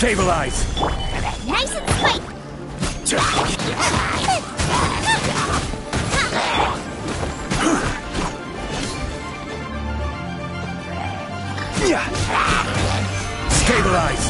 Stabilize! Nice and tight! Stabilize!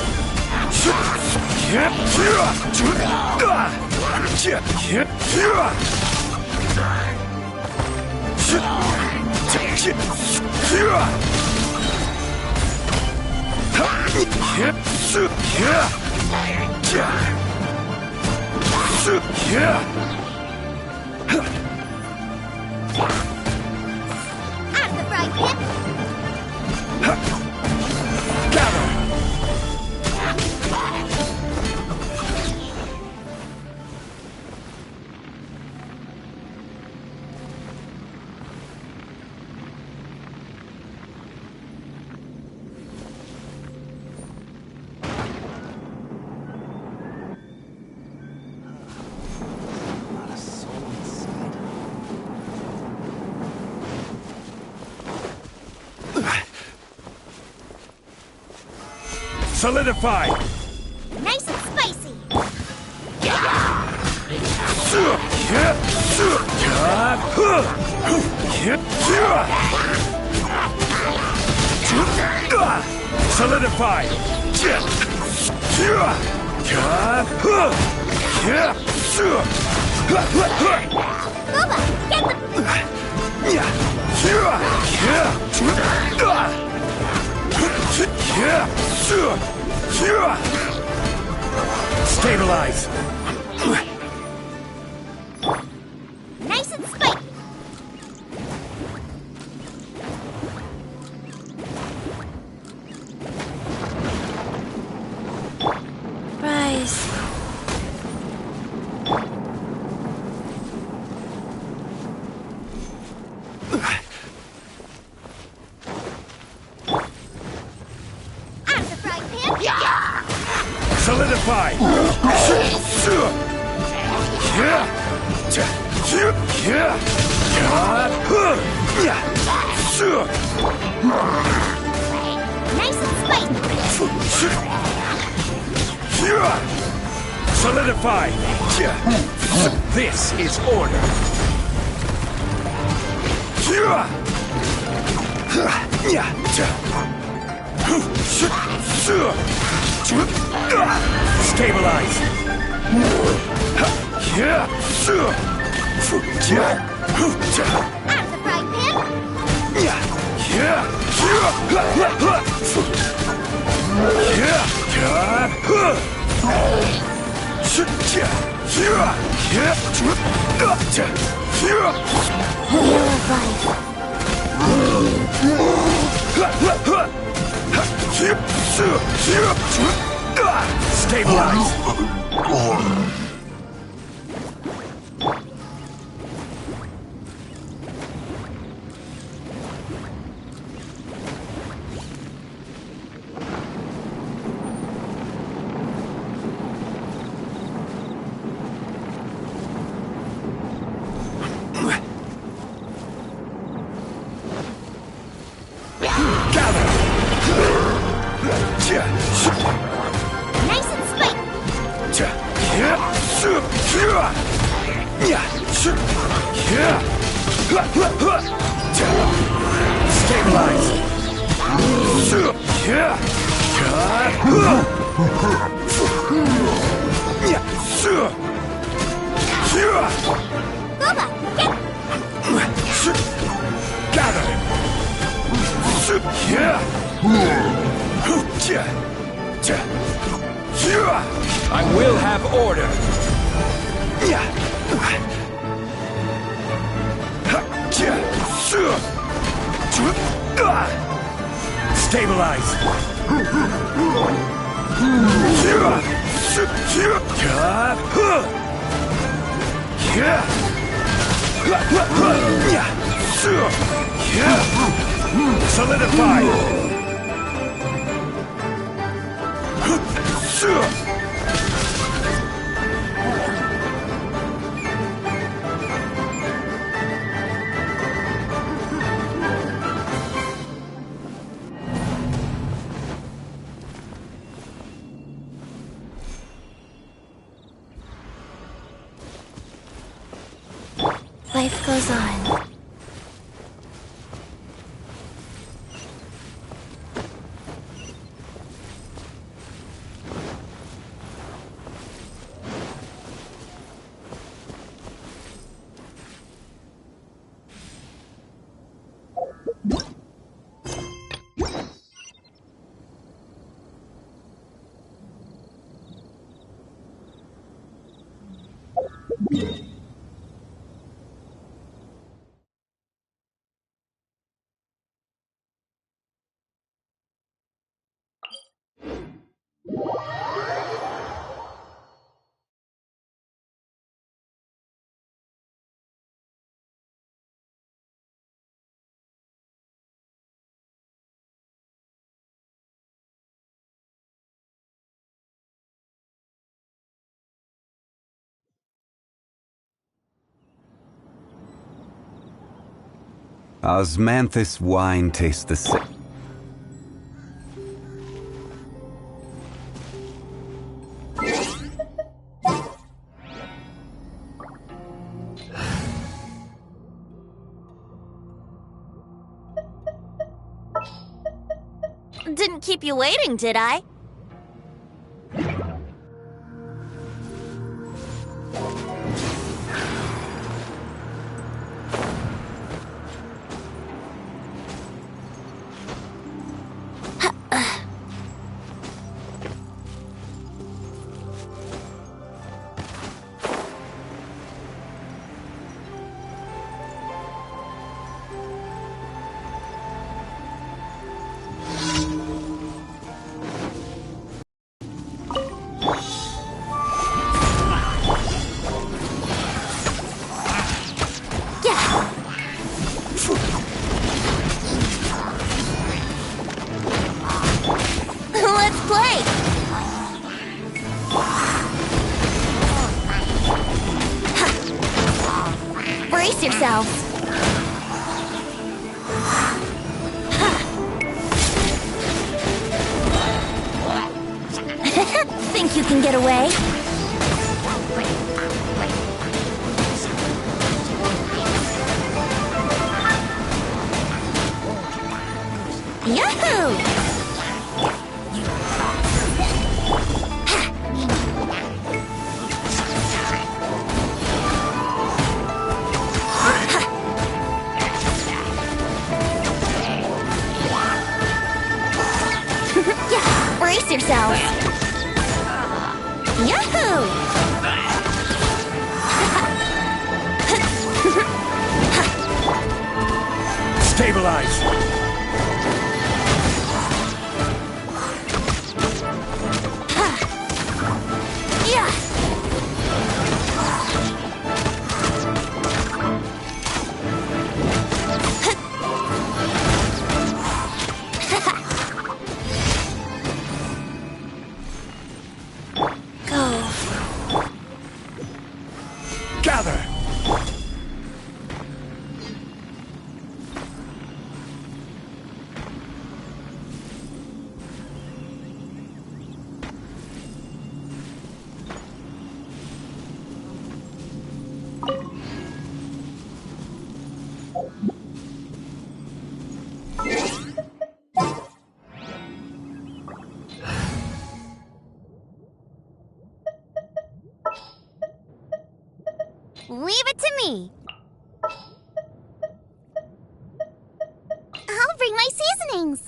Out of the frying pan! Gather! Not a soul inside. Solidify! Nice and spicy! Solidify! Booba, get Stabilize! nice and spicy! Rise. Out of the frying pan! Solidify! Nice and spicy! Solidify! This is order! Stabilize! Out of the frying pan! Stabilize! Gather! Nice and spicy! Stabilize! Booba, get Gather! I will have order! Stabilize! Solidify! Life goes on. Osmanthus wine tastes the same. Didn't keep you waiting, did I? Let's play! Brace yourselves! Think you can get away? Yahoo! Brace yourselves! Yahoo! Stabilize! Yeah! Go. Gather! Leave it to me! I'll bring my seasonings!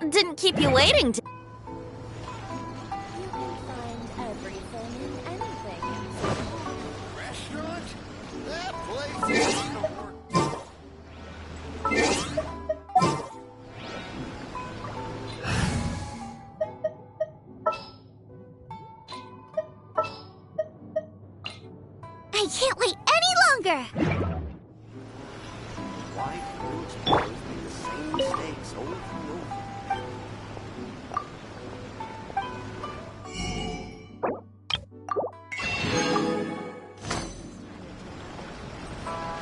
Didn't keep you waiting. You can find everything in anything. Restaurant? That place is I can't wait any longer. Why do you explorers make the same mistakes over and over?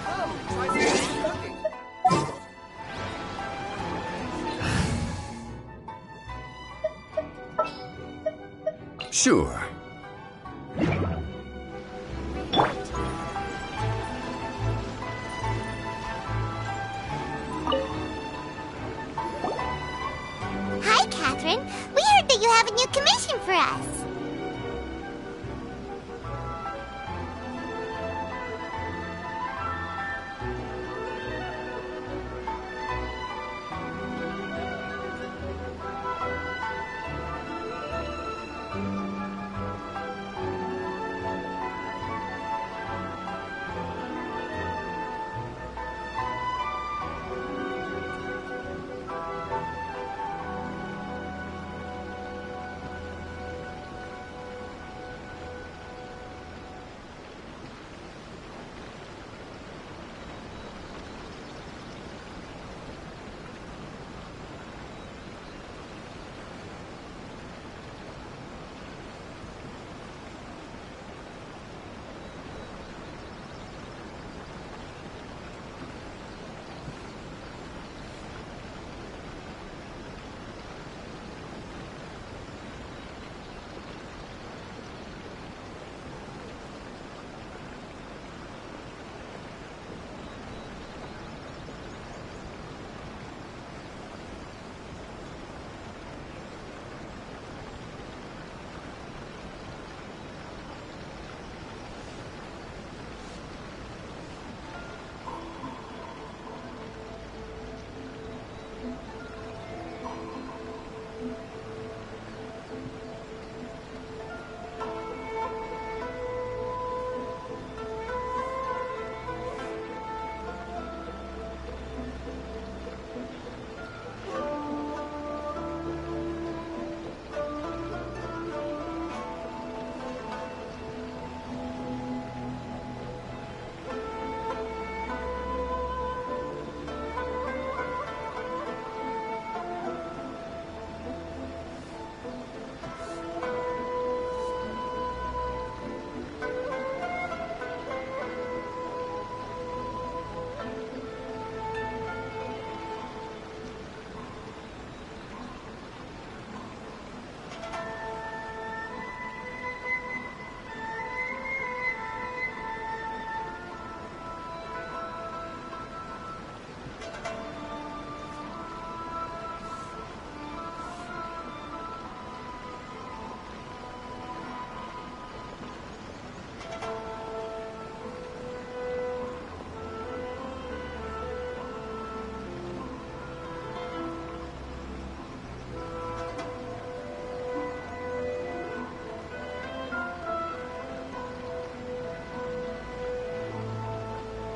Come, try some cooking. Sure. Hi, Catherine. We heard that you have a new commission for us.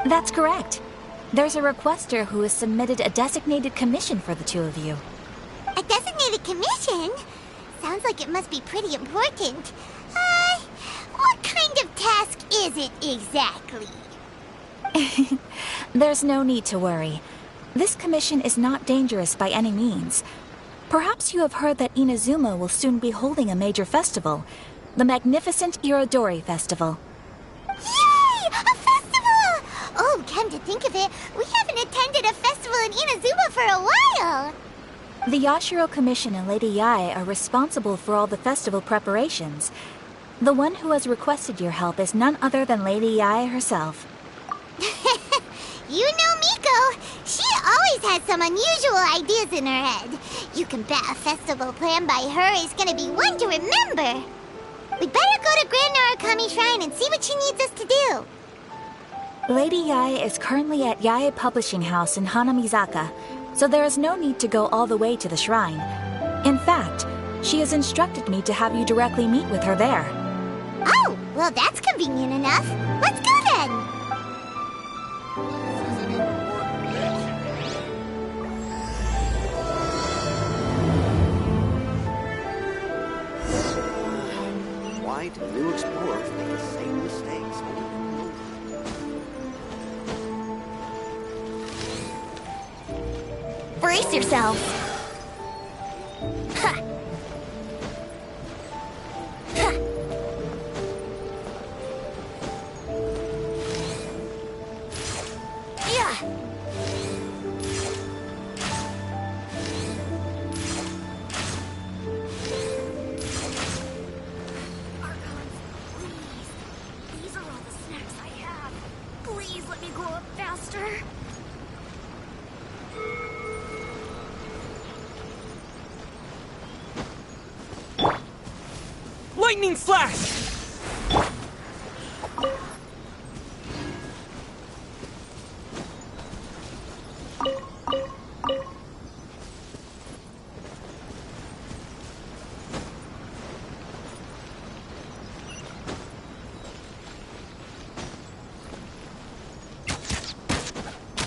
That's correct. There's a requester who has submitted a designated commission for the two of you. A designated commission? Sounds like it must be pretty important. What kind of task is it exactly? There's no need to worry. This commission is not dangerous by any means. Perhaps you have heard that Inazuma will soon be holding a major festival, the magnificent Irodori Festival. Yay! A festival! Oh, come to think of it, we haven't attended a festival in Inazuma for a while! The Yashiro Commission and Lady Yae are responsible for all the festival preparations. The one who has requested your help is none other than Lady Yae herself. You know Miko. She always has some unusual ideas in her head. You can bet a festival planned by her is gonna be one to remember. We'd better go to Grand Narukami Shrine and see what she needs us to do. Lady Yae is currently at Yae Publishing House in Hanamizaka, so there is no need to go all the way to the shrine. In fact, she has instructed me to have you directly meet with her there. Oh, well that's convenient enough. Let's go then! Why do new explorers make the same mistakes over and over? Brace yourselves. Ha! Ha! Yeah! These are all the snacks I have. Please let me grow up faster. Lightning Slash!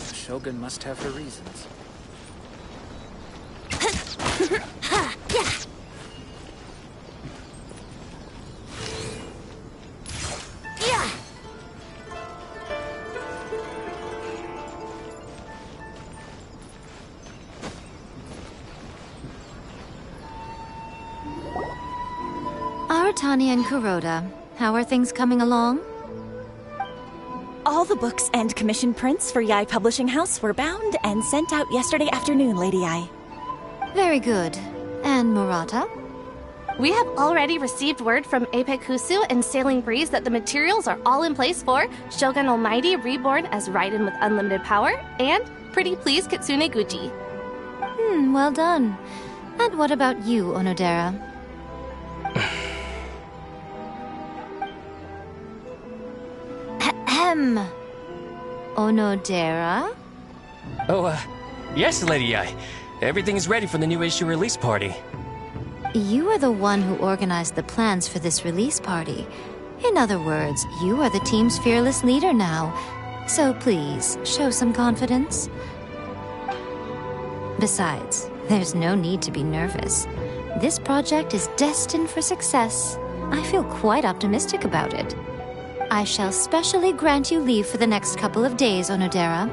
The Shogun must have her reasons. Aratani and Kuroda, how are things coming along? All the books and commission prints for Yai Publishing House were bound and sent out yesterday afternoon, Lady Ai. Very good. And Murata? We have already received word from Apekusu and Sailing Breeze that the materials are all in place for Shogun Almighty Reborn as Raiden with Unlimited Power and Pretty Please Kitsune Guji. Well done. And what about you, Onodera? Ahem. Onodera? Oh, yes, Lady Ai. Everything is ready for the new issue release party. You are the one who organized the plans for this release party. In other words, you are the team's fearless leader now. So please, show some confidence. Besides, there's no need to be nervous. This project is destined for success. I feel quite optimistic about it. I shall specially grant you leave for the next couple of days, Onodera.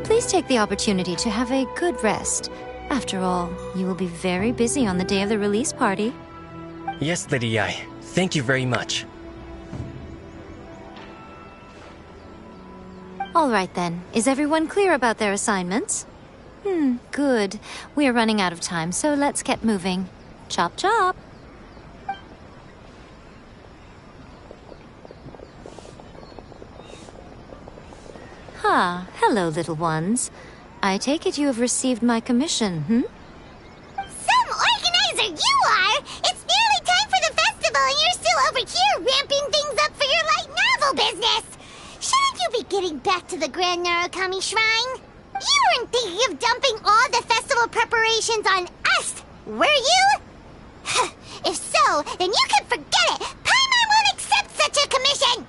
Please take the opportunity to have a good rest. After all, you will be very busy on the day of the release party. Yes, Lady Ai. Thank you very much. All right then. Is everyone clear about their assignments? Good. We are running out of time, so let's get moving. Chop chop! Hello, little ones. I take it you have received my commission, Some organizer you are! It's nearly time for the festival and you're still over here ramping things up for your light novel business! Shouldn't you be getting back to the Grand Narukami Shrine? You weren't thinking of dumping all the festival preparations on us, were you? If so, then you can forget it! Paimon won't accept such a commission!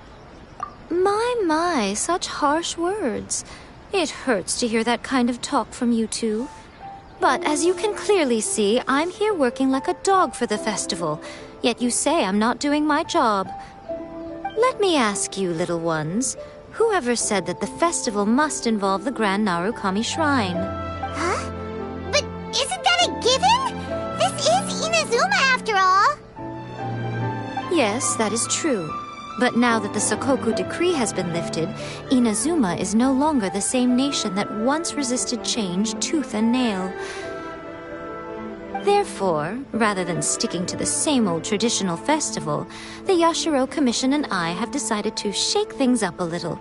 My, such harsh words. It hurts to hear that kind of talk from you two. But as you can clearly see, I'm here working like a dog for the festival, yet you say I'm not doing my job. Let me ask you, little ones, whoever said that the festival must involve the Grand Narukami Shrine? Huh? But isn't that a given? This is Inazuma after all. Yes, that is true. But now that the Sokoku Decree has been lifted, Inazuma is no longer the same nation that once resisted change tooth and nail. Therefore, rather than sticking to the same old traditional festival, the Yashiro Commission and I have decided to shake things up a little.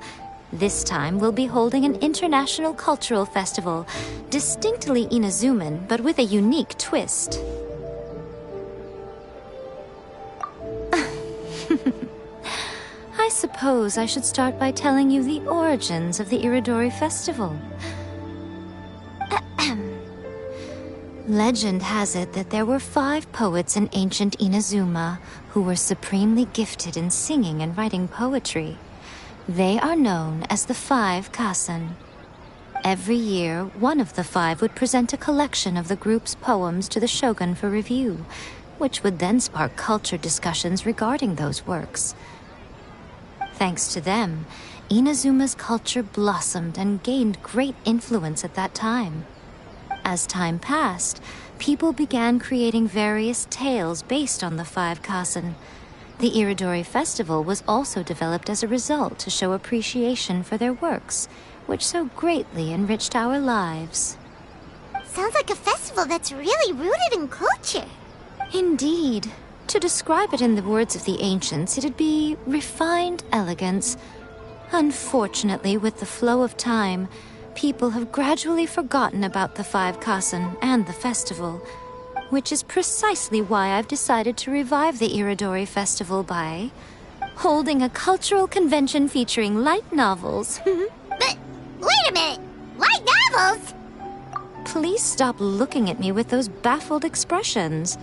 This time we'll be holding an international cultural festival, distinctly Inazuman, but with a unique twist. I suppose I should start by telling you the origins of the Iridori Festival. Legend has it that there were 5 poets in ancient Inazuma who were supremely gifted in singing and writing poetry. They are known as the 5 Kasen. Every year, one of the 5 would present a collection of the group's poems to the shogun for review, which would then spark culture discussions regarding those works. Thanks to them, Inazuma's culture blossomed and gained great influence at that time. As time passed, people began creating various tales based on the 5 Kasen. The Iridori Festival was also developed as a result to show appreciation for their works, which so greatly enriched our lives. Sounds like a festival that's really rooted in culture. Indeed. To describe it in the words of the ancients, it'd be refined elegance. Unfortunately, with the flow of time, people have gradually forgotten about the 5 Kasen and the festival, which is precisely why I've decided to revive the Iridori Festival by holding a cultural convention featuring light novels. But, wait a minute! Light novels? Please stop looking at me with those baffled expressions.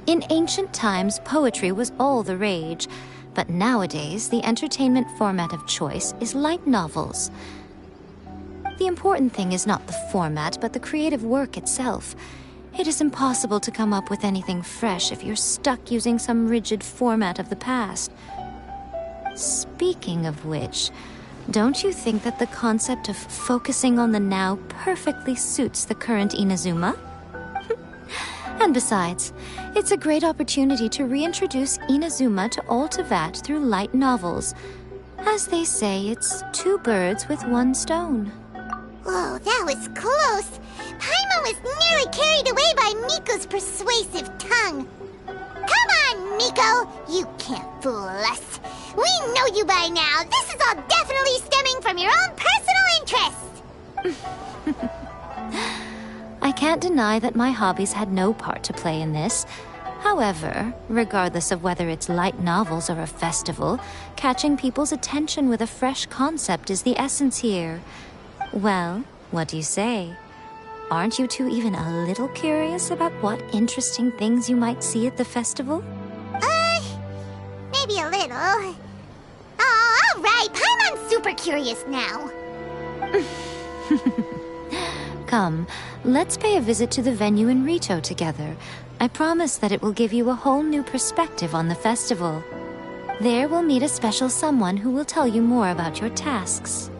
In ancient times, poetry was all the rage, but nowadays, the entertainment format of choice is light novels. The important thing is not the format, but the creative work itself. It is impossible to come up with anything fresh if you're stuck using some rigid format of the past. Speaking of which, don't you think that the concept of focusing on the now perfectly suits the current Inazuma? And besides, it's a great opportunity to reintroduce Inazuma to all Teyvat through light novels. As they say, it's 2 birds with 1 stone. Whoa, that was close. Paimon was nearly carried away by Miko's persuasive tongue. Come on, Miko! You can't fool us. We know you by now. This is all definitely stemming from your own personal interest. I can't deny that my hobbies had no part to play in this. However, regardless of whether it's light novels or a festival, catching people's attention with a fresh concept is the essence here. Well, what do you say? Aren't you two even a little curious about what interesting things you might see at the festival? Maybe a little. Oh, all right. Paimon's super curious now. Come, let's pay a visit to the venue in Rito together. I promise that it will give you a whole new perspective on the festival. There we'll meet a special someone who will tell you more about your tasks.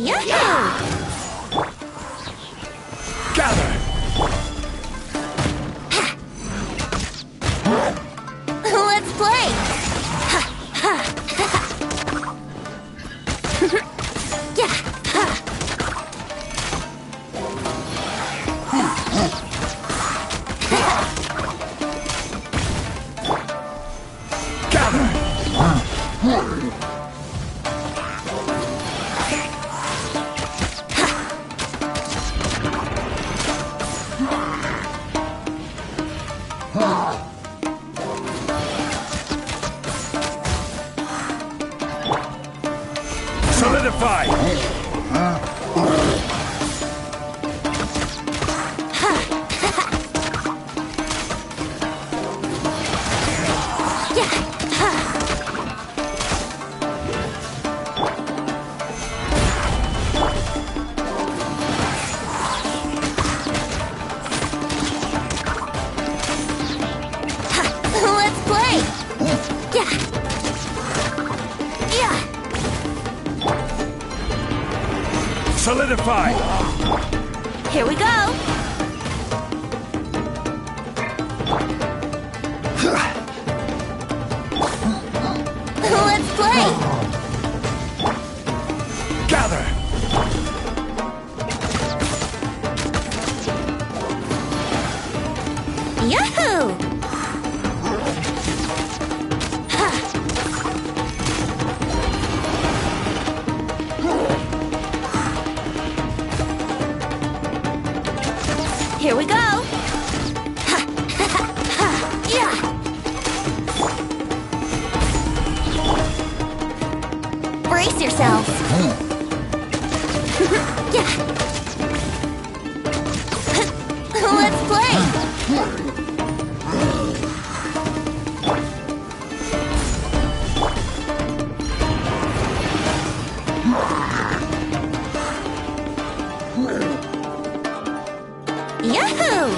Yahoo! Gather! Let's play! Solidify! Let's play! Solidify! Here we go! Let's play! Gather! Yahoo! Here we go! Brace yourselves! Let's play! Yahoo!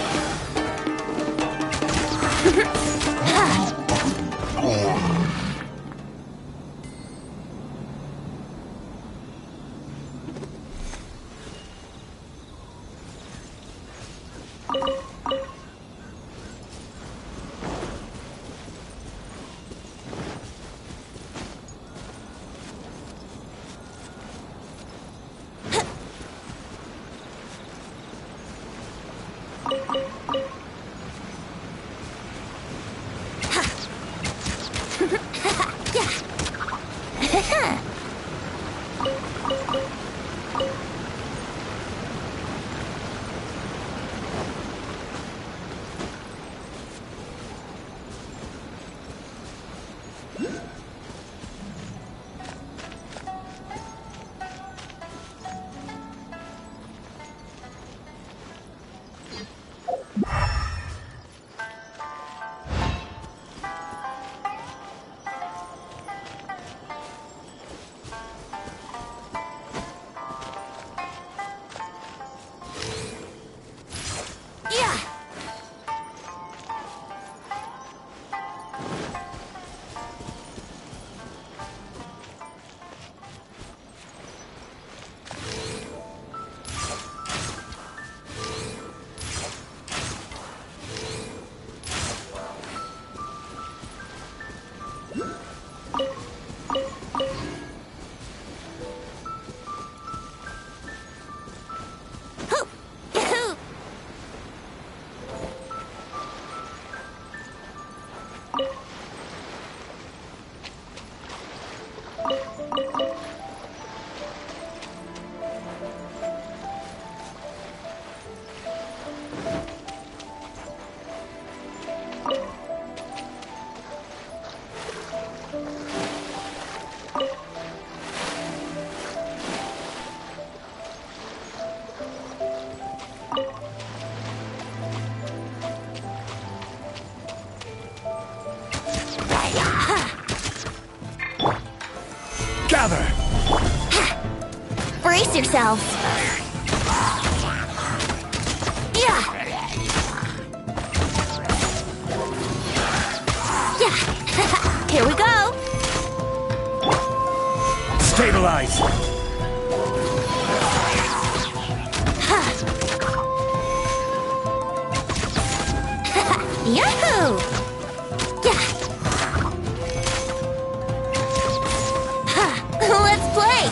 Gather! Brace yourselves! Here we go! Stabilize! Yahoo! Yeah. Ha! Let's play!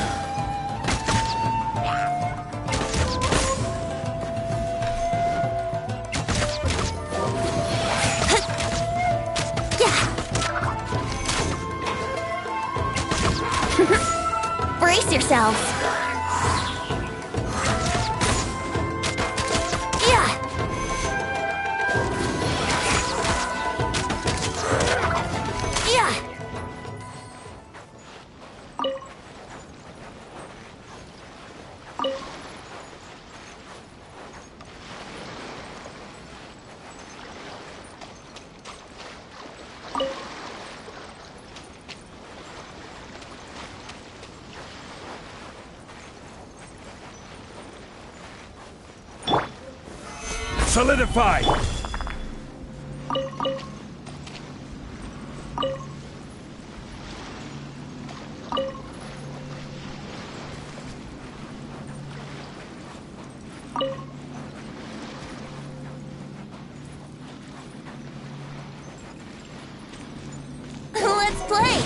Brace yourselves. Yeah. Yeah. Solidify! Let's play!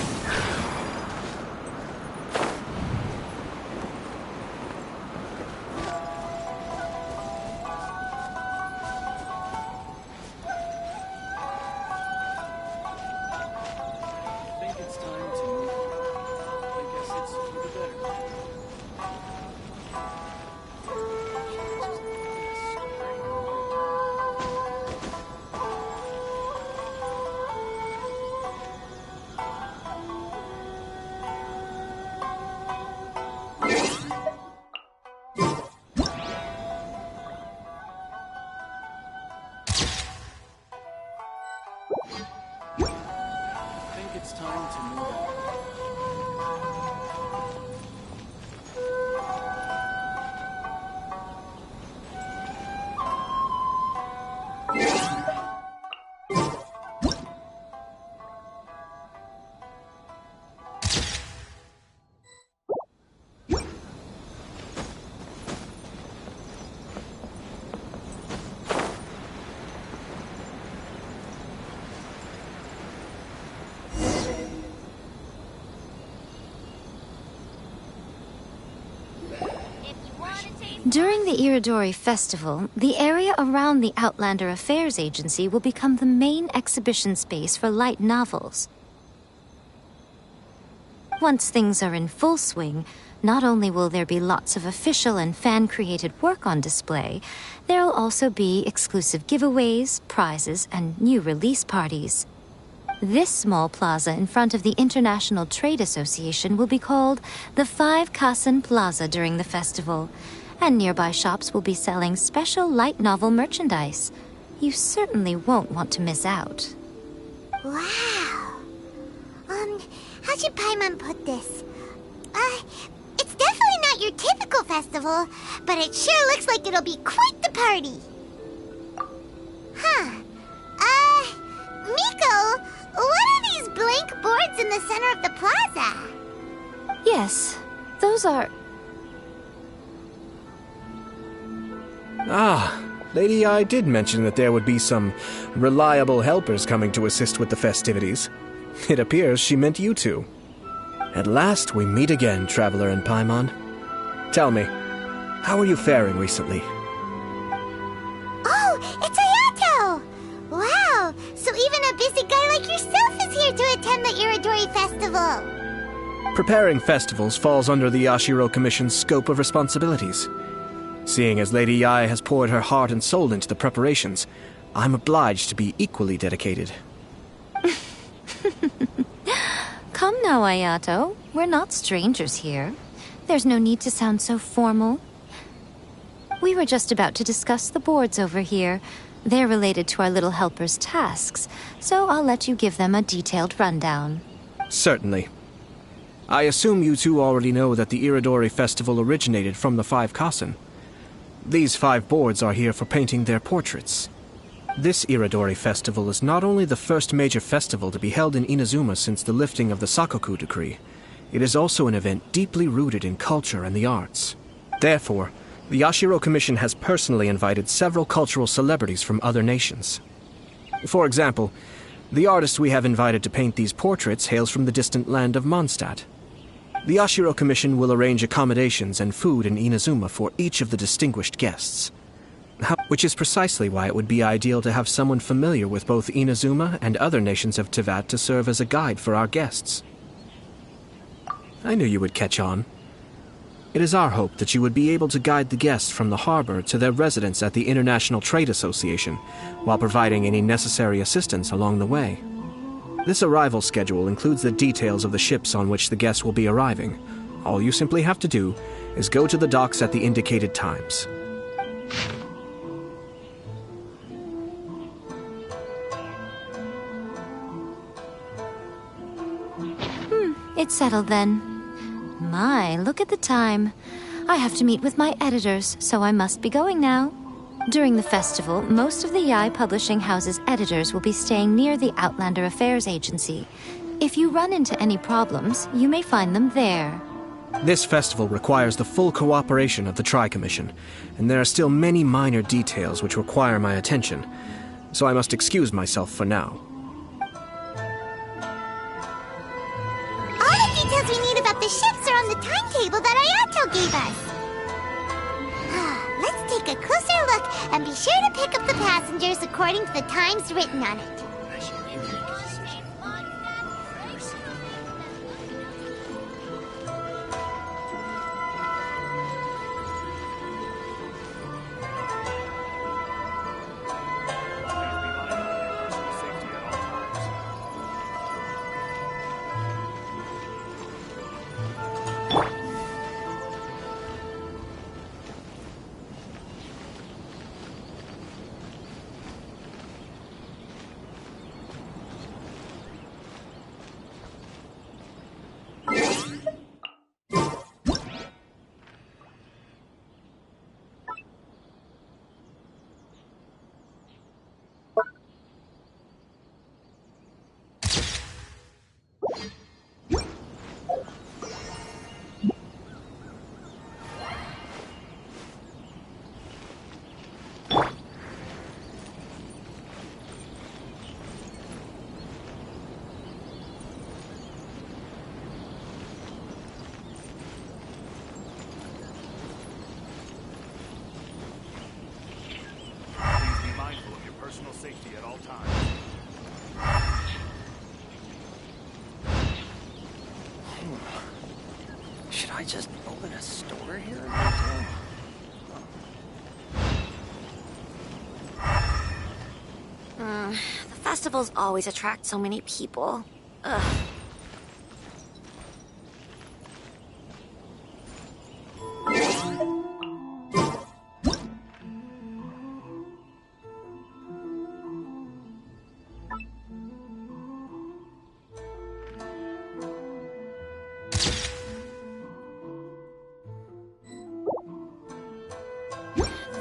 During the Iridori Festival, the area around the Outlander Affairs Agency will become the main exhibition space for light novels. Once things are in full swing, not only will there be lots of official and fan-created work on display, there'll also be exclusive giveaways, prizes, and new release parties. This small plaza in front of the International Trade Association will be called the Five Kasen Plaza during the festival, and nearby shops will be selling special light novel merchandise. You certainly won't want to miss out. Wow. How should Paimon put this? It's definitely not your typical festival, but it sure looks like it'll be quite the party. Huh. Miko, what are these blank boards in the center of the plaza? Yes, those are... Ah, Lady I did mention that there would be some reliable helpers coming to assist with the festivities. It appears she meant you two. At last we meet again, Traveler and Paimon. Tell me, how are you faring recently? Oh, it's Ayato! Wow, so even a busy guy like yourself is here to attend the Iridori Festival. Preparing festivals falls under the Yashiro Commission's scope of responsibilities. Seeing as Lady Yae has poured her heart and soul into the preparations, I'm obliged to be equally dedicated. Come now, Ayato. We're not strangers here. There's no need to sound so formal. We were just about to discuss the boards over here. They're related to our little helper's tasks, so I'll let you give them a detailed rundown. Certainly. I assume you two already know that the Iridori Festival originated from the Five Kasen. These 5 boards are here for painting their portraits. This Iridori Festival is not only the first major festival to be held in Inazuma since the lifting of the Sakoku decree, it is also an event deeply rooted in culture and the arts. Therefore, the Yashiro Commission has personally invited several cultural celebrities from other nations. For example, the artist we have invited to paint these portraits hails from the distant land of Mondstadt. The Ashiro Commission will arrange accommodations and food in Inazuma for each of the distinguished guests. Which is precisely why it would be ideal to have someone familiar with both Inazuma and other nations of Teyvat to serve as a guide for our guests. I knew you would catch on. It is our hope that you would be able to guide the guests from the harbor to their residence at the International Trade Association, while providing any necessary assistance along the way. This arrival schedule includes the details of the ships on which the guests will be arriving. All you simply have to do is go to the docks at the indicated times. It's settled then. My, look at the time. I have to meet with my editors, so I must be going now. During the festival, most of the Yai Publishing House's editors will be staying near the Outlander Affairs Agency. If you run into any problems, you may find them there. This festival requires the full cooperation of the Tri-Commission, and there are still many minor details which require my attention, so I must excuse myself for now. All the details we need about the ships are on the timetable that Ayato gave us. Let's take a closer look and be sure to pick up the passengers according to the times written on it. Safety at all times. Should I just open a store here? The festivals always attract so many people. Ugh.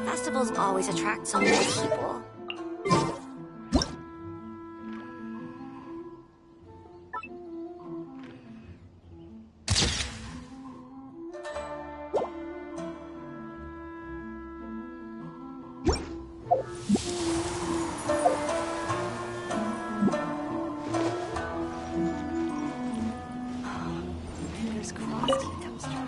Festivals always attract so many people. Fingers crossed he comes through.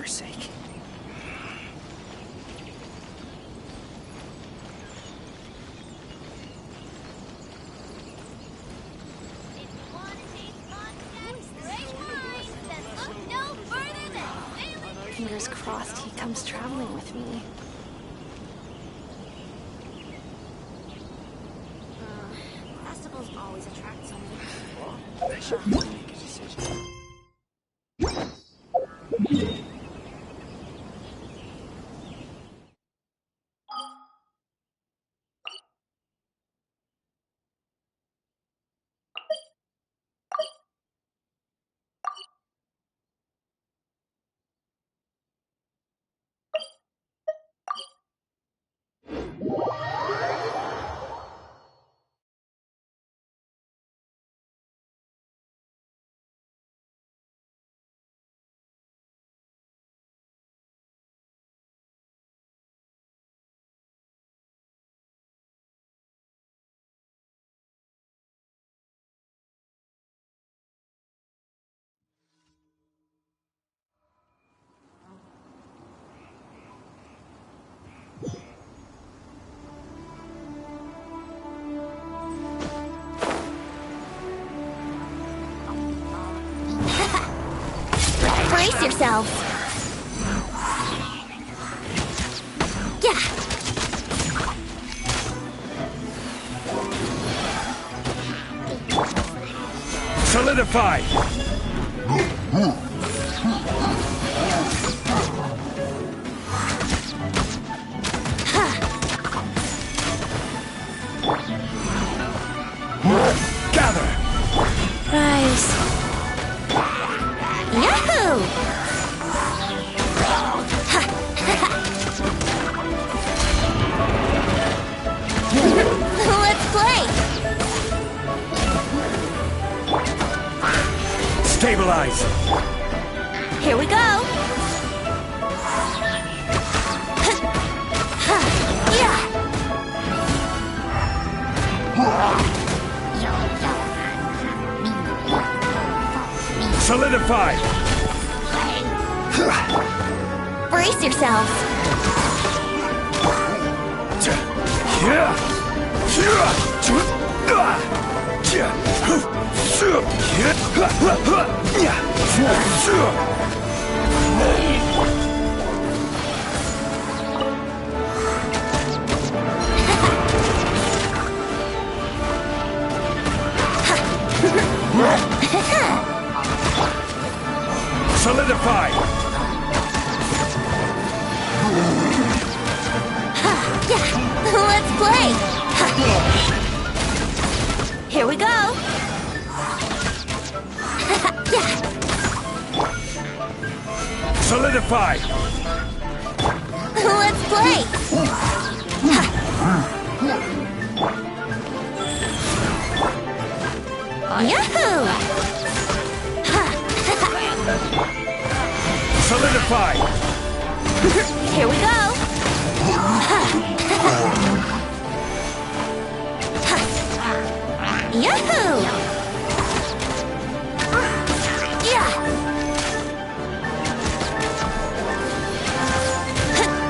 Sake. Fingers crossed he comes traveling with me. Festivals always sure to make a decision. Brace yourselves. Yeah. Solidify! Gather! Rise. Yahoo! Let's play! Stabilize! Here we go! Yeah! Solidify! Brace yourselves! Solidify! Let's play! Here we go! Solidify! Let's play! Yahoo! Solidify! Here we go! Yahoo! Yeah!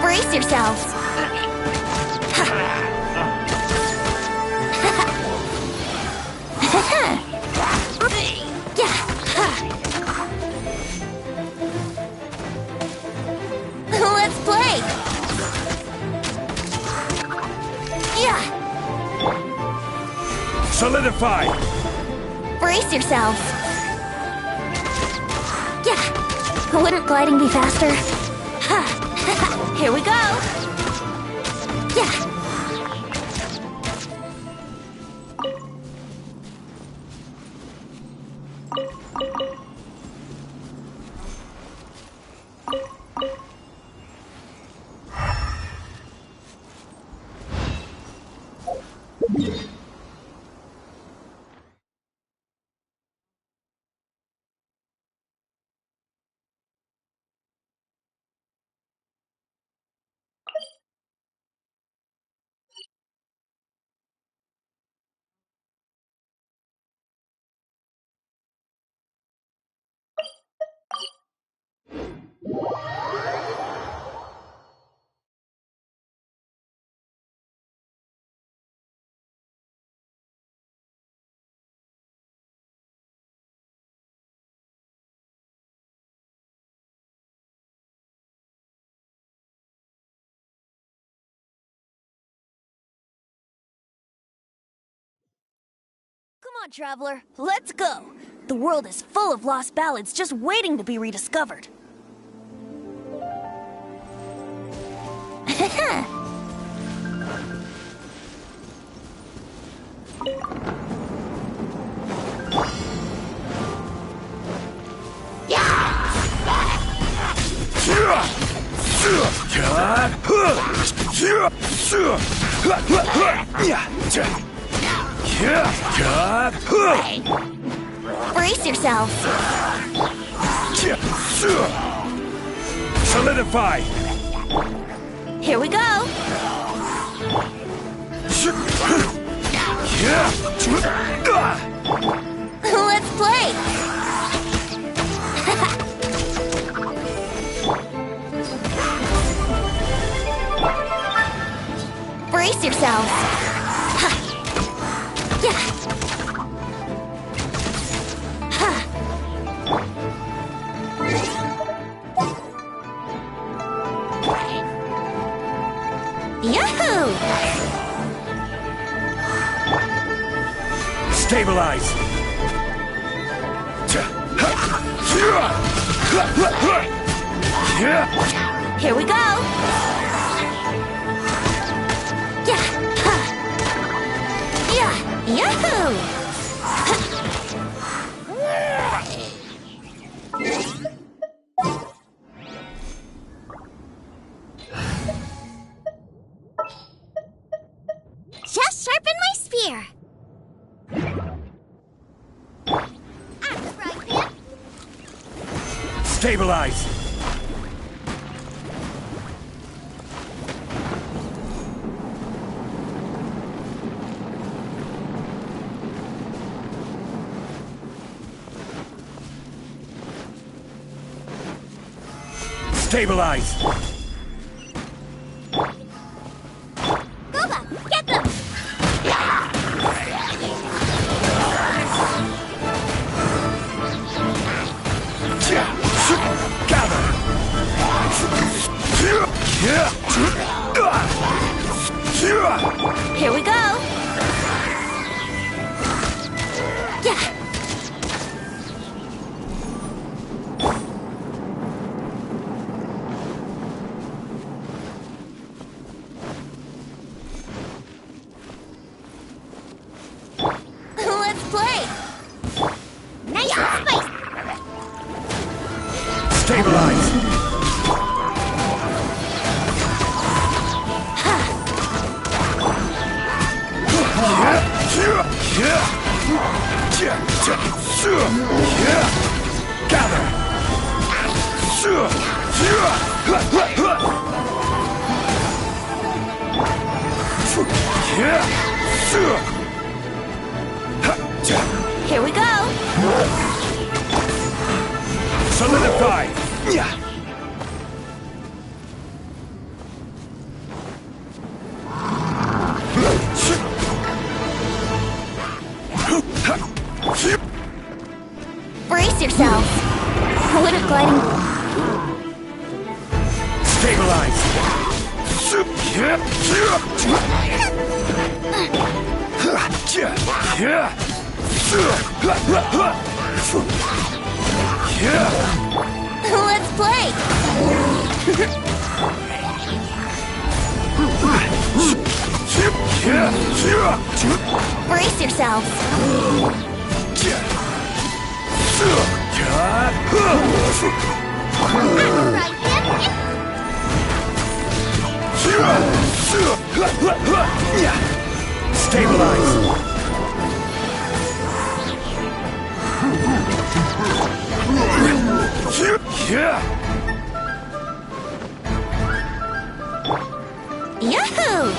Brace yourselves! Let's play! Yeah! Solidify! Brace yourselves! Yeah! Wouldn't gliding be faster? Here we go! Yeah! Come on, traveler. Let's go. The world is full of lost ballads just waiting to be rediscovered. Brace yourselves. Solidify! Here we go! Let's play! Brace yourselves. Yeah. Yahoo! Stabilize! Here we go! Yeah. Yeah. Yahoo! Just sharpen my spear. Stabilize! Stabilize! Goba, get them! Gather! Here we go! Yeah. Let's play. Nice and spicy. Stabilize! Gather! Here we go! Solidify! Brace yourselves. What a gliding. Stabilize! Let's play. Brace yourselves. Stabilize! Yahoo!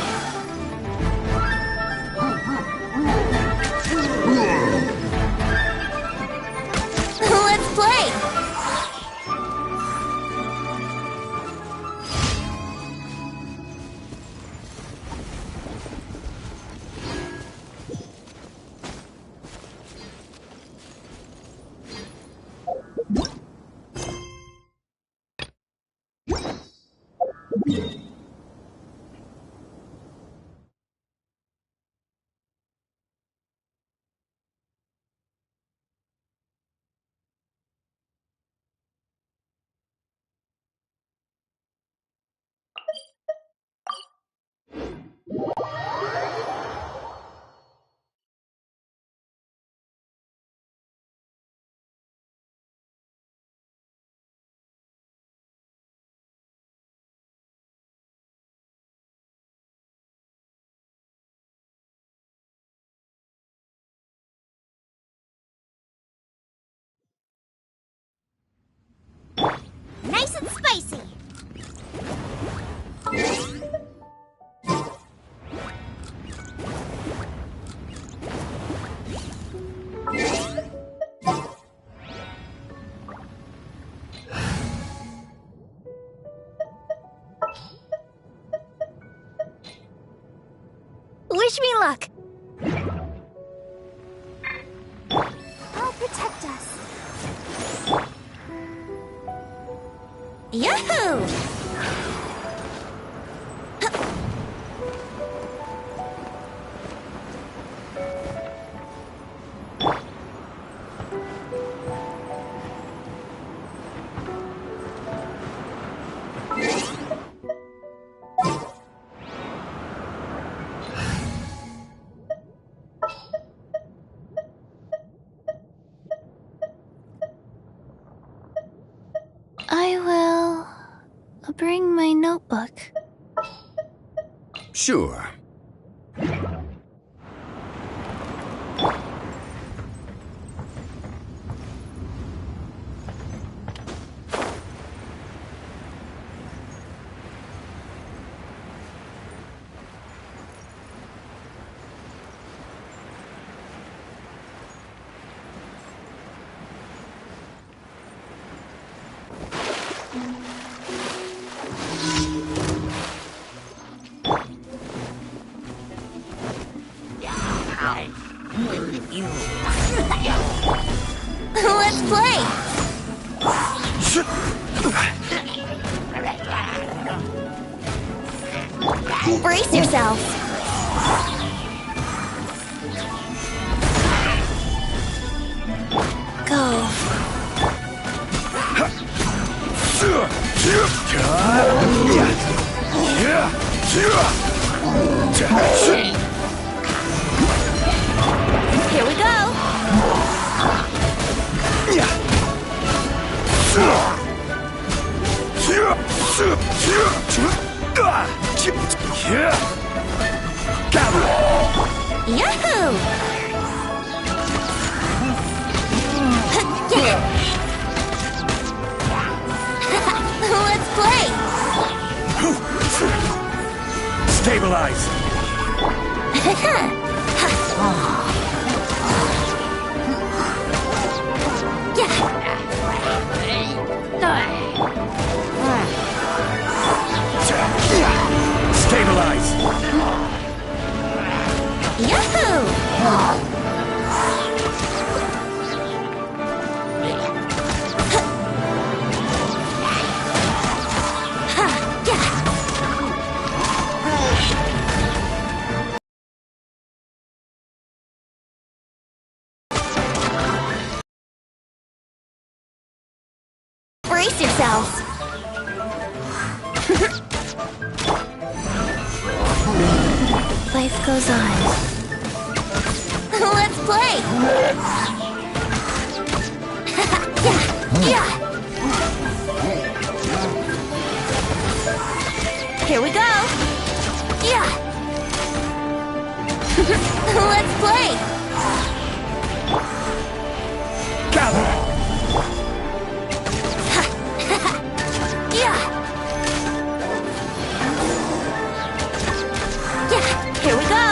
Nice and spicy. Wish me luck! I'll protect us. Yahoo! I will bring my notebook. Sure. Let's play! Brace yourselves! Go. Here we go! Yahoo! Let's play! Stabilize! Stabilize! Yahoo! Brace yourselves! Life goes on. Let's play! Here we go! Let's play! Gather! Here we go!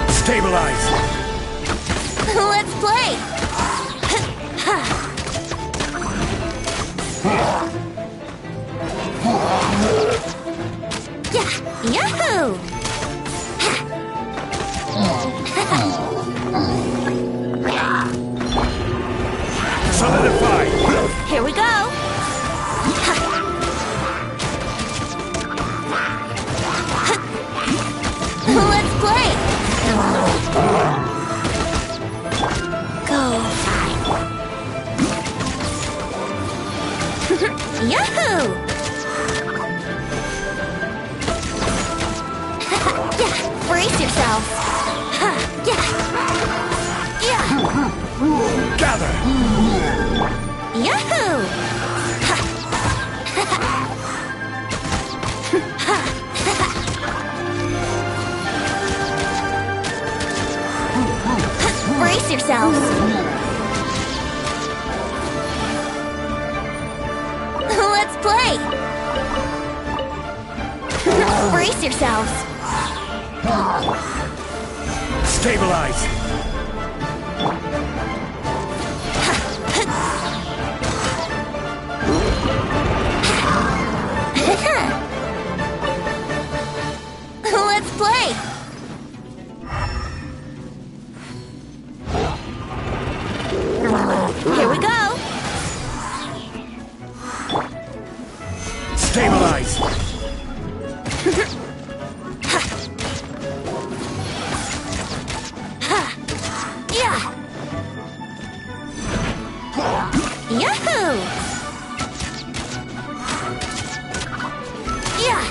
Stabilize! Let's play! Yahoo! Solidify! Here we go! Let's play! Go! Yahoo! Brace yourselves! Let's play! Brace yourselves! Stabilize! Let's play! Here we go! Stabilize! Yeah! Yahoo! Yeah!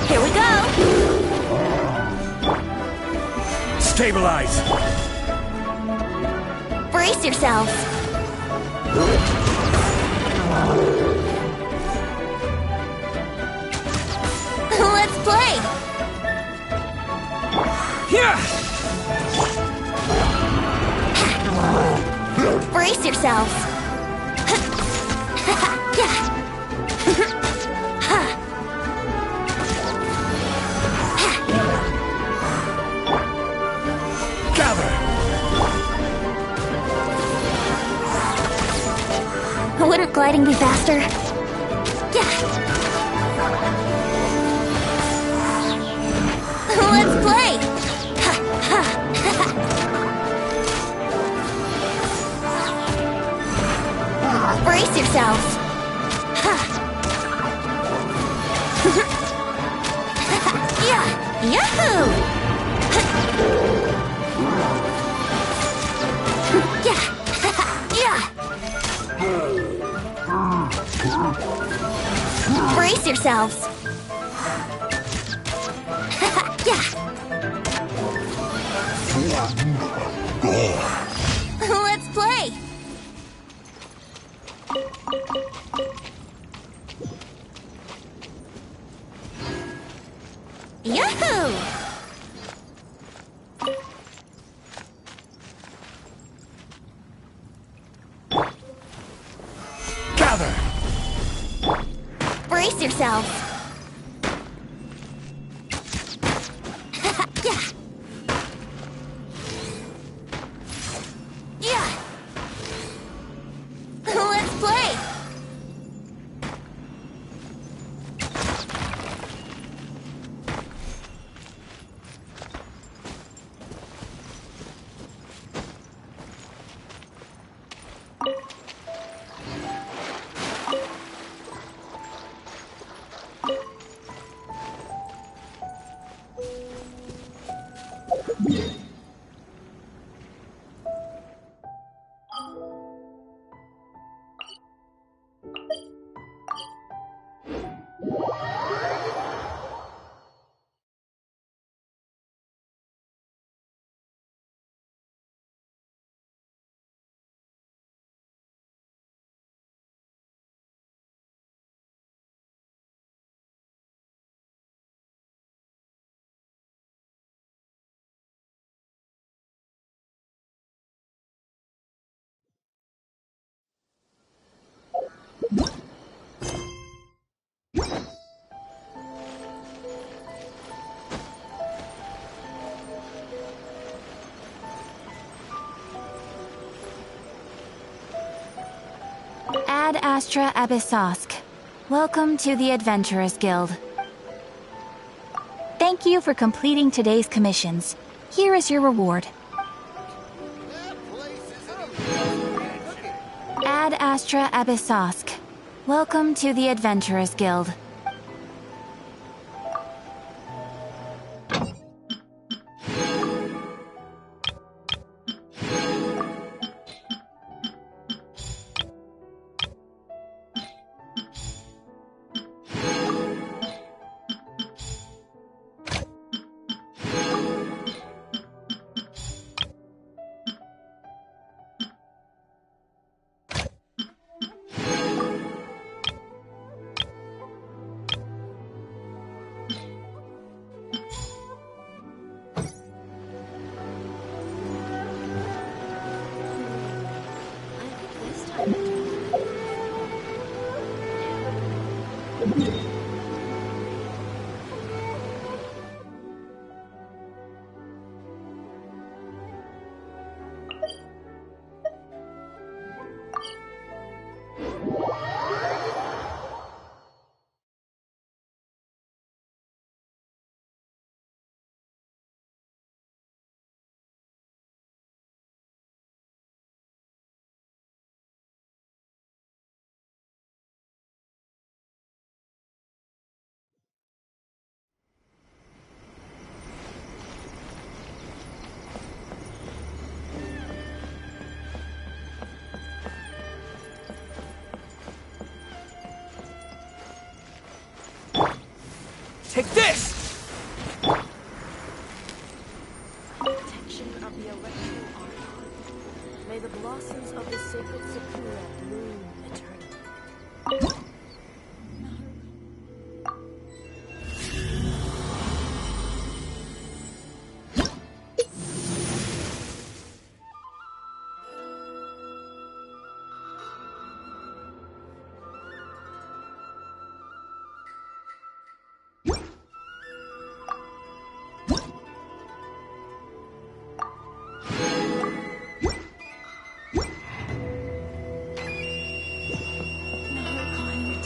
Here we go! Stabilize! Brace yourselves! Let's play! Yeah! Brace yourselves! Yeah! Gather! Wouldn't gliding be faster? Yeah! Let's play! Brace yourselves! Yeah! Yahoo! Yeah! Yeah! Brace yourselves! Yeah! Let's play! Yahoo! Gather! Brace yourselves! Yeah! Yeah! Let's play! Ad Astra Abyssosk. Welcome to the Adventurers Guild. Thank you for completing today's commissions. Here is your reward. Ad Astra Abyssosk. Welcome to the Adventurers Guild. Take this! Protection of the electro archon. May the blossoms of the sacred sakura bloom eternally.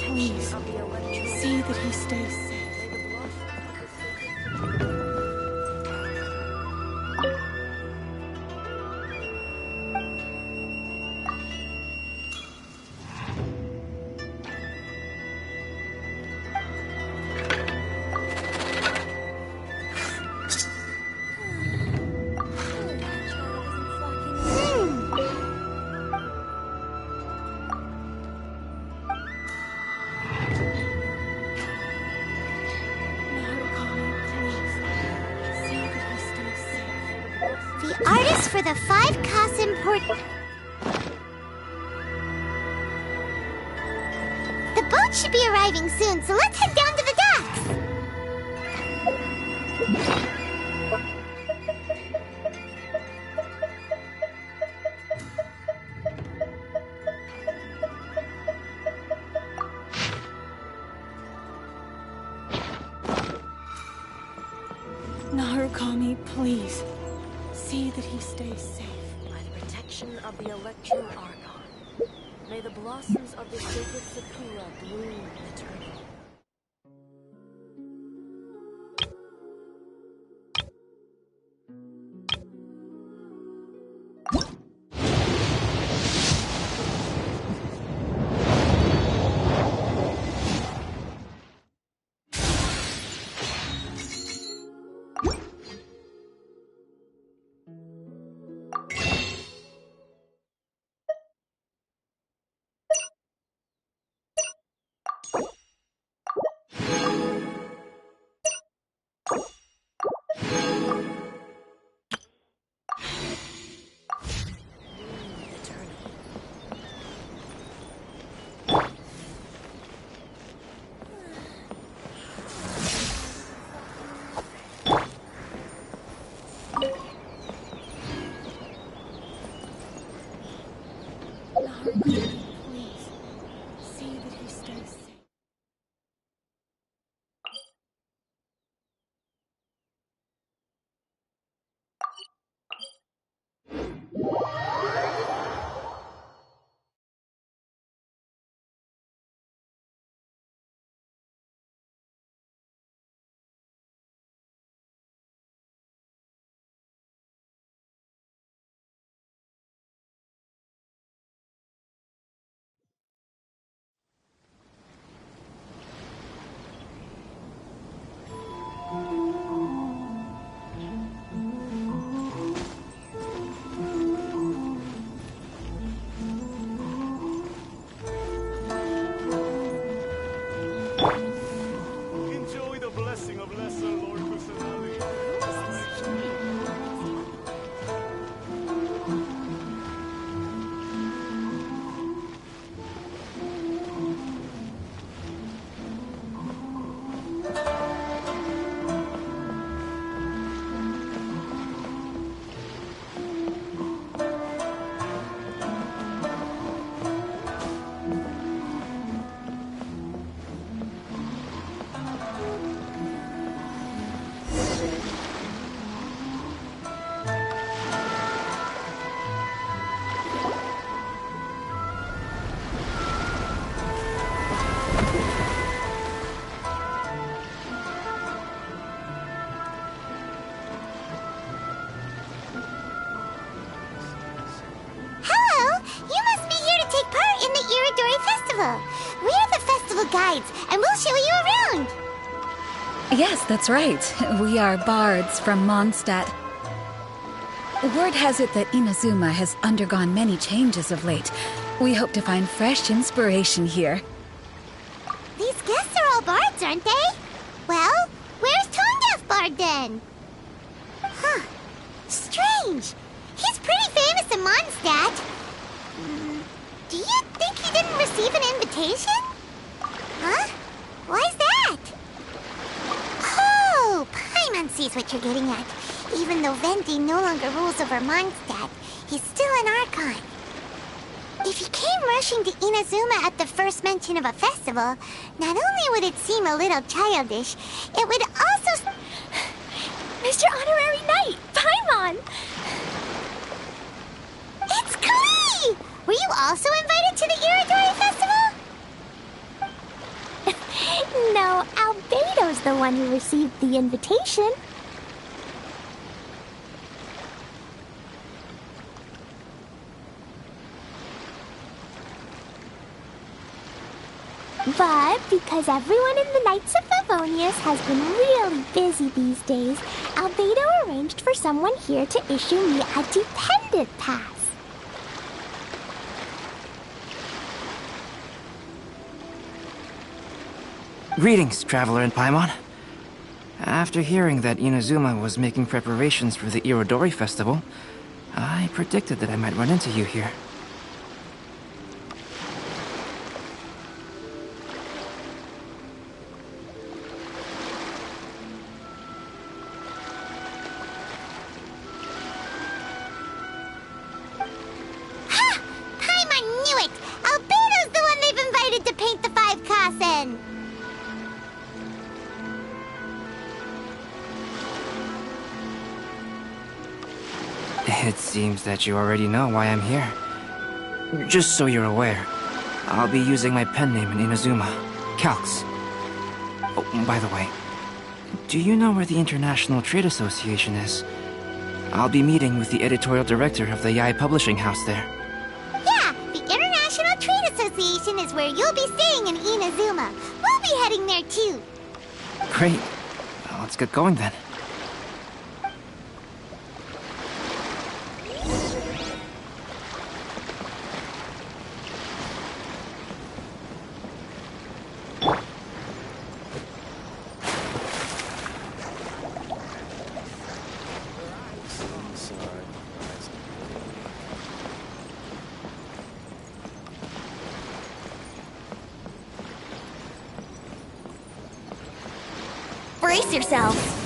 Please, see that he stays safe. The artist for the 5 Kasim port... The boat should be arriving soon, so let's head down to the docks! Narukami, please. See that he stays safe. By the protection of the electro archon. May the blossoms of the sacred sakura bloom eternally. Please, see that he stays safe. Enjoy the blessing of Lesser Lord Kusanagi. We're the festival guides, and we'll show you around. Yes, that's right. We are bards from Mondstadt. Word has it that Inazuma has undergone many changes of late. We hope to find fresh inspiration here. These guests are all bards, aren't they? Well, bard then. Huh. Strange. He's pretty famous in Mondstadt. Do you think he didn't receive an invitation? Huh? Why's that? Oh, Paimon sees what you're getting at. Even though Venti no longer rules over Mondstadt, he's still an Archon. If he came rushing to Inazuma at the first mention of a festival, not only would it seem a little childish, it would also... Mr. Honorary Knight, Paimon! It's Klee! Were you also invited to the Iridori Festival? No, Albedo's the one who received the invitation. But because everyone in the Knights of Favonius has been really busy these days, Albedo arranged for someone here to issue me a dependent pass. Greetings, Traveler in Paimon. After hearing that Inazuma was making preparations for the Irodori Festival, I predicted that I might run into you here. Ha! Paimon knew it! Albedo's the one they've invited to paint the 5 Kasen! It seems that you already know why I'm here. Just so you're aware, I'll be using my pen name in Inazuma, Calx. Oh, by the way, do you know where the International Trade Association is? I'll be meeting with the editorial director of the Yae Publishing House there. Yeah, the International Trade Association is where you'll be staying in Inazuma. We'll be heading there too. Great. Well, let's get going then. Brace yourselves.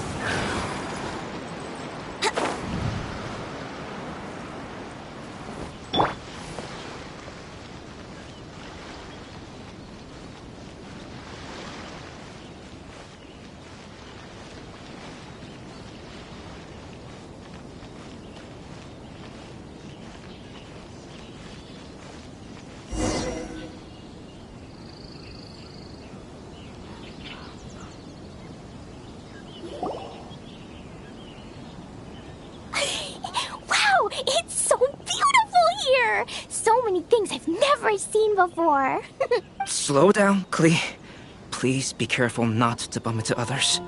It's so beautiful here! So many things I've never seen before. Slow down, Klee. Please be careful not to bump into others.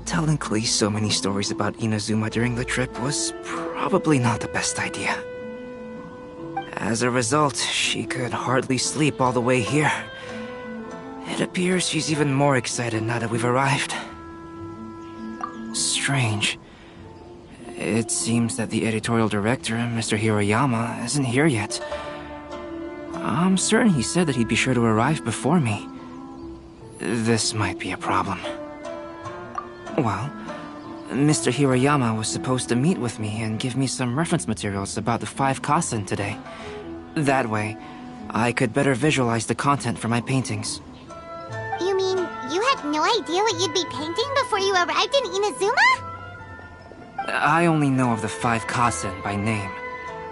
Telling Klee so many stories about Inazuma during the trip was probably not the best idea. As a result, she could hardly sleep all the way here. It appears she's even more excited now that we've arrived. Strange. It seems that the editorial director, Mr. Hiroyama, isn't here yet. I'm certain he said that he'd be sure to arrive before me. This might be a problem. Well, Mr. Hiroyama was supposed to meet with me and give me some reference materials about the 5 Kasen today. That way, I could better visualize the content for my paintings. You mean you had no idea what you'd be painting before you arrived in Inazuma? I only know of the 5 Kasen by name.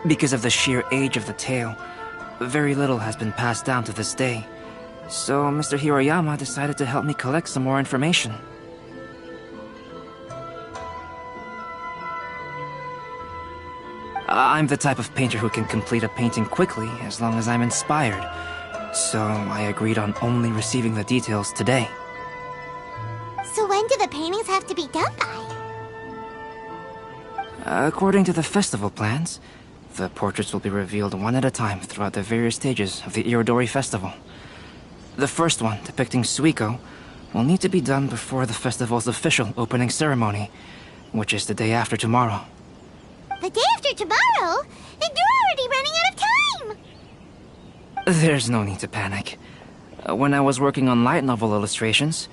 Because of the sheer age of the tale, very little has been passed down to this day. So Mr. Hiroyama decided to help me collect some more information. I'm the type of painter who can complete a painting quickly as long as I'm inspired. So I agreed on only receiving the details today. So when do the paintings have to be done by? According to the festival plans, the portraits will be revealed one at a time throughout the various stages of the Irodori Festival. The first one, depicting Suiko, will need to be done before the festival's official opening ceremony, which is the day after tomorrow. The day after tomorrow? Then you're already running out of time! There's no need to panic. When I was working on light novel illustrations,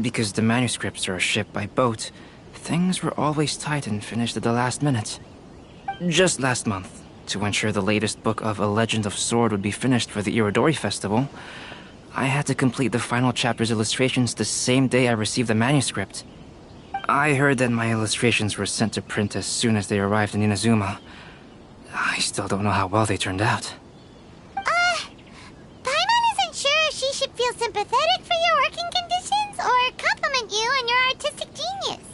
because the manuscripts are shipped by boat, things were always tight and finished at the last minute. Just last month, to ensure the latest book of A Legend of Sword would be finished for the Irodori Festival, I had to complete the final chapter's illustrations the same day I received the manuscript. I heard that my illustrations were sent to print as soon as they arrived in Inazuma. I still don't know how well they turned out. Paimon isn't sure if she should feel sympathetic for your working conditions or compliment you on your artistic genius.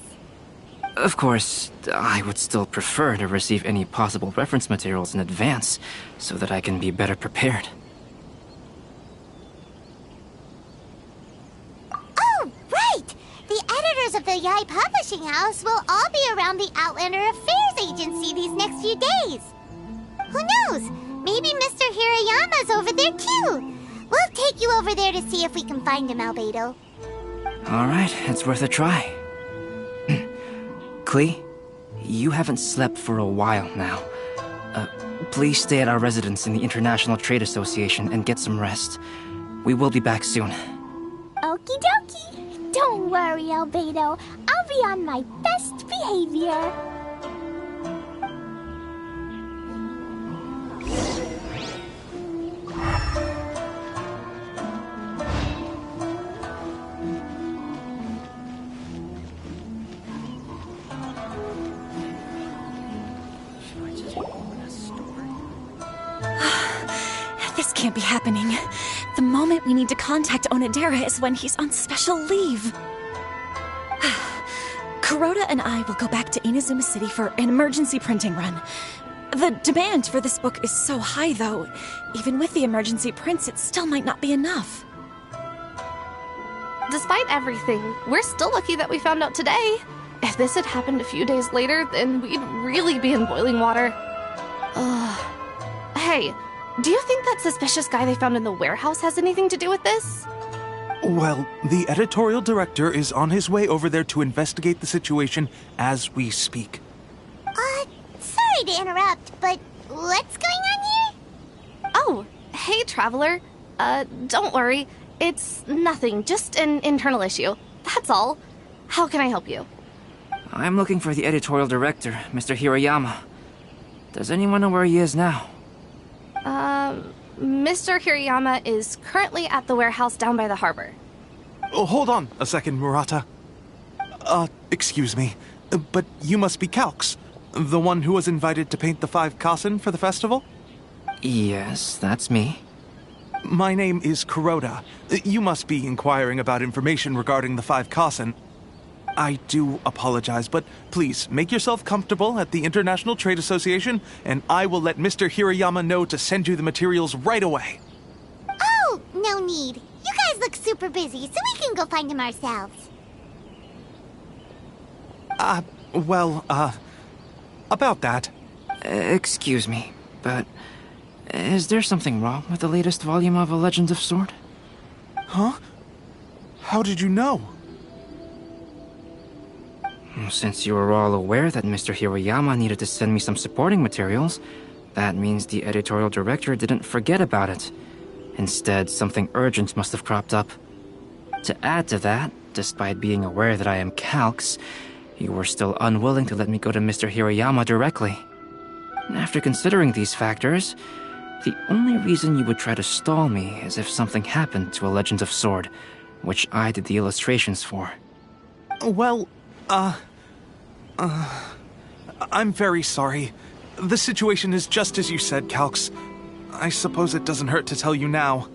Of course, I would still prefer to receive any possible reference materials in advance, so that I can be better prepared. Oh, right! The editors of the Yai Publishing House will all be around the Outlander Affairs Agency these next few days. Who knows? Maybe Mr. Hirayama's over there too. We'll take you over there to see if we can find him, Albedo. Alright, it's worth a try. Klee, you haven't slept for a while now. Please stay at our residence in the International Trade Association and get some rest. We will be back soon. Okie dokie. Don't worry, Albedo. I'll be on my best behavior. This can't be happening. The moment we need to contact Onodera is when he's on special leave. Kuroda and I will go back to Inazuma City for an emergency printing run. The demand for this book is so high, though. Even with the emergency prints, it still might not be enough. Despite everything, we're still lucky that we found out today. If this had happened a few days later, then we'd really be in boiling water. Hey, do you think that suspicious guy they found in the warehouse has anything to do with this? Well, the editorial director is on his way over there to investigate the situation as we speak. Sorry to interrupt, but what's going on here? Oh, hey, Traveler. Don't worry. It's nothing, just an internal issue. That's all. How can I help you? I'm looking for the editorial director, Mr. Hirayama. Does anyone know where he is now? Mr. Hirayama is currently at the warehouse down by the harbor. Oh, hold on a second, Murata. Excuse me, but you must be Calx, the one who was invited to paint the 5 Kasen for the festival? Yes, that's me. My name is Kuroda. You must be inquiring about information regarding the 5 Kasen. I do apologize, but please make yourself comfortable at the International Trade Association, and I will let Mr. Hirayama know to send you the materials right away. Oh, no need. You guys look super busy, so we can go find him ourselves. About that. Excuse me, but is there something wrong with the latest volume of A Legend of Sword? Huh? How did you know? Since you were all aware that Mr. Hirayama needed to send me some supporting materials, that means the editorial director didn't forget about it. Instead, something urgent must have cropped up. To add to that, despite being aware that I am Calx, you were still unwilling to let me go to Mr. Hirayama directly. After considering these factors, the only reason you would try to stall me is if something happened to A Legend of Sword, which I did the illustrations for. Well, I'm very sorry. The situation is just as you said, Calx. I suppose it doesn't hurt to tell you now.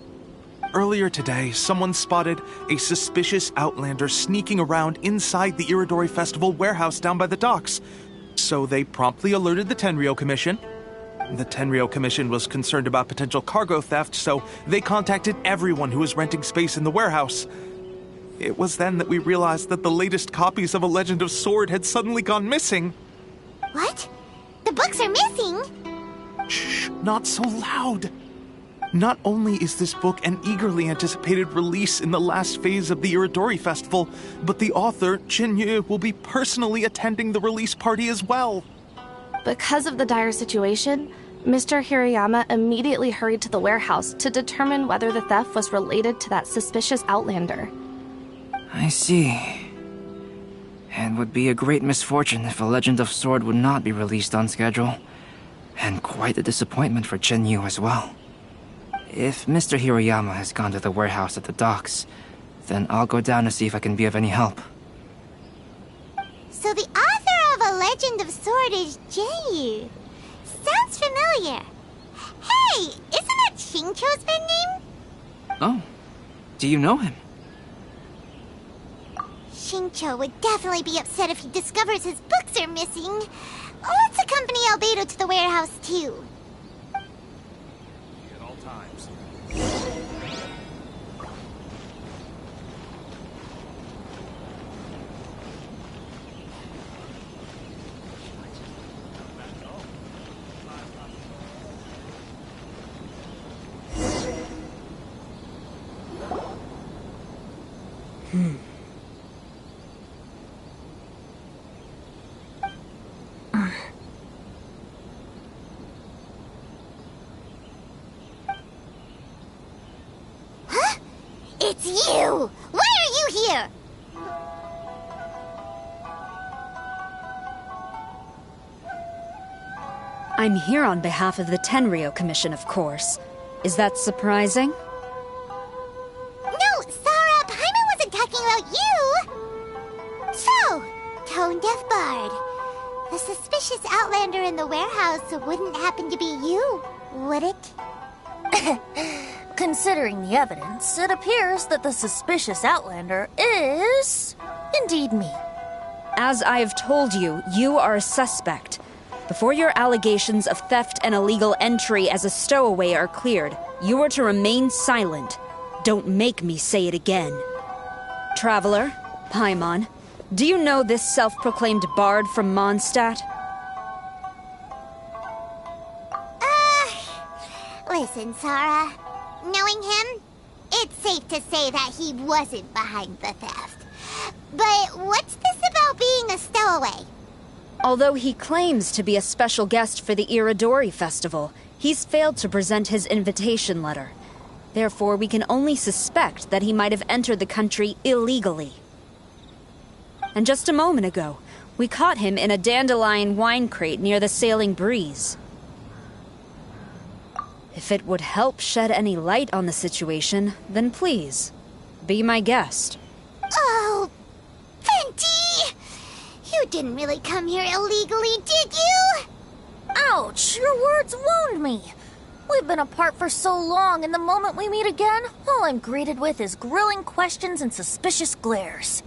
Earlier today, someone spotted a suspicious outlander sneaking around inside the Irodori Festival warehouse down by the docks. So they promptly alerted the Tenryou Commission. The Tenryou Commission was concerned about potential cargo theft, so they contacted everyone who was renting space in the warehouse. It was then that we realized that the latest copies of A Legend of Sword had suddenly gone missing. What? The books are missing? Shh, not so loud. Not only is this book an eagerly anticipated release in the last phase of the Iridori Festival, but the author, Jinyu, will be personally attending the release party as well. Because of the dire situation, Mr. Hirayama immediately hurried to the warehouse to determine whether the theft was related to that suspicious outlander. I see. It would be a great misfortune if A Legend of Sword would not be released on schedule. And quite a disappointment for Jinyu as well. If Mr. Hirayama has gone to the warehouse at the docks, then I'll go down to see if I can be of any help. So the author of A Legend of Sword is Jinyu. Sounds familiar. Hey, isn't that Xingqiu's pen name? Oh, do you know him? Xingqiu would definitely be upset if he discovers his books are missing. Let's accompany Albedo to the warehouse, too. At all times. Huh? It's you! Why are you here? I'm here on behalf of the Tenryo Commission, of course. Is that surprising? No, Sarah, Paimon wasn't talking about you! So, Tone-Deaf Bard. The suspicious outlander in the warehouse wouldn't happen to be you, would it? Considering the evidence, it appears that the suspicious outlander is indeed me. As I have told you, you are a suspect. Before your allegations of theft and illegal entry as a stowaway are cleared, you are to remain silent. Don't make me say it again. Traveler, Paimon, do you know this self-proclaimed bard from Mondstadt? Listen, Sarah. Knowing him, it's safe to say that he wasn't behind the theft. But what's this about being a stowaway? Although he claims to be a special guest for the Iridori Festival, he's failed to present his invitation letter. Therefore, we can only suspect that he might have entered the country illegally. And just a moment ago, we caught him in a dandelion wine crate near the Sailing Breeze. If it would help shed any light on the situation, then please, be my guest. Oh, Venti! You didn't really come here illegally, did you? Ouch! Your words wound me. We've been apart for so long, and the moment we meet again, all I'm greeted with is grilling questions and suspicious glares.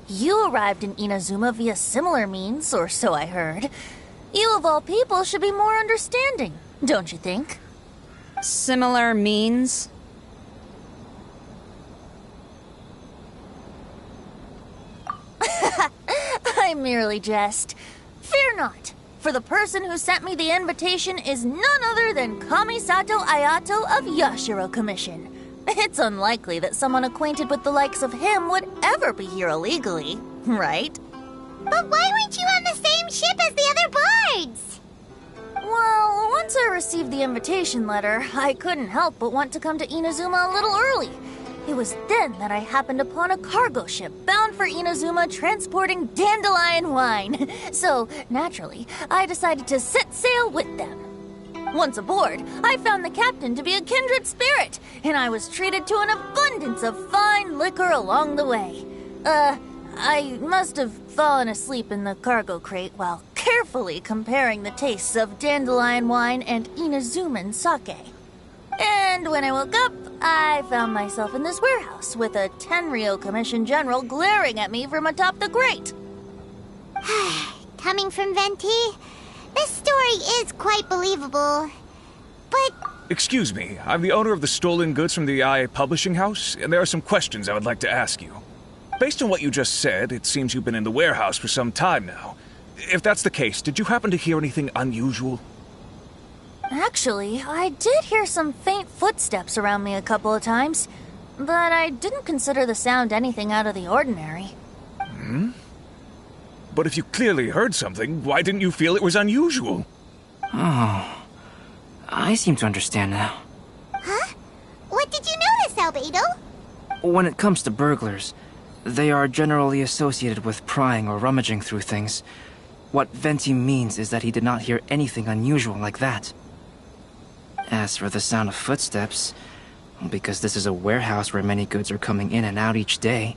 You arrived in Inazuma via similar means, or so I heard. You of all people should be more understanding, don't you think? Similar means? I merely jest. Fear not, for the person who sent me the invitation is none other than Kamisato Ayato of Yashiro Commission. It's unlikely that someone acquainted with the likes of him would ever be here illegally, right? But why weren't you on the same ship as the other bards? Well, once I received the invitation letter, I couldn't help but want to come to Inazuma a little early. It was then that I happened upon a cargo ship bound for Inazuma transporting dandelion wine. So, naturally, I decided to set sail with them. Once aboard, I found the captain to be a kindred spirit, and I was treated to an abundance of fine liquor along the way. I must have fallen asleep in the cargo crate while carefully comparing the tastes of dandelion wine and Inazuman sake. And when I woke up, I found myself in this warehouse with a Tenryo Commission General glaring at me from atop the grate. Coming from Venti, this story is quite believable. But... Excuse me, I'm the owner of the stolen goods from the IA Publishing House, and there are some questions I would like to ask you. Based on what you just said, it seems you've been in the warehouse for some time now. If that's the case, did you happen to hear anything unusual? Actually, I did hear some faint footsteps around me a couple of times, but I didn't consider the sound anything out of the ordinary. Hmm? But if you clearly heard something, why didn't you feel it was unusual? Oh, I seem to understand now. Huh? What did you notice, Albedo? When it comes to burglars, they are generally associated with prying or rummaging through things. What Venti means is that he did not hear anything unusual like that. As for the sound of footsteps, because this is a warehouse where many goods are coming in and out each day,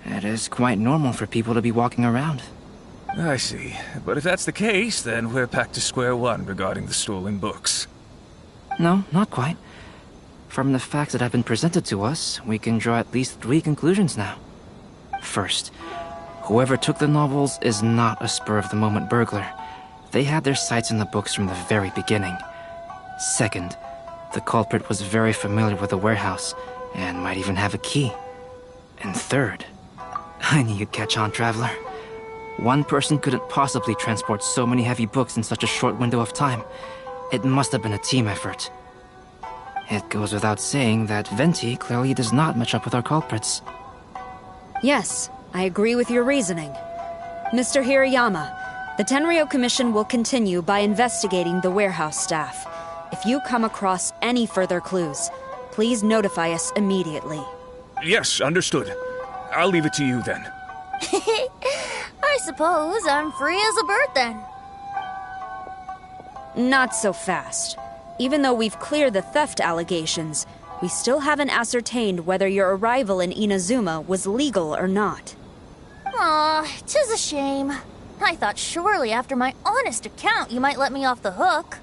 it is quite normal for people to be walking around. I see. But if that's the case, then we're back to square one regarding the stolen books. No, not quite. From the facts that have been presented to us, we can draw at least 3 conclusions now. First, whoever took the novels is not a spur-of-the-moment burglar. They had their sights on the books from the very beginning. Second, the culprit was very familiar with the warehouse, and might even have a key. And third, I knew you'd catch on, Traveler. One person couldn't possibly transport so many heavy books in such a short window of time. It must have been a team effort. It goes without saying that Venti clearly does not match up with our culprits. Yes, I agree with your reasoning. Mr. Hirayama, the Tenryo Commission will continue by investigating the warehouse staff. If you come across any further clues, please notify us immediately. Yes, understood. I'll leave it to you then. I suppose I'm free as a bird then. Not so fast. Even though we've cleared the theft allegations, we still haven't ascertained whether your arrival in Inazuma was legal or not. Aw, 'tis a shame. I thought surely after my honest account you might let me off the hook.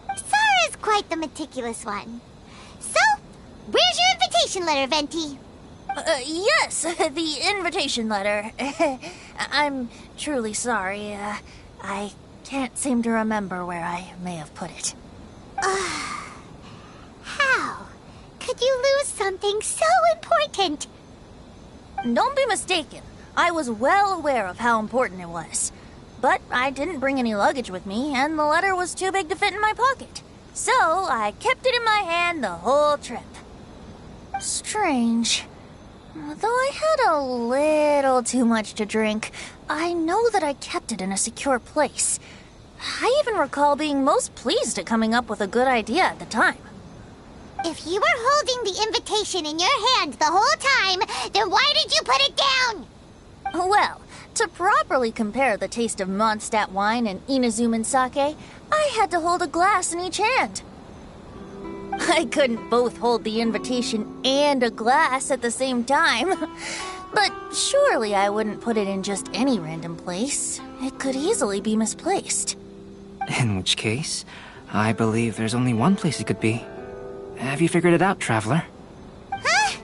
Sara's quite the meticulous one. So, where's your invitation letter, Venti? Yes, the invitation letter. I'm truly sorry. I can't seem to remember where I may have put it. How could you lose something so important? Don't be mistaken. I was well aware of how important it was. But I didn't bring any luggage with me, and the letter was too big to fit in my pocket. So I kept it in my hand the whole trip. Strange. Though I had a little too much to drink, I know that I kept it in a secure place. I even recall being most pleased at coming up with a good idea at the time. If you were holding the invitation in your hand the whole time, then why did you put it down? Well, to properly compare the taste of Mondstadt wine and Inazuman sake, I had to hold a glass in each hand. I couldn't both hold the invitation and a glass at the same time. But surely I wouldn't put it in just any random place. It could easily be misplaced. In which case, I believe there's only one place it could be. Have you figured it out, Traveler? Huh?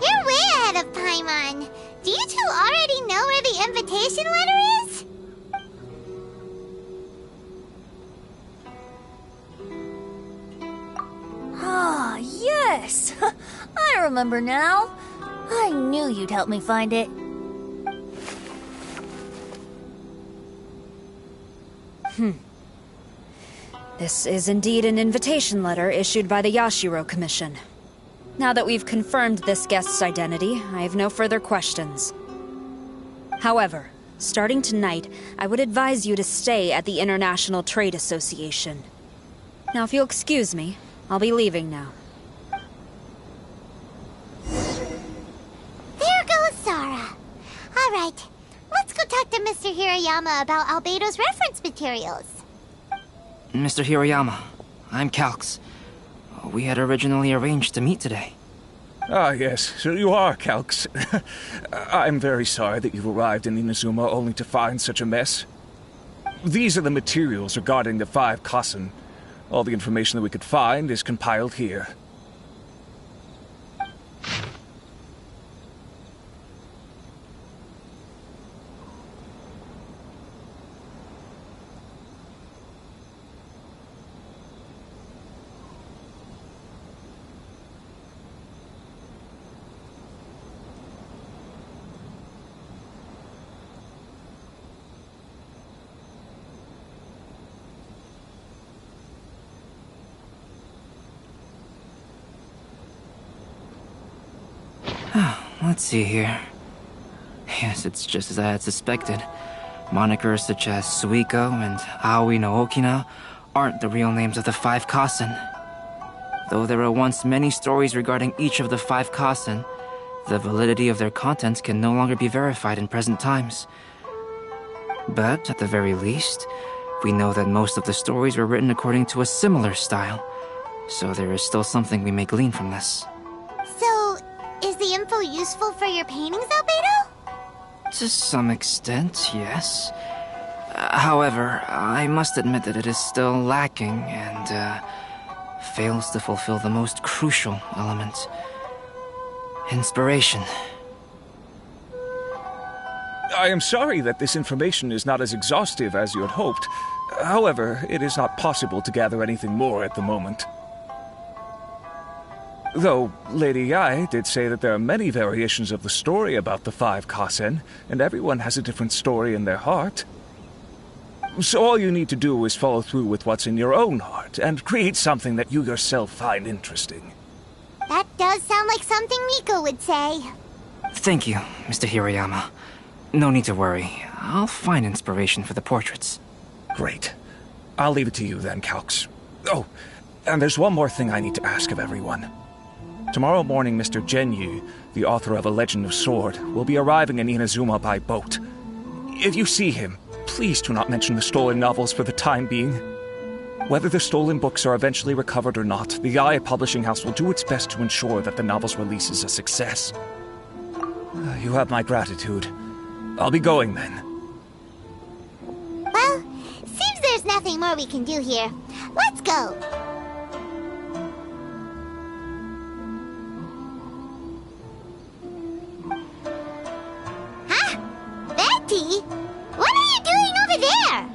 You're way ahead of Paimon. Do you two already know where the invitation letter is? Ah, yes! I remember now. I knew you'd help me find it. This is indeed an invitation letter issued by the Yashiro Commission. Now that we've confirmed this guest's identity, I have no further questions. However, starting tonight, I would advise you to stay at the International Trade Association. Now, if you'll excuse me, I'll be leaving now. There goes Sara. All right, let's go talk to Mr. Hirayama about Albedo's reference materials. Mr. Hirayama, I'm Calx. We had originally arranged to meet today. Ah, yes, so you are, Calx. I'm very sorry that you've arrived in Inazuma only to find such a mess. These are the materials regarding the 5 Kassen. All the information that we could find is compiled here. Let's see here. Yes, it's just as I had suspected. Monikers such as Suiko and Aoi no Okina aren't the real names of the 5 Kasen. Though there were once many stories regarding each of the 5 Kasen, the validity of their contents can no longer be verified in present times. But, at the very least, we know that most of the stories were written according to a similar style, so there is still something we may glean from this. So, is the info useful for your paintings, Albedo? To some extent, yes. However, I must admit that it is still lacking and fails to fulfill the most crucial element. Inspiration. I am sorry that this information is not as exhaustive as you had hoped. However, it is not possible to gather anything more at the moment. Though, Lady Yae did say that there are many variations of the story about the 5 Kasen, and everyone has a different story in their heart. So all you need to do is follow through with what's in your own heart, and create something that you yourself find interesting. That does sound like something Miko would say. Thank you, Mr. Hiroyama. No need to worry. I'll find inspiration for the portraits. Great. I'll leave it to you then, Calx. Oh, and there's one more thing I need to ask of everyone. Tomorrow morning, Mr. Genyu, the author of A Legend of Sword, will be arriving in Inazuma by boat. If you see him, please do not mention the stolen novels for the time being. Whether the stolen books are eventually recovered or not, the Yae Publishing House will do its best to ensure that the novel's release is a success. You have my gratitude. I'll be going then. Well, seems there's nothing more we can do here. Let's go. Betty? What are you doing over there?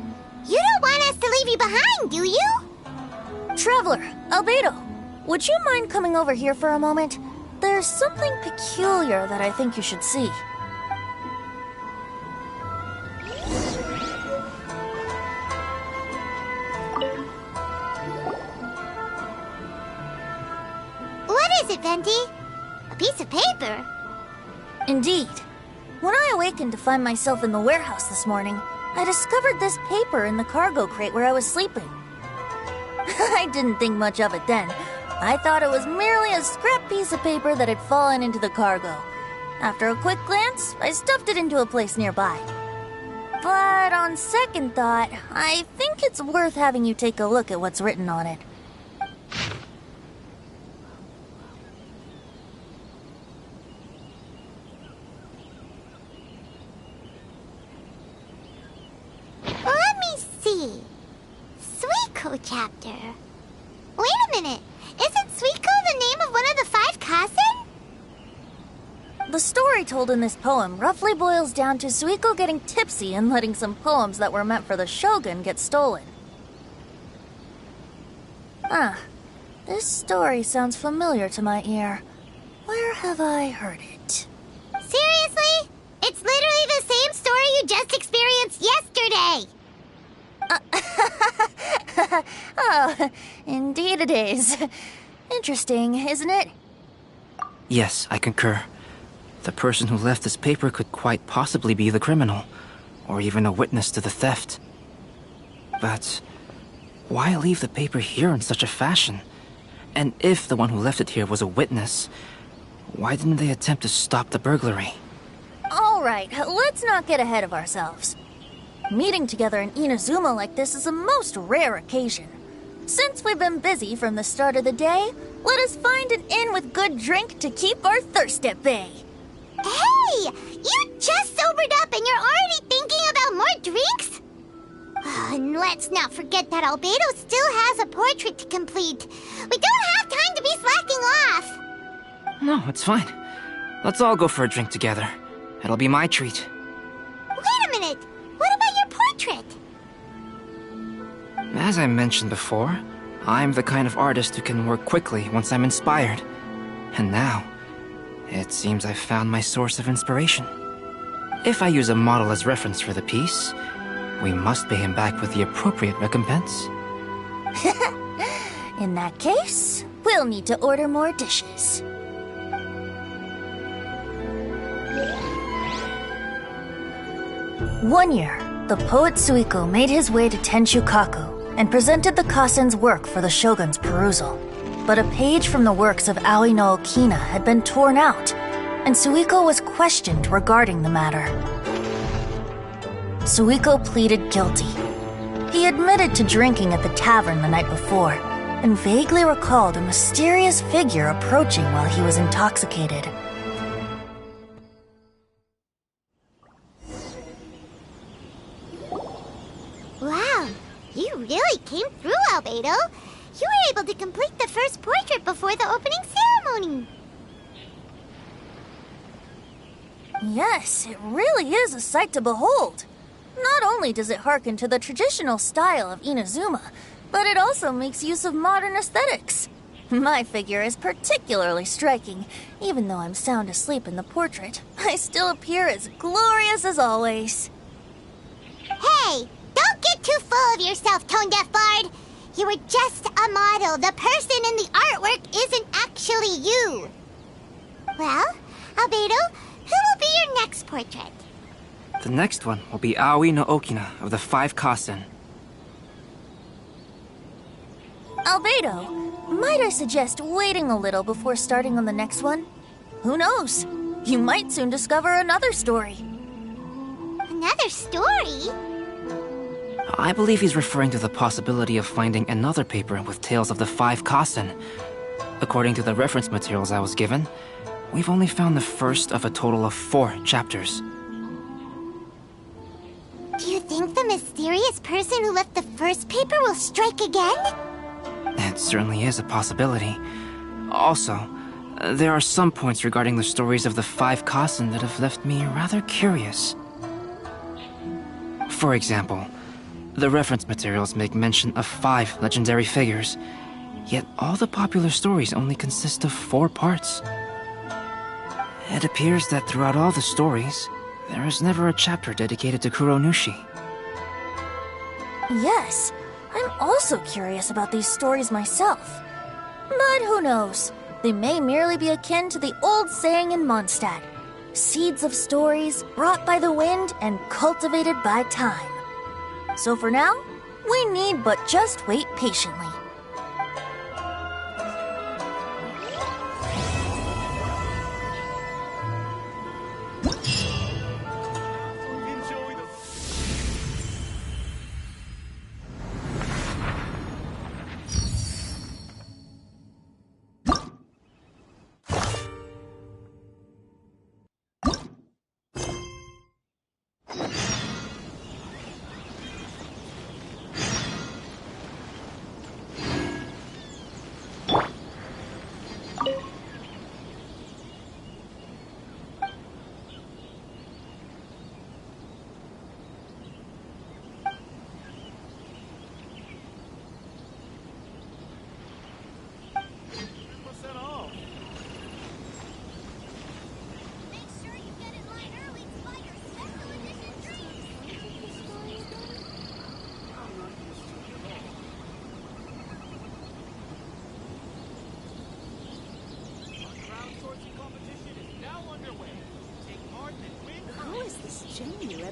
You don't want us to leave you behind, do you? Traveler, Albedo, would you mind coming over here for a moment? There's something peculiar that I think you should see. What is it, Venti? A piece of paper? Indeed. When I awakened to find myself in the warehouse this morning, I discovered this paper in the cargo crate where I was sleeping. I didn't think much of it then. I thought it was merely a scrap piece of paper that had fallen into the cargo. After a quick glance, I stuffed it into a place nearby. But on second thought, I think it's worth having you take a look at what's written on it. Let me see. Suiko chapter. Wait a minute. Isn't Suiko the name of one of the 5 Kasen? The story told in this poem roughly boils down to Suiko getting tipsy and letting some poems that were meant for the shogun get stolen. This story sounds familiar to my ear. Where have I heard it? Seriously? It's literally the same story you just experienced yesterday! Oh, indeed it is. Interesting, isn't it? Yes, I concur. The person who left this paper could quite possibly be the criminal, or even a witness to the theft. But why leave the paper here in such a fashion? And if the one who left it here was a witness, why didn't they attempt to stop the burglary? Alright, let's not get ahead of ourselves. Meeting together in Inazuma like this is a most rare occasion. Since we've been busy from the start of the day, let us find an inn with good drink to keep our thirst at bay. Hey! You just sobered up and you're already thinking about more drinks? And let's not forget that Albedo still has a portrait to complete. We don't have time to be slacking off. No, it's fine. Let's all go for a drink together. It'll be my treat. Wait a minute. What about your portrait? As I mentioned before, I'm the kind of artist who can work quickly once I'm inspired. And now, it seems I've found my source of inspiration. If I use a model as reference for the piece, we must pay him back with the appropriate recompense. In that case, we'll need to order more dishes. One year, the poet Suiko made his way to Tenshukaku and presented the Kasen's work for the shogun's perusal. But a page from the works of Aoi no Okina had been torn out, and Suiko was questioned regarding the matter. Suiko pleaded guilty. He admitted to drinking at the tavern the night before, and vaguely recalled a mysterious figure approaching while he was intoxicated. Wow, you really came through, Albedo. You were able to complete the first portrait before the opening ceremony. Yes, it really is a sight to behold. Not only does it harken to the traditional style of Inazuma, but it also makes use of modern aesthetics. My figure is particularly striking. Even though I'm sound asleep in the portrait, I still appear as glorious as always. Hey, don't get too full of yourself, Tone-Deaf Bard. You were just a model. The person in the artwork isn't actually you. Well, Albedo, who will be your next portrait? The next one will be Aoi no Okina of the 5 Kasen. Albedo, might I suggest waiting a little before starting on the next one? Who knows? You might soon discover another story. Another story? I believe he's referring to the possibility of finding another paper with tales of the 5 Kasen. According to the reference materials I was given, we've only found the first of a total of 4 chapters. Do you think the mysterious person who left the first paper will strike again? It certainly is a possibility. Also, there are some points regarding the stories of the 5 Kasen that have left me rather curious. For example, the reference materials make mention of 5 legendary figures, yet all the popular stories only consist of 4 parts. It appears that throughout all the stories, there is never a chapter dedicated to Kuronushi. Yes, I'm also curious about these stories myself. But who knows? They may merely be akin to the old saying in Mondstadt: seeds of stories brought by the wind and cultivated by time. So for now, we need but just wait patiently.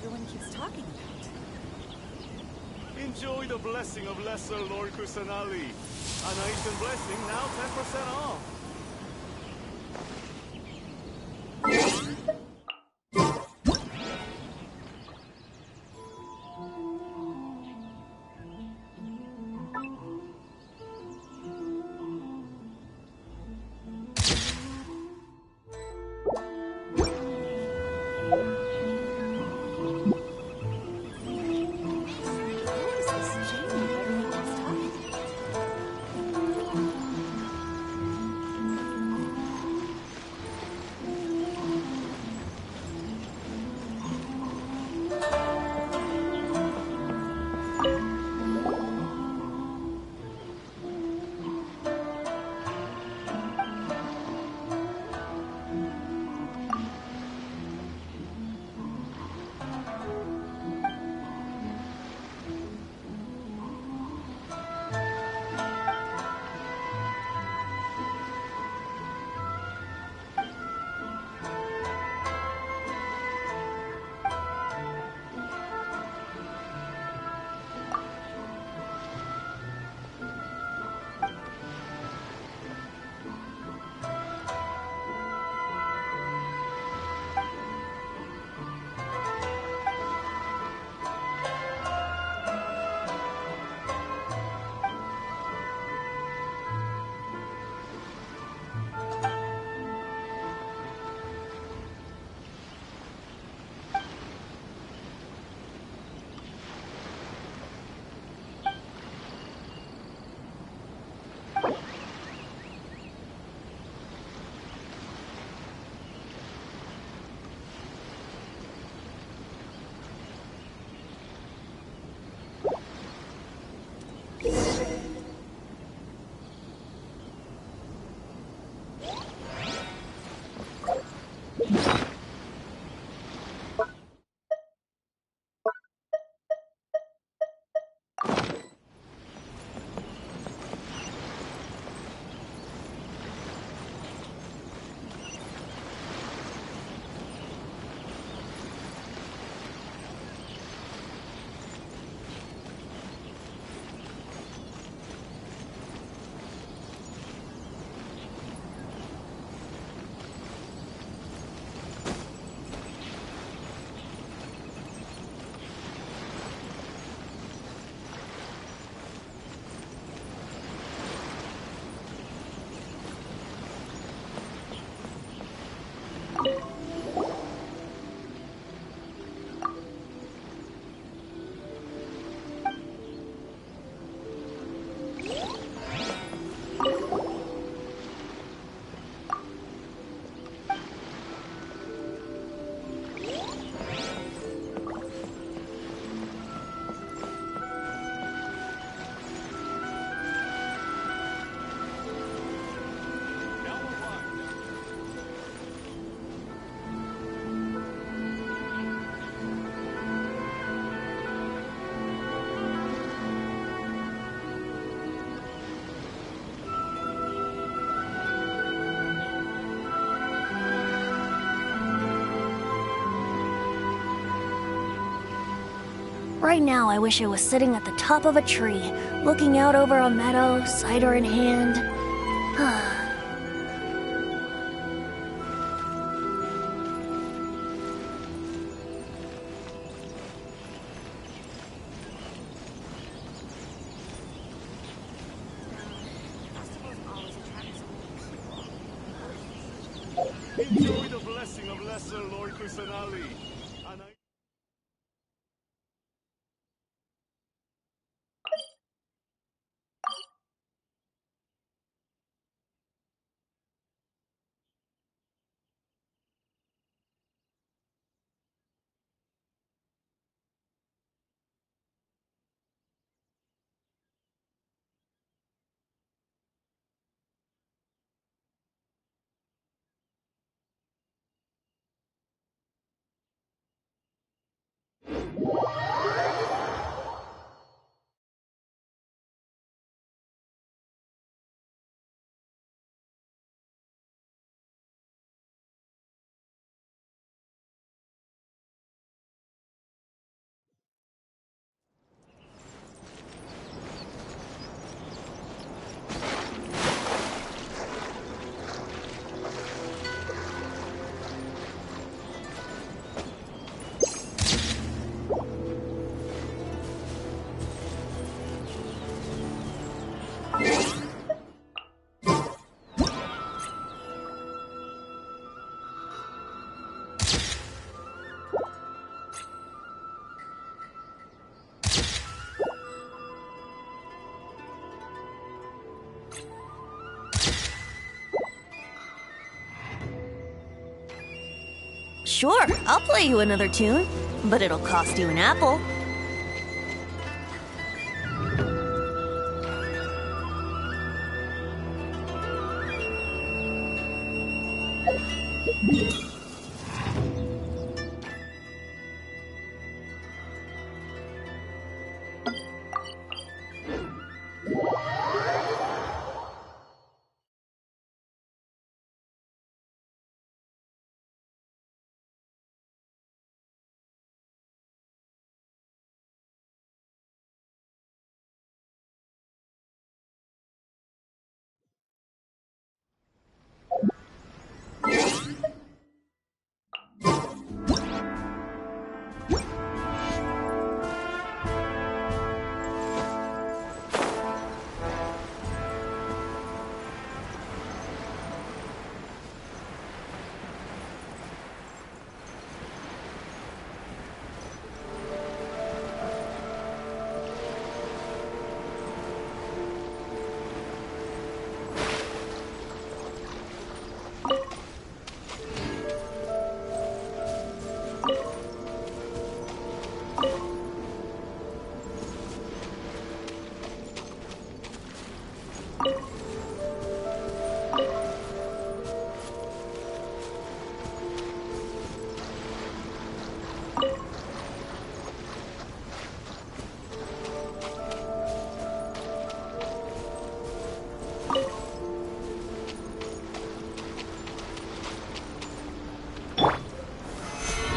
everyone keeps talking about. Enjoy the blessing of Lesser Lord Kusanali. An Ancient blessing, now 10% off. Right now, I wish I was sitting at the top of a tree, looking out over a meadow, cider in hand. Enjoy the blessing of Lesser Lord Kusanali. Sure, I'll play you another tune, but it'll cost you an apple.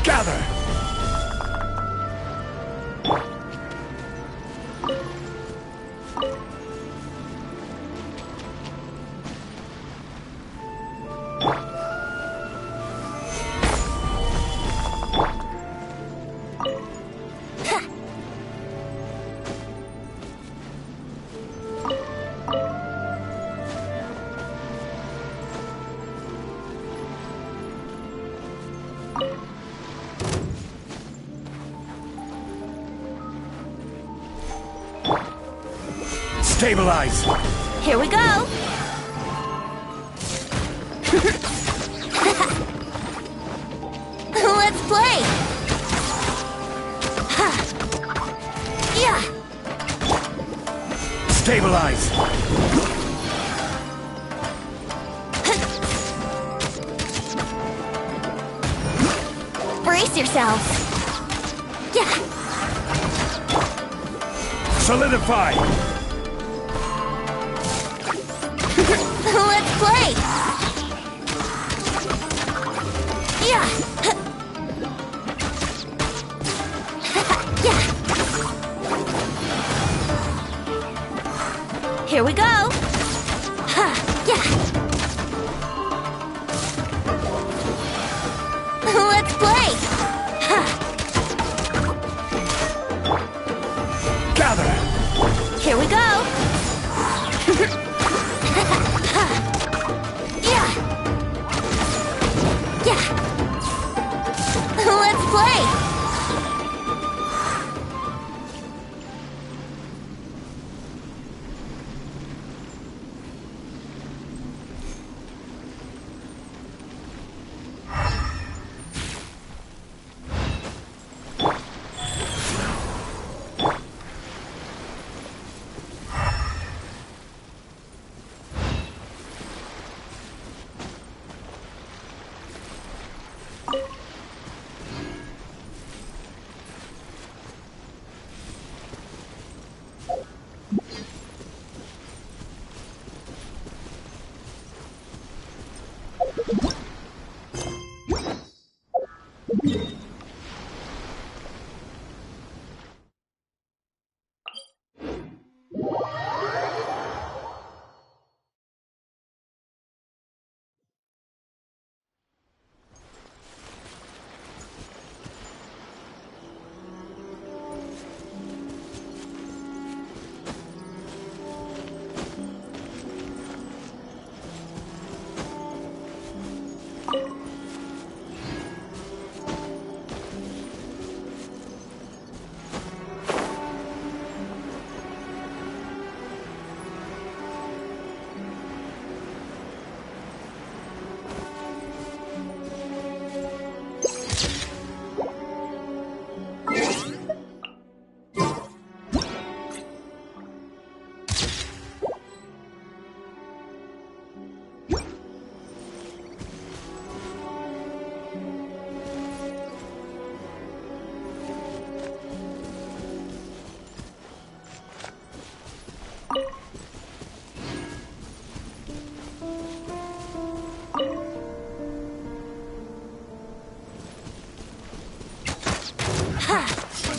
Gather! Stabilize! Here we go! Let's play! Yeah! Stabilize! Brace yourselves! Yeah! Solidify! Let's play! Yeah! Yeah! Here we go! Yeah! Let's play! Gather! Here we go! Yeah! Yeah! Let's play!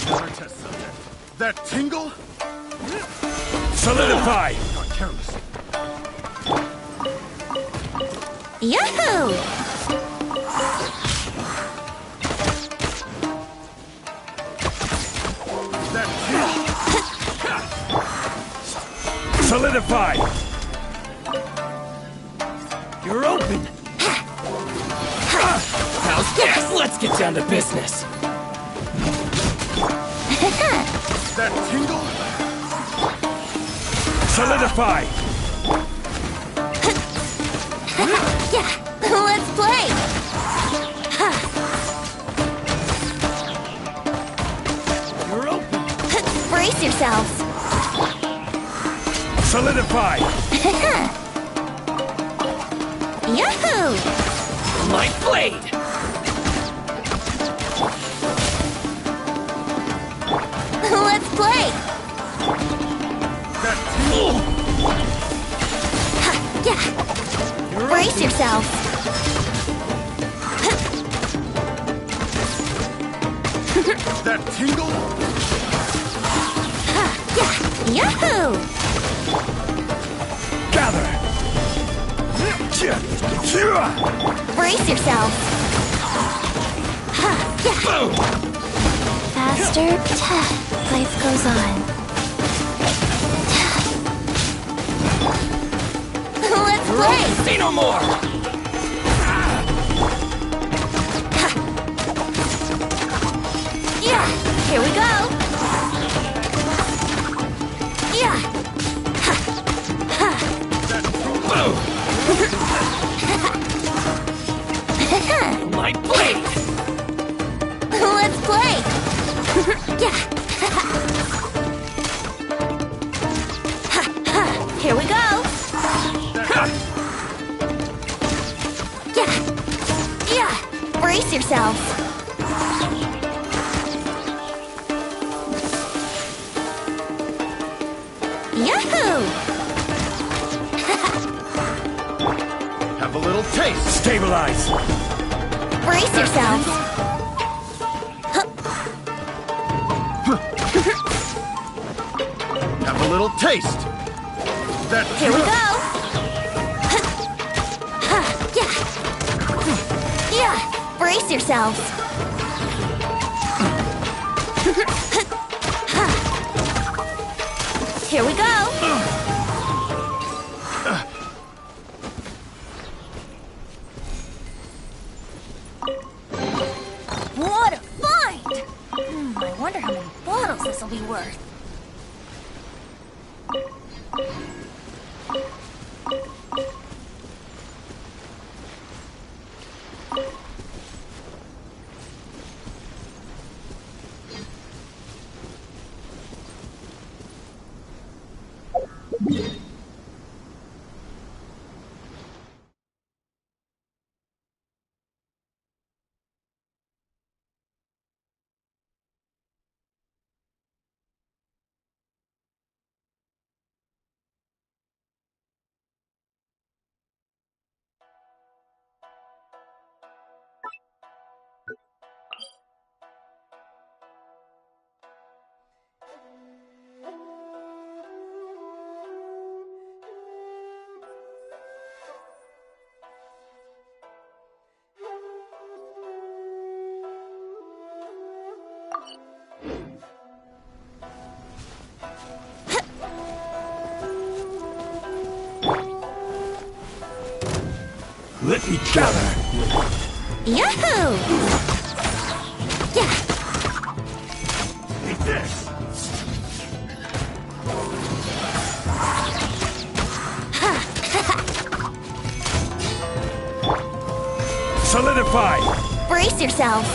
Another test subject. That tingle? Solidify! Got careless. Yahoo! That Solidify! You're open! How's this? Let's get down to business! That tingle? Solidify! Yeah! Let's play! You're open! Brace yourselves! Solidify! Yahoo! My blade! Let's play! That tingle? Yeah! Brace yourselves! That tingle? Yahoo! Gather! Brace yourself! Faster, life goes on. Let's play! Say no more! Yeah! Here we go! Yeah! My blade! Let's play! Yeah! Here we go! Yeah! Yeah! Brace yourselves! Yahoo! Have a little taste. Stabilize. Brace yourselves! Have a little taste. That Here we go! Yeah! Yeah! Brace yourselves! Here we go! What a find! I wonder how many bottles this will be worth. Let me gather. Yahoo! Yeah! Take this. Solidify. Brace yourselves!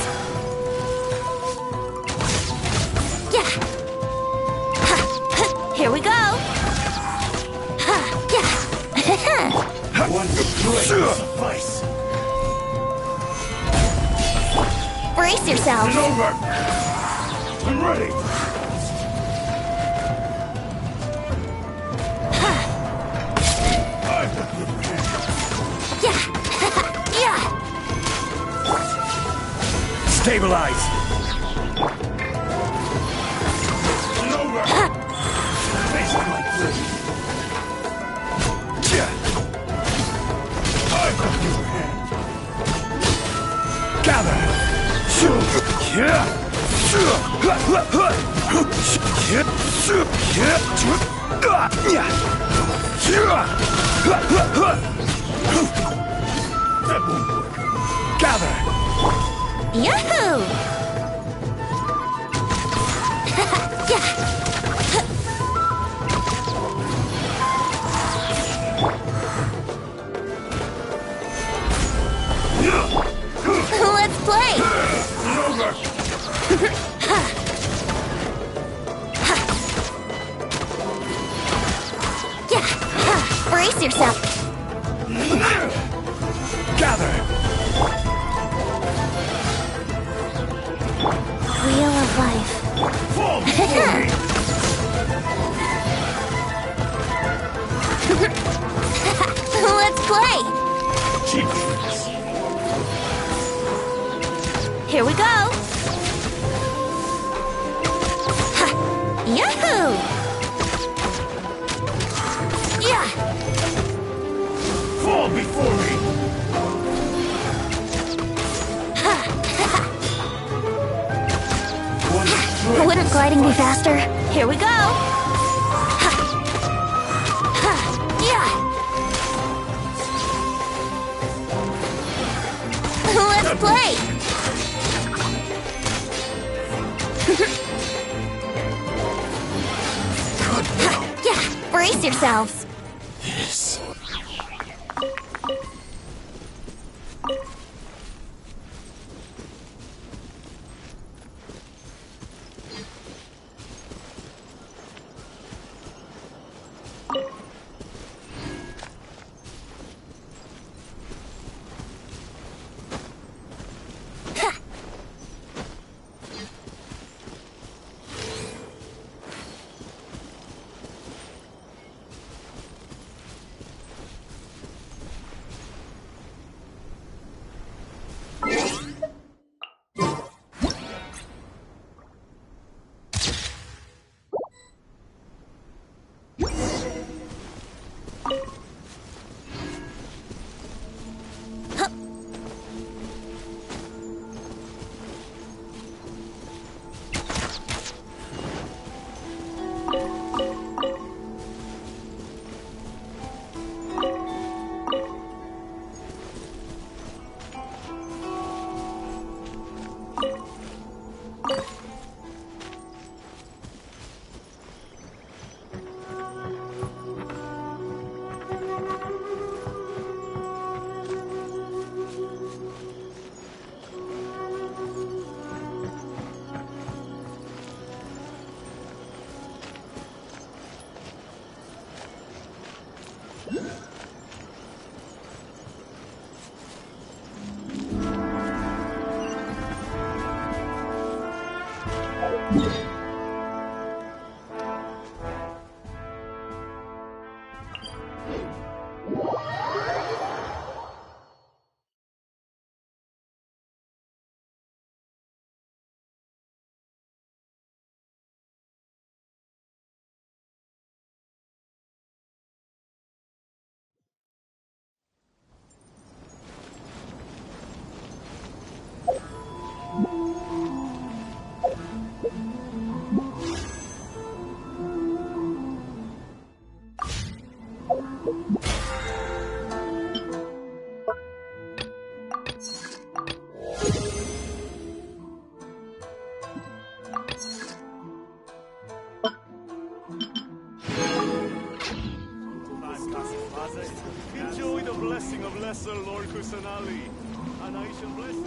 Yeah! Here we go! Yeah! One good suffice. Brace yourselves! It's over. I'm ready. Yeah! Yeah! Stabilize. It's over. Face my blade. Gather! Gather! Yahoo! Yeah! Let's play! Yeah! Brace yourself! Gather! Wheel of life. Let's play! Here we go! Yeah! Fall before me! Wouldn't gliding be faster? Here we go! Yeah! Let's play! Yeah, brace yourselves! This. Enjoy the blessing of Lesser Lord Kusanali, and I shall bless you.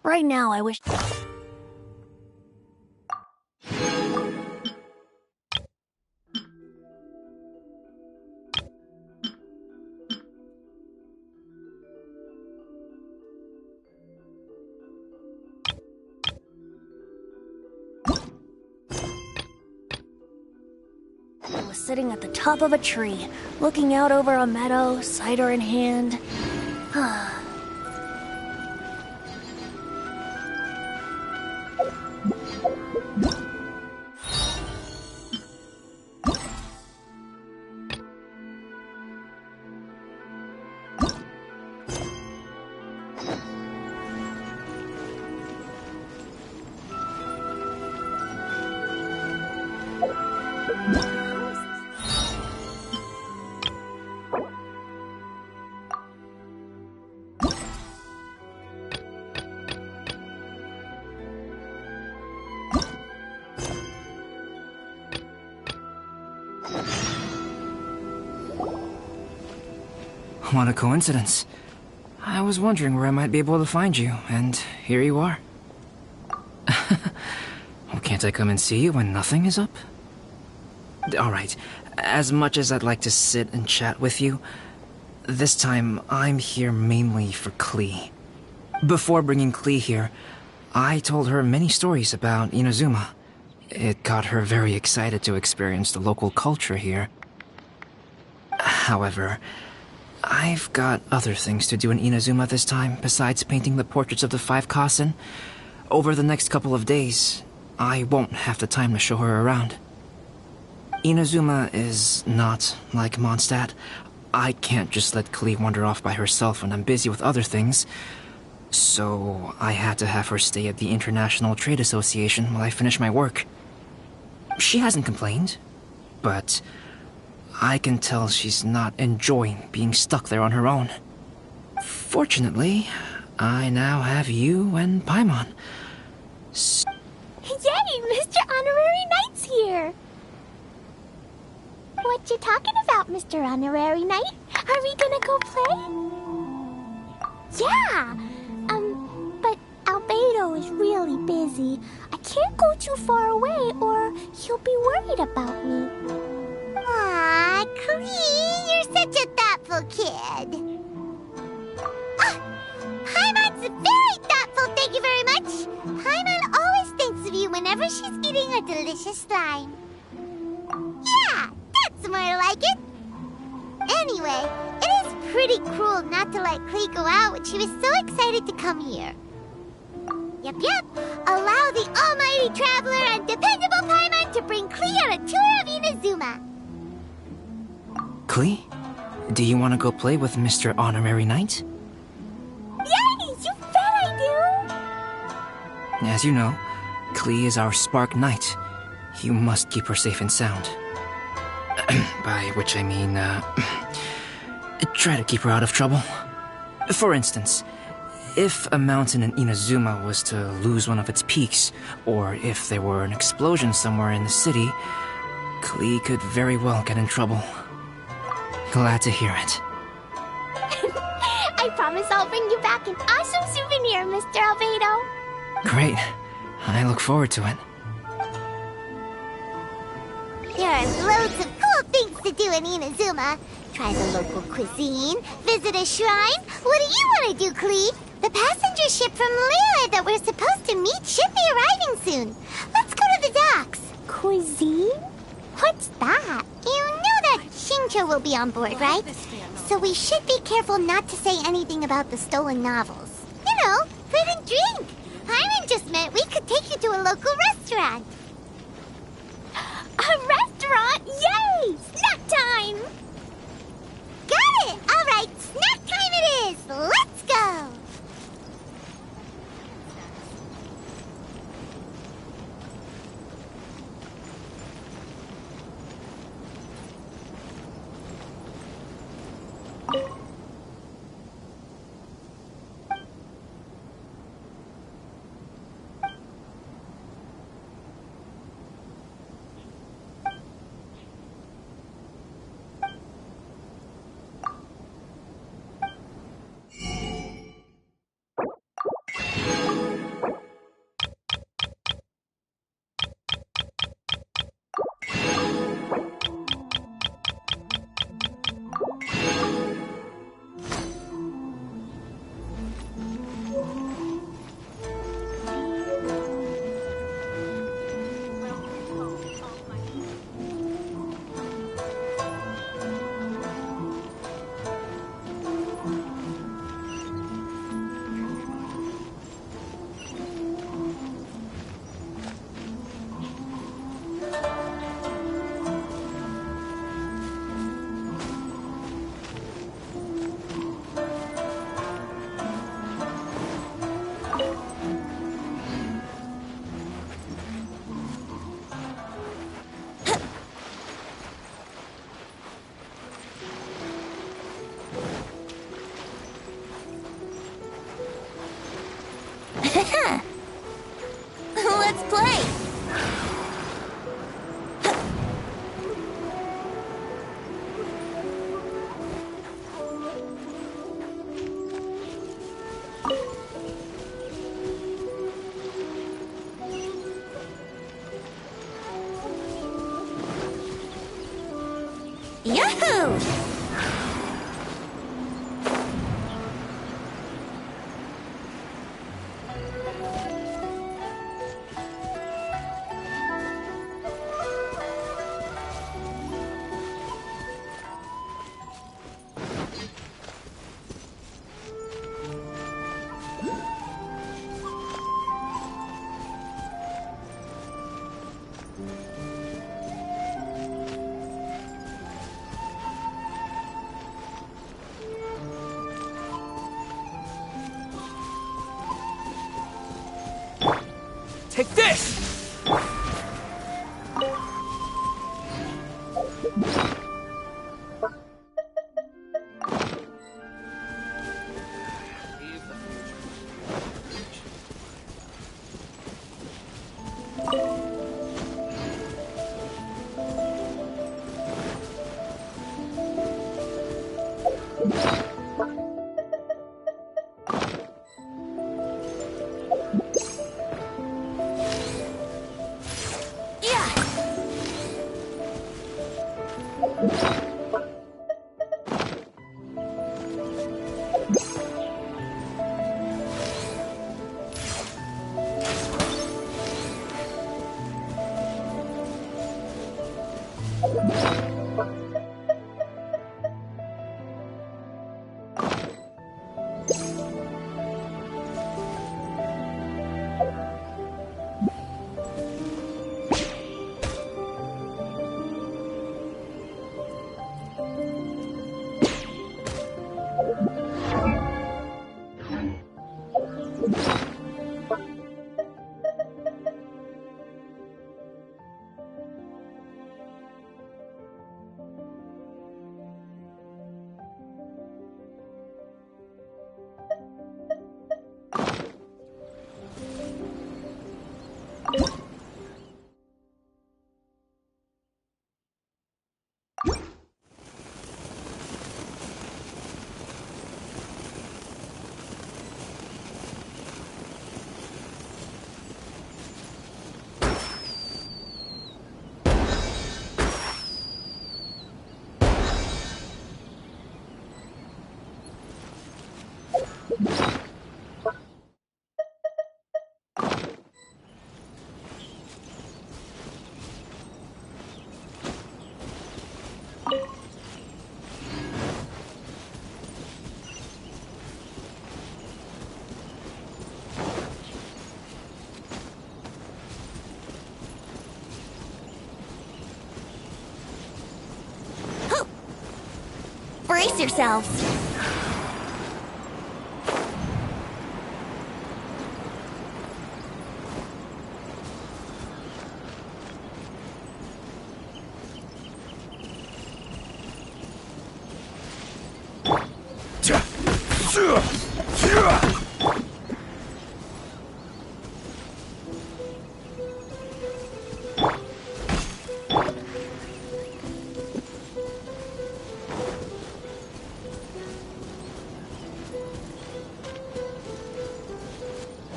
Right now, I wish... I was sitting at the top of a tree, looking out over a meadow, cider in hand. What a coincidence. I was wondering where I might be able to find you, and here you are. Well, can't I come and see you when nothing is up? Alright, as much as I'd like to sit and chat with you, this time I'm here mainly for Klee. Before bringing Klee here, I told her many stories about Inazuma. It got her very excited to experience the local culture here. However, I've got other things to do in Inazuma this time, besides painting the portraits of the 5 Kasen. Over the next couple of days, I won't have the time to show her around. Inazuma is not like Mondstadt. I can't just let Klee wander off by herself when I'm busy with other things. So I had to have her stay at the International Trade Association while I finish my work. She hasn't complained, but I can tell she's not enjoying being stuck there on her own. Fortunately, I now have you and Paimon. Yay! Mr. Honorary Knight's here! What you talking about, Mr. Honorary Knight? Are we gonna go play? Yeah! But Albedo is really busy. I can't go too far away or he'll be worried about me. Aw, Klee, you're such a thoughtful kid. Paimon's very thoughtful, thank you very much. Paimon always thinks of you whenever she's eating a delicious slime. Yeah, that's more like it. Anyway, it is pretty cruel not to let Klee go out when she was so excited to come here. Yep. Allow the almighty traveler and dependable Paimon to bring Klee on a tour of Inazuma. Klee, do you want to go play with Mr. Honorary Knight? Yay! You bet I do! As you know, Klee is our Spark Knight. You must keep her safe and sound. By which I mean, try to keep her out of trouble. For instance, if a mountain in Inazuma was to lose one of its peaks, or if there were an explosion somewhere in the city, Klee could very well get in trouble. Glad to hear it. I promise I'll bring you back an awesome souvenir, Mr. Albedo. Great. I look forward to it. There's loads of cool things to do in Inazuma. Try the local cuisine, visit a shrine. What do you want to do, Klee? The passenger ship from Liyue that we're supposed to meet should be arriving soon. Let's go to the docks. Cuisine? What's that? You know that Shincho will be on board, right? So we should be careful not to say anything about the stolen novels. You know, food and drink. Paimon just meant we could take you to a local restaurant. A restaurant? Yay! Snack time! Got it! All right, snack time it is. Let's go! Let's play! Yahoo! Take this! Brace yourselves.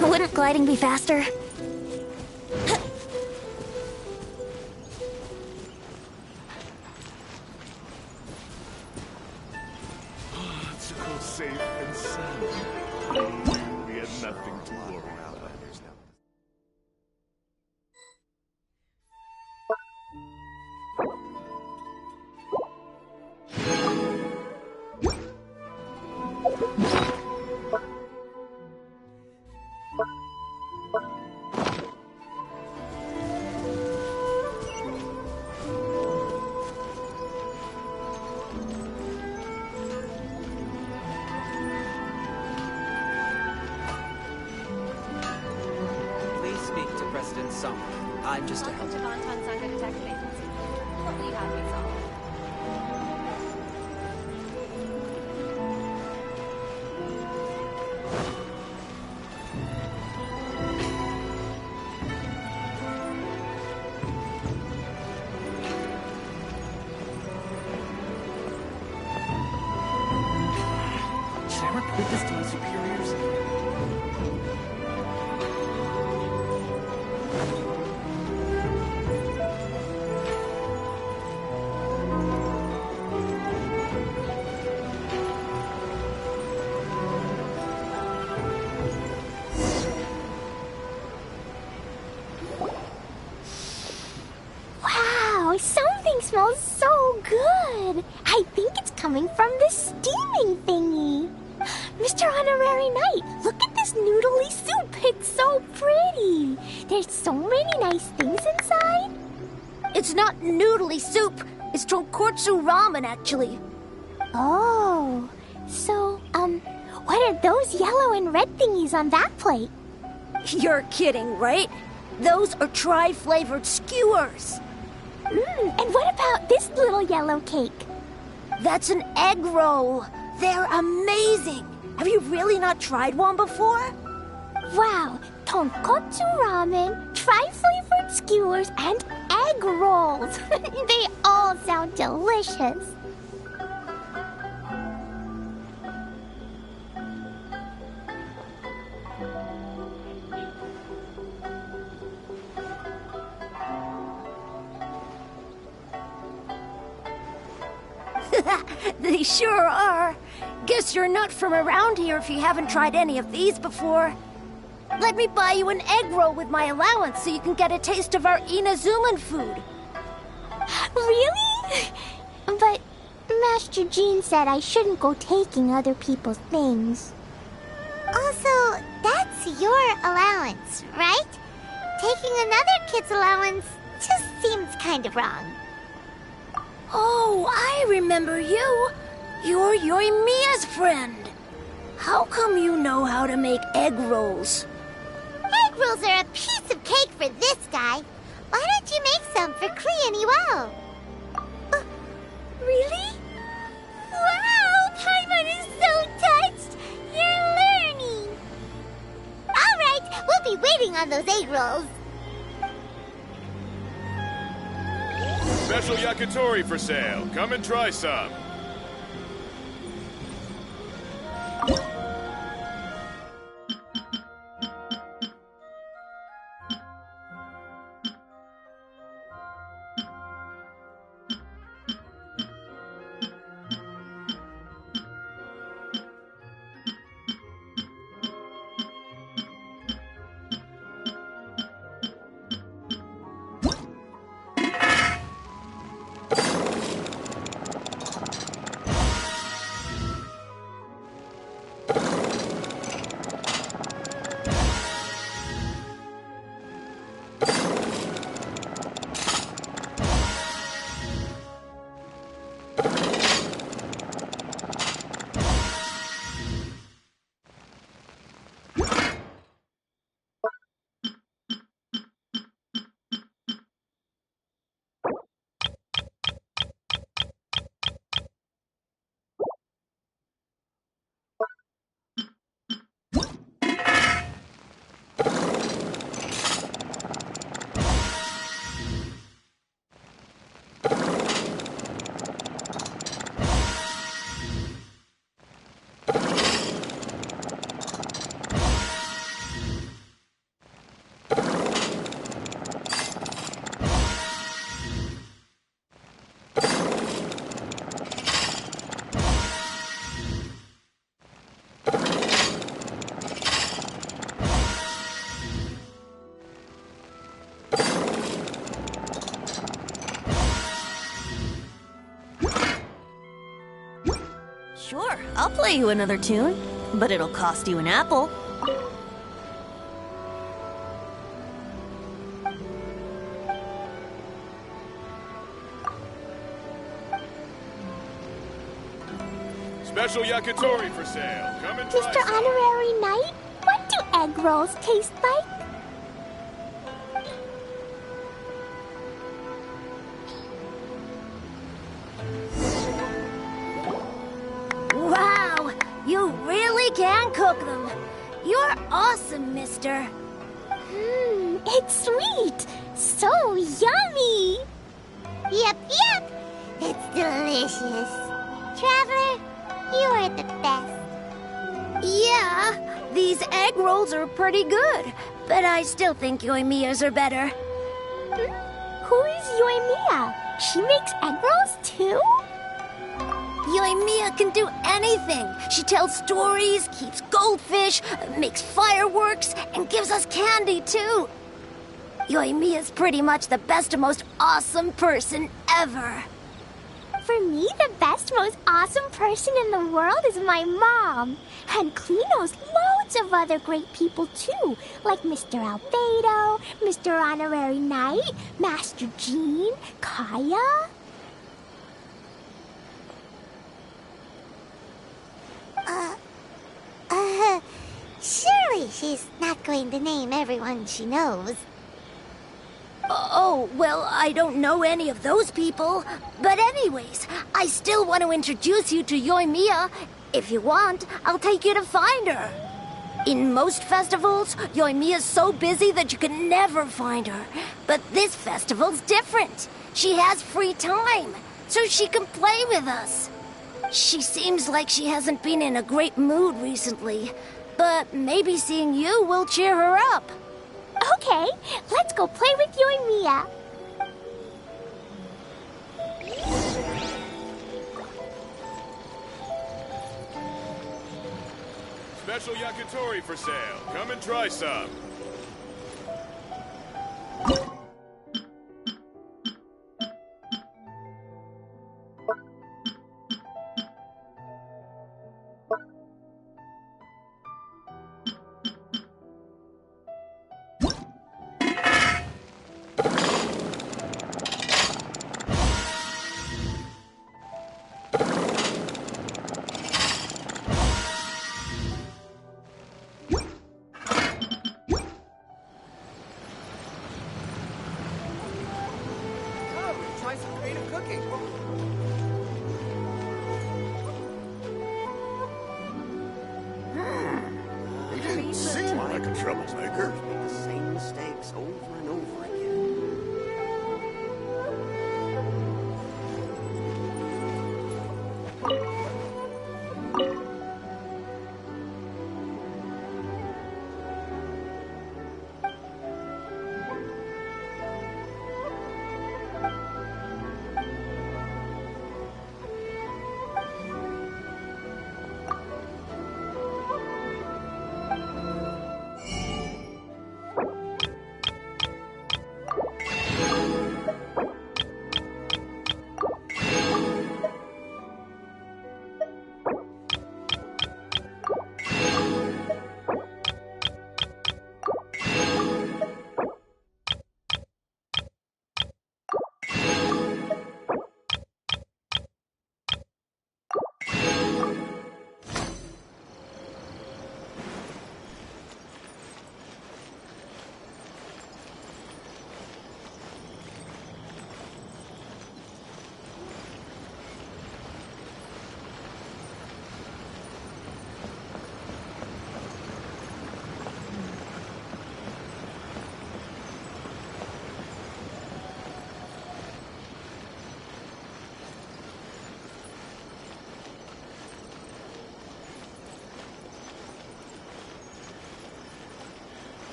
Wouldn't gliding be faster? Article safe and sound. We had nothing to worry about. I'm just a helper. did this to my superiors? Wow, something smells so good. I think it's coming from this steaming thingy. Mr. Honorary Knight, look at this noodly soup. It's so pretty. There's so many nice things inside. It's not noodly soup. It's tonkotsu ramen, actually. Oh, so, what are those yellow and red thingies on that plate? You're kidding, right? Those are tri-flavored skewers. And what about this little yellow cake? That's an egg roll. They're amazing. Have you really not tried one before? Wow, tonkotsu ramen, tri-flavored skewers, and egg rolls. They all sound delicious. They sure are. Guess you're not from around here if you haven't tried any of these before. Let me buy you an egg roll with my allowance so you can get a taste of our Inazuman food. Really? But Master Jean said I shouldn't go taking other people's things. Also, that's your allowance, right? Taking another kid's allowance just seems kind of wrong. Oh, I remember you. You're Yoimiya's friend. How come you know how to make egg rolls? Egg rolls are a piece of cake for this guy. Why don't you make some for Klee and Iwao? Really? Wow! Paimon is so touched! You're learning! Alright, we'll be waiting on those egg rolls. Special yakitori for sale. Come and try some. Sure, I'll play you another tune, but it'll cost you an apple. Special yakitori for sale. Come and try Mr. some. Honorary Knight, what do egg rolls taste like? Wow, you really can cook them. You're awesome, mister. It's sweet. So yummy. Yep, yep. It's delicious. Traveler, you are the best. These egg rolls are pretty good, but I still think Yoimiya's are better. Who is Yoimiya? She makes egg rolls too? Yoimiya can do anything. She tells stories, keeps goldfish, makes fireworks, and gives us candy too. Yoimiya's pretty much the best and most awesome person ever. For me, the best, most awesome person in the world is my mom. And Klee knows loads of other great people too, like Mr. Albedo, Mr. Honorary Knight, Master Jean, Kaya. Surely she's not going to name everyone she knows. Oh, well, I don't know any of those people. But anyways, I still want to introduce you to Yoimiya. If you want, I'll take you to find her. In most festivals, Yoimiya's so busy that you can never find her. But this festival's different. She has free time, so she can play with us. She seems like she hasn't been in a great mood recently. But maybe seeing you will cheer her up. Okay, let's go play with Yoimiya. Special yakitori for sale. Come and try some. Try some creative cooking. He didn't seem like a troublemaker. Make the same mistakes over and over again.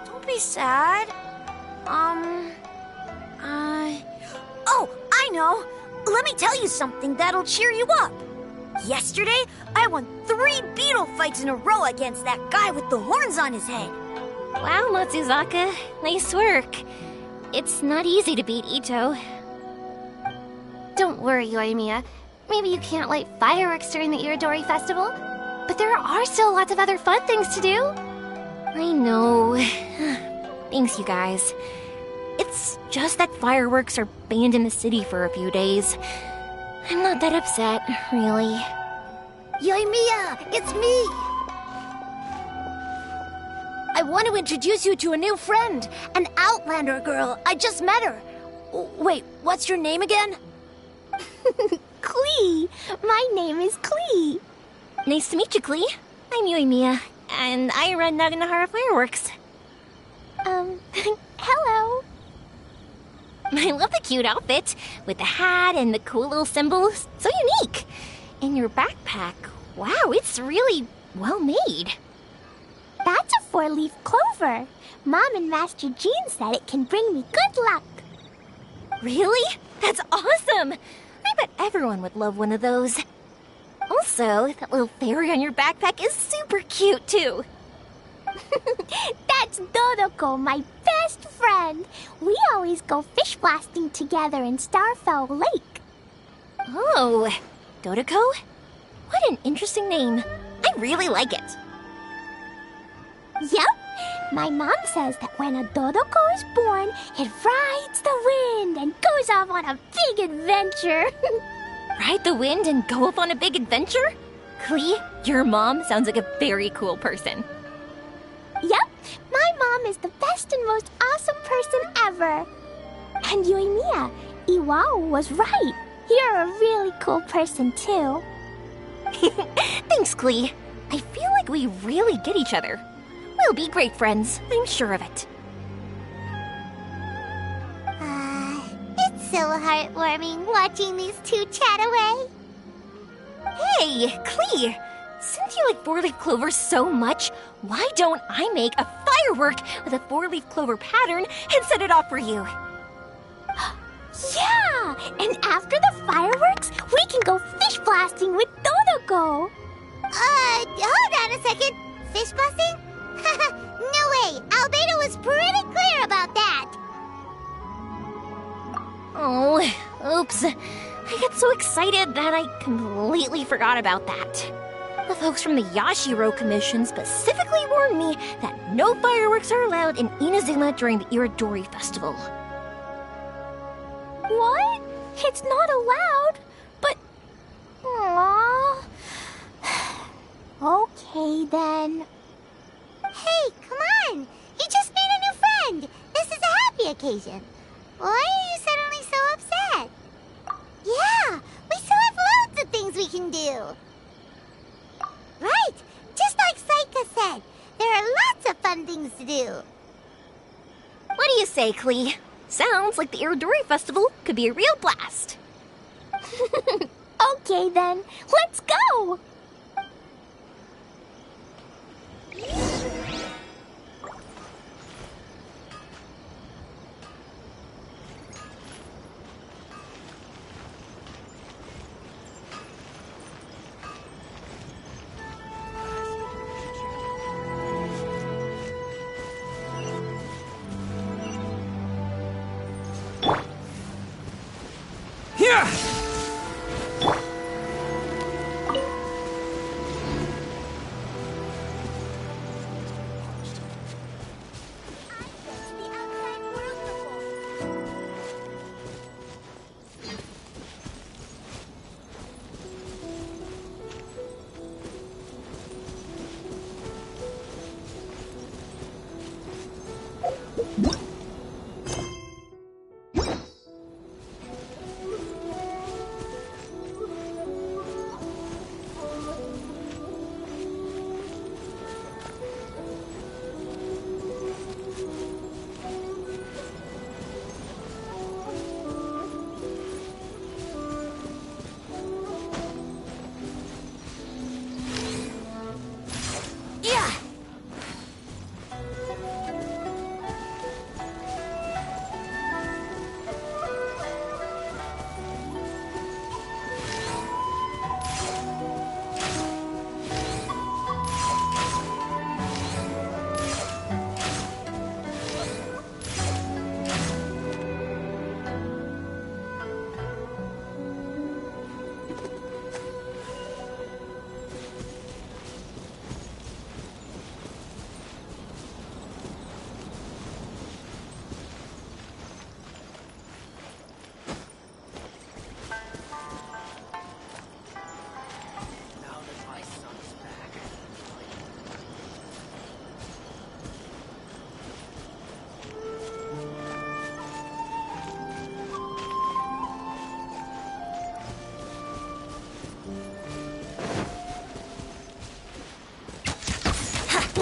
Don't be sad. Oh, I know! Let me tell you something that'll cheer you up. Yesterday, I won 3 beetle fights in a row against that guy with the horns on his head. Wow, Matsuzaka. Nice work. It's not easy to beat Ito. Don't worry, Yoimiya. Maybe you can't light fireworks during the Iridori Festival, but there are still lots of other fun things to do. I know. Thanks, you guys. It's just that fireworks are banned in the city for a few days. I'm not that upset, really. Yoimiya, it's me! I want to introduce you to a new friend, an Outlander girl. I just met her. Wait, what's your name again? Klee! My name is Klee. Nice to meet you, Klee. I'm Yoimiya, and I run Naganahara Fireworks. Hello. I love the cute outfit, with the hat and the cool little symbols. So unique. And your backpack, wow, it's really well made. That's a 4-leaf clover. Mom and Master Jean said it can bring me good luck. Really? That's awesome! I bet everyone would love one of those. Also, that little fairy on your backpack is super cute, too. That's Dodoko, my best friend. We always go fish blasting together in Starfell Lake. Oh, Dodoko? What an interesting name. I really like it. Yep. My mom says that when a Dodoko is born, it rides the wind and goes off on a big adventure. Ride the wind and go off on a big adventure? Klee, your mom sounds like a very cool person. Yep, my mom is the best and most awesome person ever. And Yoimiya, Iwao was right. You're a really cool person too. Thanks, Klee. I feel like we really get each other. We'll be great friends, I'm sure of it. It's so heartwarming watching these two chat away. Hey, Klee! Since you like 4-leaf clover so much, why don't I make a firework with a 4-leaf clover pattern and set it off for you? Yeah! And after the fireworks, we can go fish blasting with Dodoko. Hold on a second. Fish blasting? No way! Albedo was pretty clear about that! Oh, oops. I got so excited that I completely forgot about that. The folks from the Yashiro Commission specifically warned me that no fireworks are allowed in Inazuma during the Irodori Festival. What? It's not allowed? But... Aww... Okay, then. Hey, come on! You just made a new friend! This is a happy occasion. Why are you suddenly so upset? Yeah, we still have loads of things we can do. Right, just like Saika said, there are lots of fun things to do. What do you say, Klee? Sounds like the Irodori Festival could be a real blast. Okay, then. Let's go!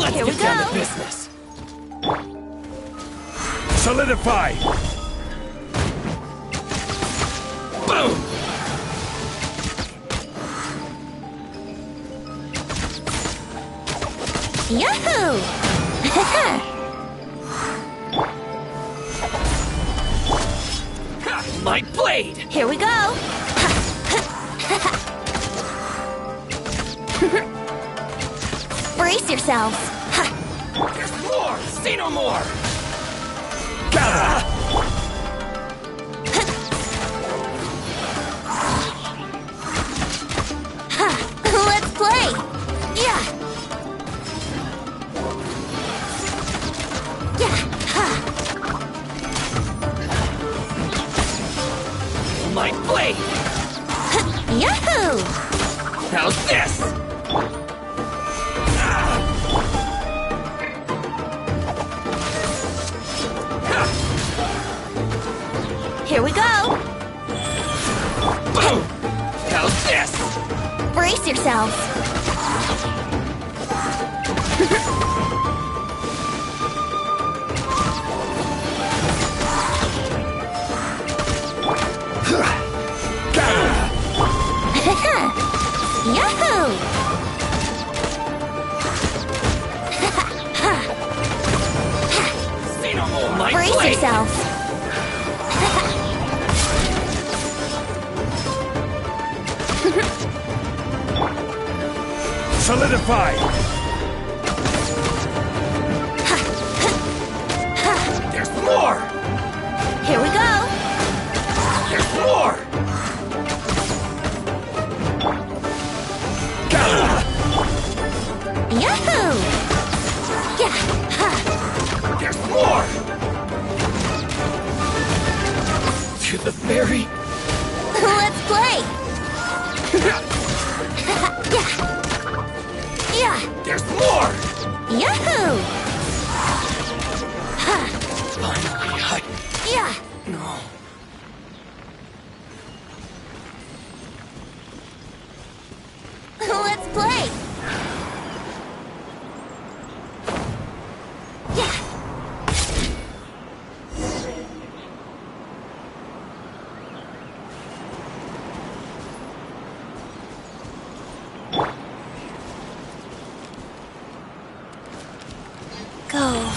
Let's Here get we down go. to business. Solidify! Boom! Yahoo! My blade! Here we go! Brace yourselves! There's more! Say no more! Let's play! Yeah! My blade! Yahoo! How's this? Here we go! Boom! How's this? Brace yourselves! Yahoo! Say no more! My Brace blade! yourselves! Solidify! There's more! Here we go! There's more! Yahoo! Yeah! There's more! To the very... Let's play! Yeah! There's more! Yahoo! Finally, Yeah! No. Let's play! Yeah! Go.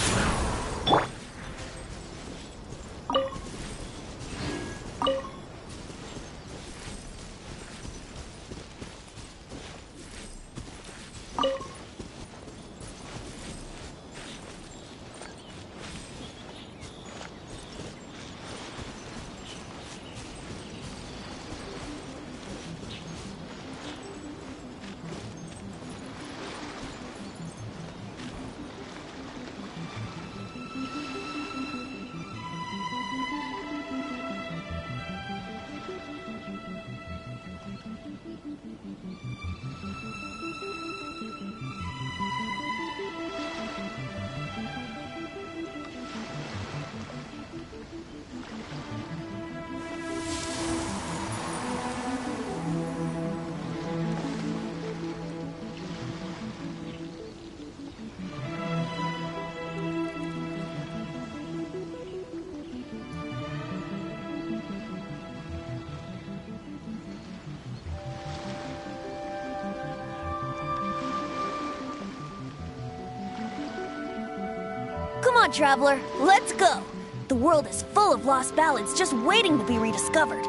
Come on, traveler, let's go! The world is full of lost ballads just waiting to be rediscovered.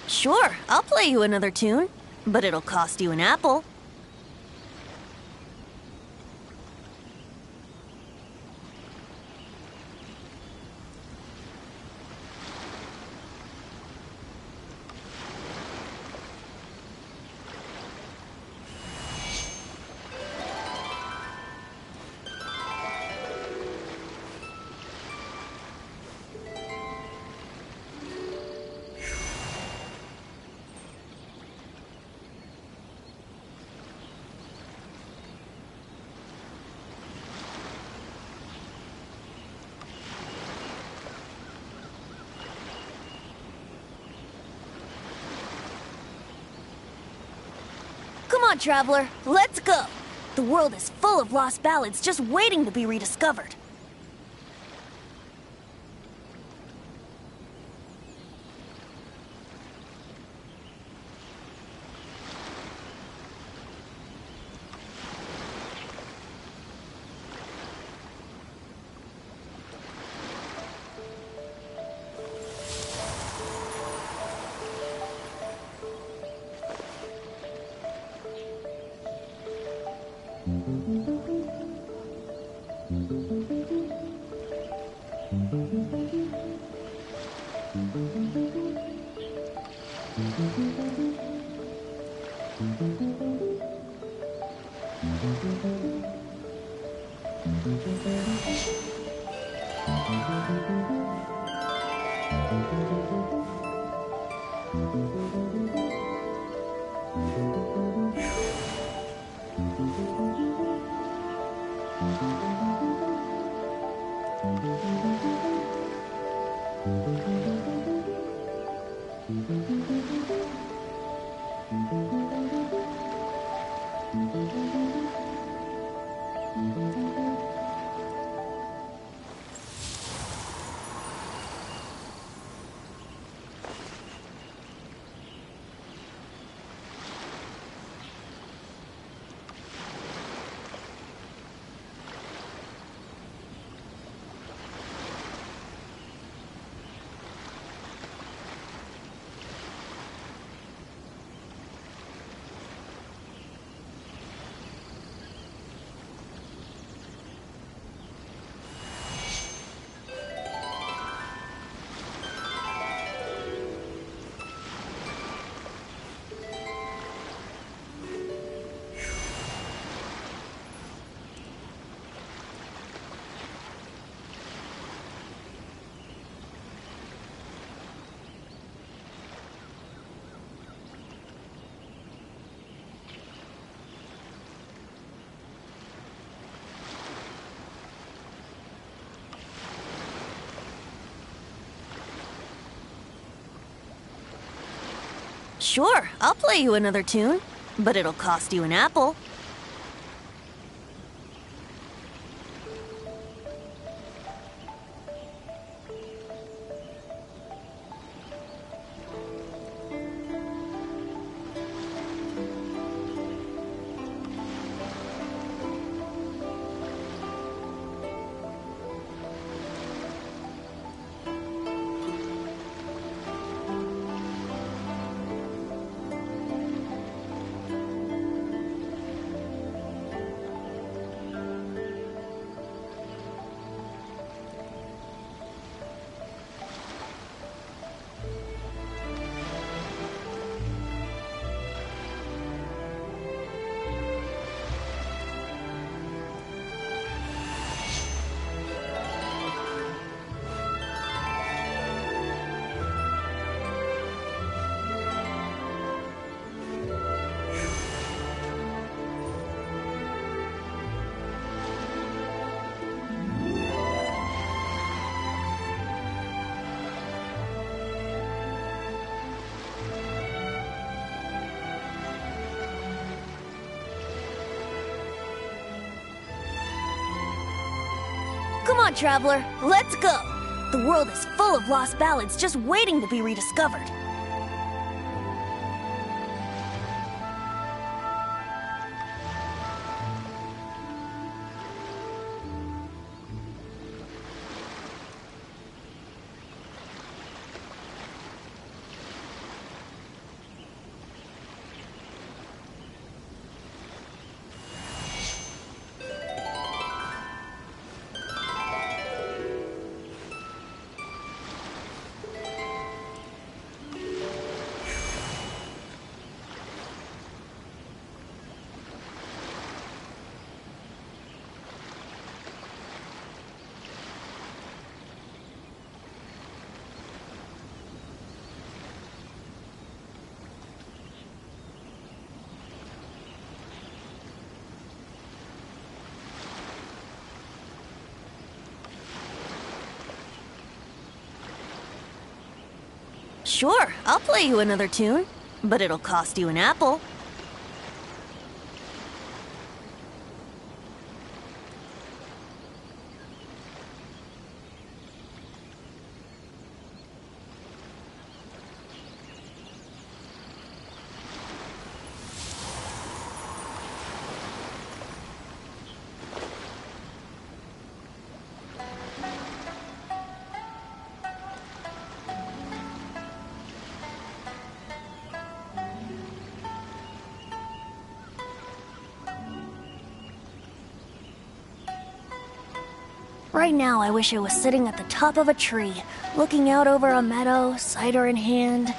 Sure, I'll play you another tune. but it'll cost you an apple. Come on, traveler, let's go! The world is full of lost ballads just waiting to be rediscovered. Sure, I'll play you another tune, but it'll cost you an apple. Come on, traveler, let's go! The world is full of lost ballads just waiting to be rediscovered. Sure, I'll play you another tune, but it'll cost you an apple. Right now, I wish I was sitting at the top of a tree, looking out over a meadow, cider in hand.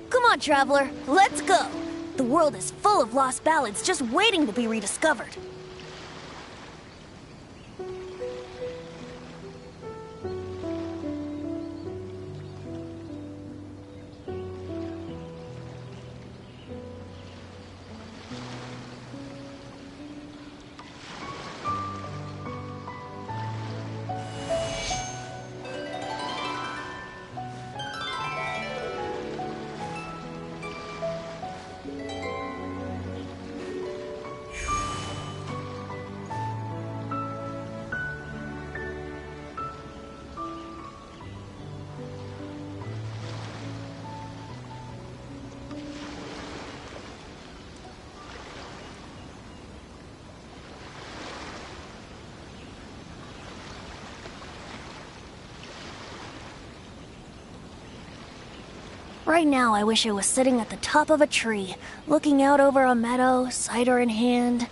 Come on, traveler, let's go! The world is full of lost ballads just waiting to be rediscovered. Right now, I wish I was sitting at the top of a tree, looking out over a meadow, cider in hand.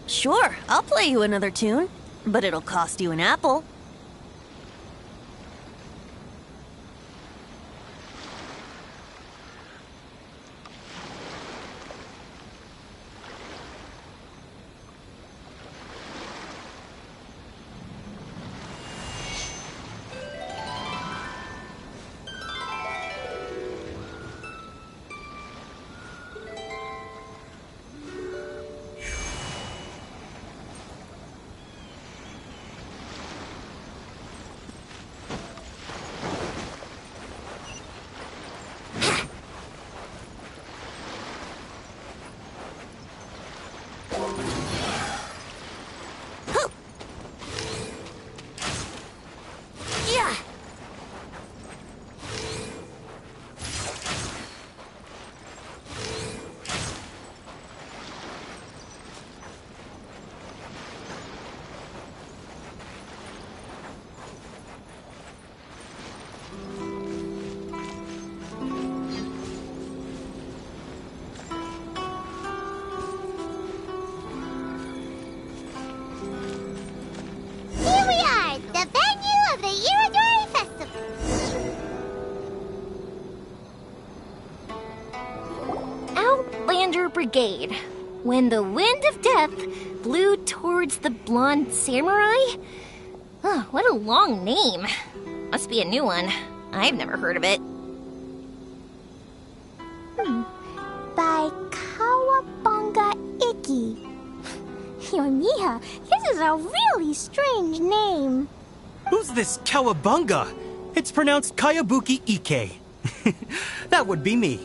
Sure, I'll play you another tune, but it'll cost you an apple. Brigade. When the wind of death blew towards the blonde samurai? Oh, what a long name. Must be a new one. I've never heard of it. By Kawabunga Iki. Yoimiya, this is a really strange name. Who's this Kawabunga? It's pronounced Kayabuki Ike. That would be me.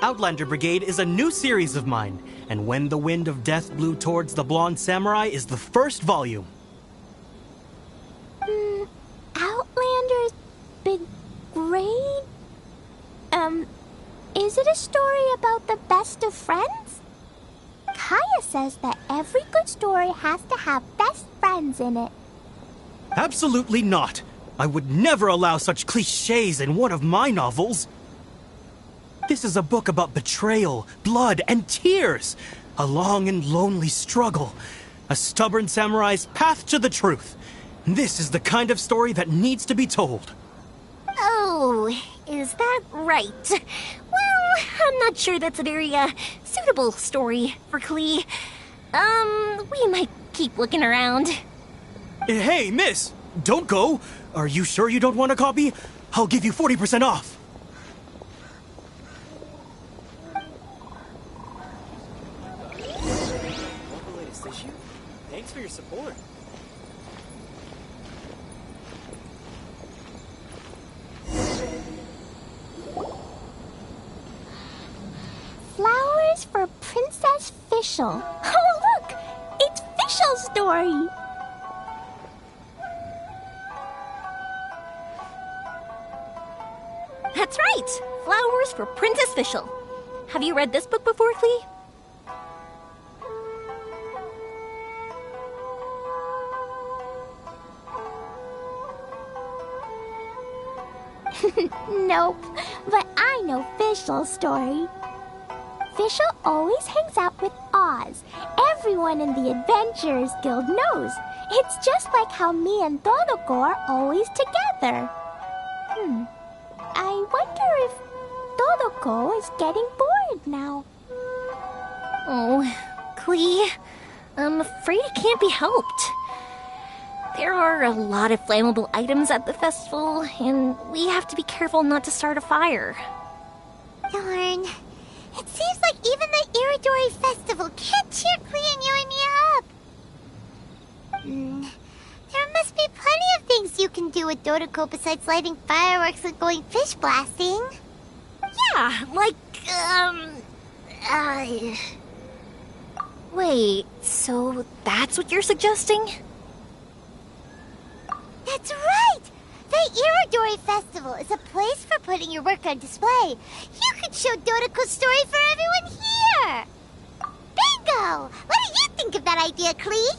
Outlander Brigade is a new series of mine, and When the Wind of Death Blew Towards the Blonde Samurai is the first volume. Outlander's Brigade? Is it a story about the best of friends? Kaya says that every good story has to have best friends in it. Absolutely not. I would never allow such cliches in one of my novels. This is a book about betrayal, blood, and tears. A long and lonely struggle. A stubborn samurai's path to the truth. This is the kind of story that needs to be told. Oh, is that right? Well, I'm not sure that's a very, suitable story for Klee. We might keep looking around. Hey, miss! Don't go! Are you sure you don't want a copy? I'll give you 40% off. Thanks for your support. Flowers for Princess Fischl. Oh, look! It's Fischl's story! That's right! Flowers for Princess Fischl. Have you read this book before, Klee? Nope, but I know Fischl's story. Fischl always hangs out with Oz. Everyone in the Adventurers Guild knows. It's just like how me and Todoko are always together. I wonder if Todoko is getting bored now. Oh, Klee, I'm afraid it can't be helped. There are a lot of flammable items at the festival, and we have to be careful not to start a fire. Darn. It seems like even the Iridori Festival can't cheer Klee and Yoimiya up. There must be plenty of things you can do with Dodoko besides lighting fireworks and going fish blasting. Yeah, like, Wait, so that's what you're suggesting? That's right! The Iridori Festival is a place for putting your work on display. You could show Dodoko's story for everyone here! Bingo! What do you think of that idea, Klee?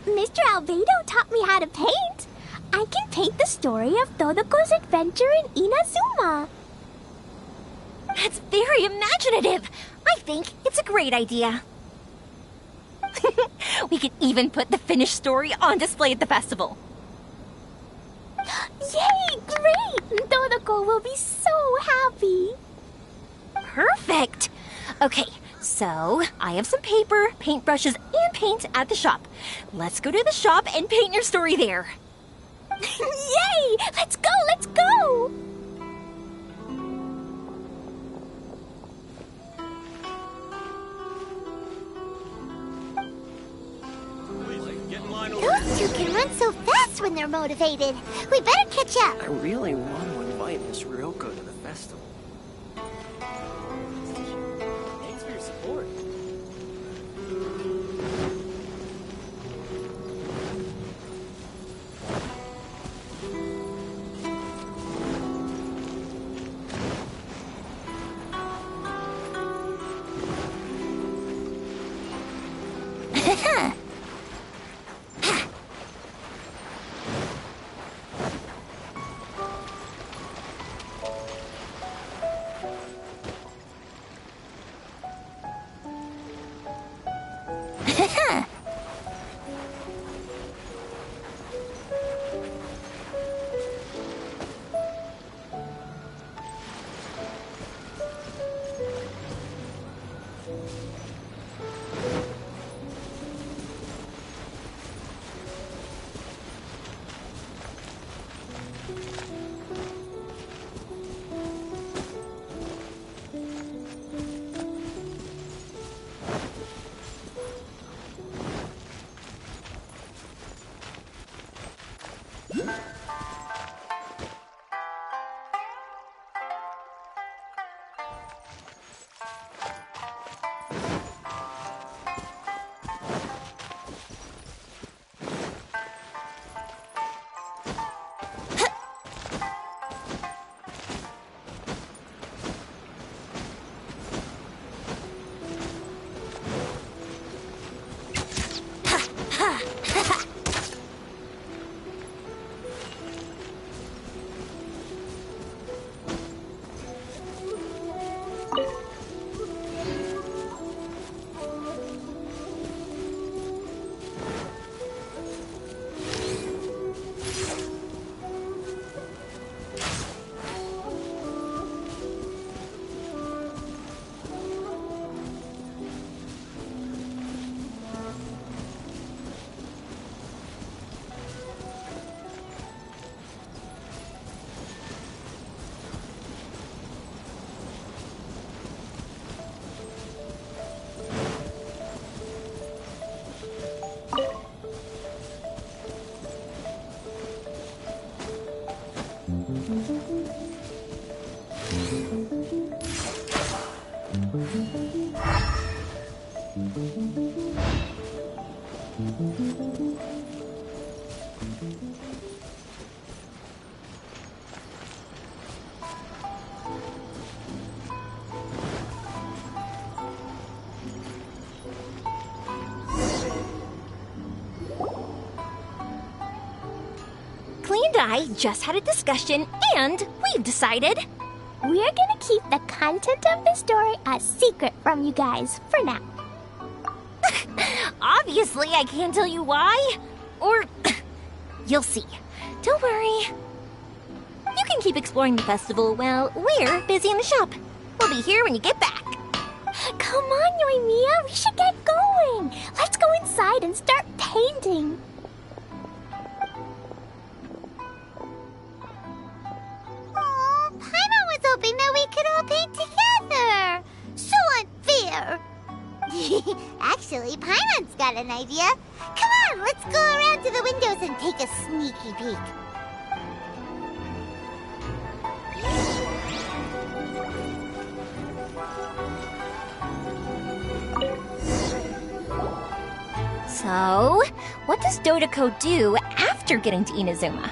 Mr. Albedo taught me how to paint. I can paint the story of Dodoko's adventure in Inazuma. That's very imaginative! I think it's a great idea. We could even put the finished story on display at the festival. Yay! Great! Dodoko will be so happy. Perfect! Okay, so I have some paper, paintbrushes, and paint at the shop. Let's go to the shop and paint your story there. Yay! Let's go! Let's go! Those two can run so fast when they're motivated. We better catch up. I really want to invite Miss Ryoko to the festival. Thanks for your support. Clee and I just had a discussion, and we've decided we're gonna keep the content of the story a secret from you guys for now. Obviously, I can't tell you why. Or you'll see. Don't worry. You can keep exploring the festival while we're busy in the shop. We'll be here when you get back. Come on, Yoimiya, we should get going. Let's go inside and start painting. Oh, Paimon was hoping that we could all paint together. So unfair. Actually, Paimon's got an idea. Come on, let's go around to the windows and take a sneaky peek. So, what does Dodoko do after getting to Inazuma?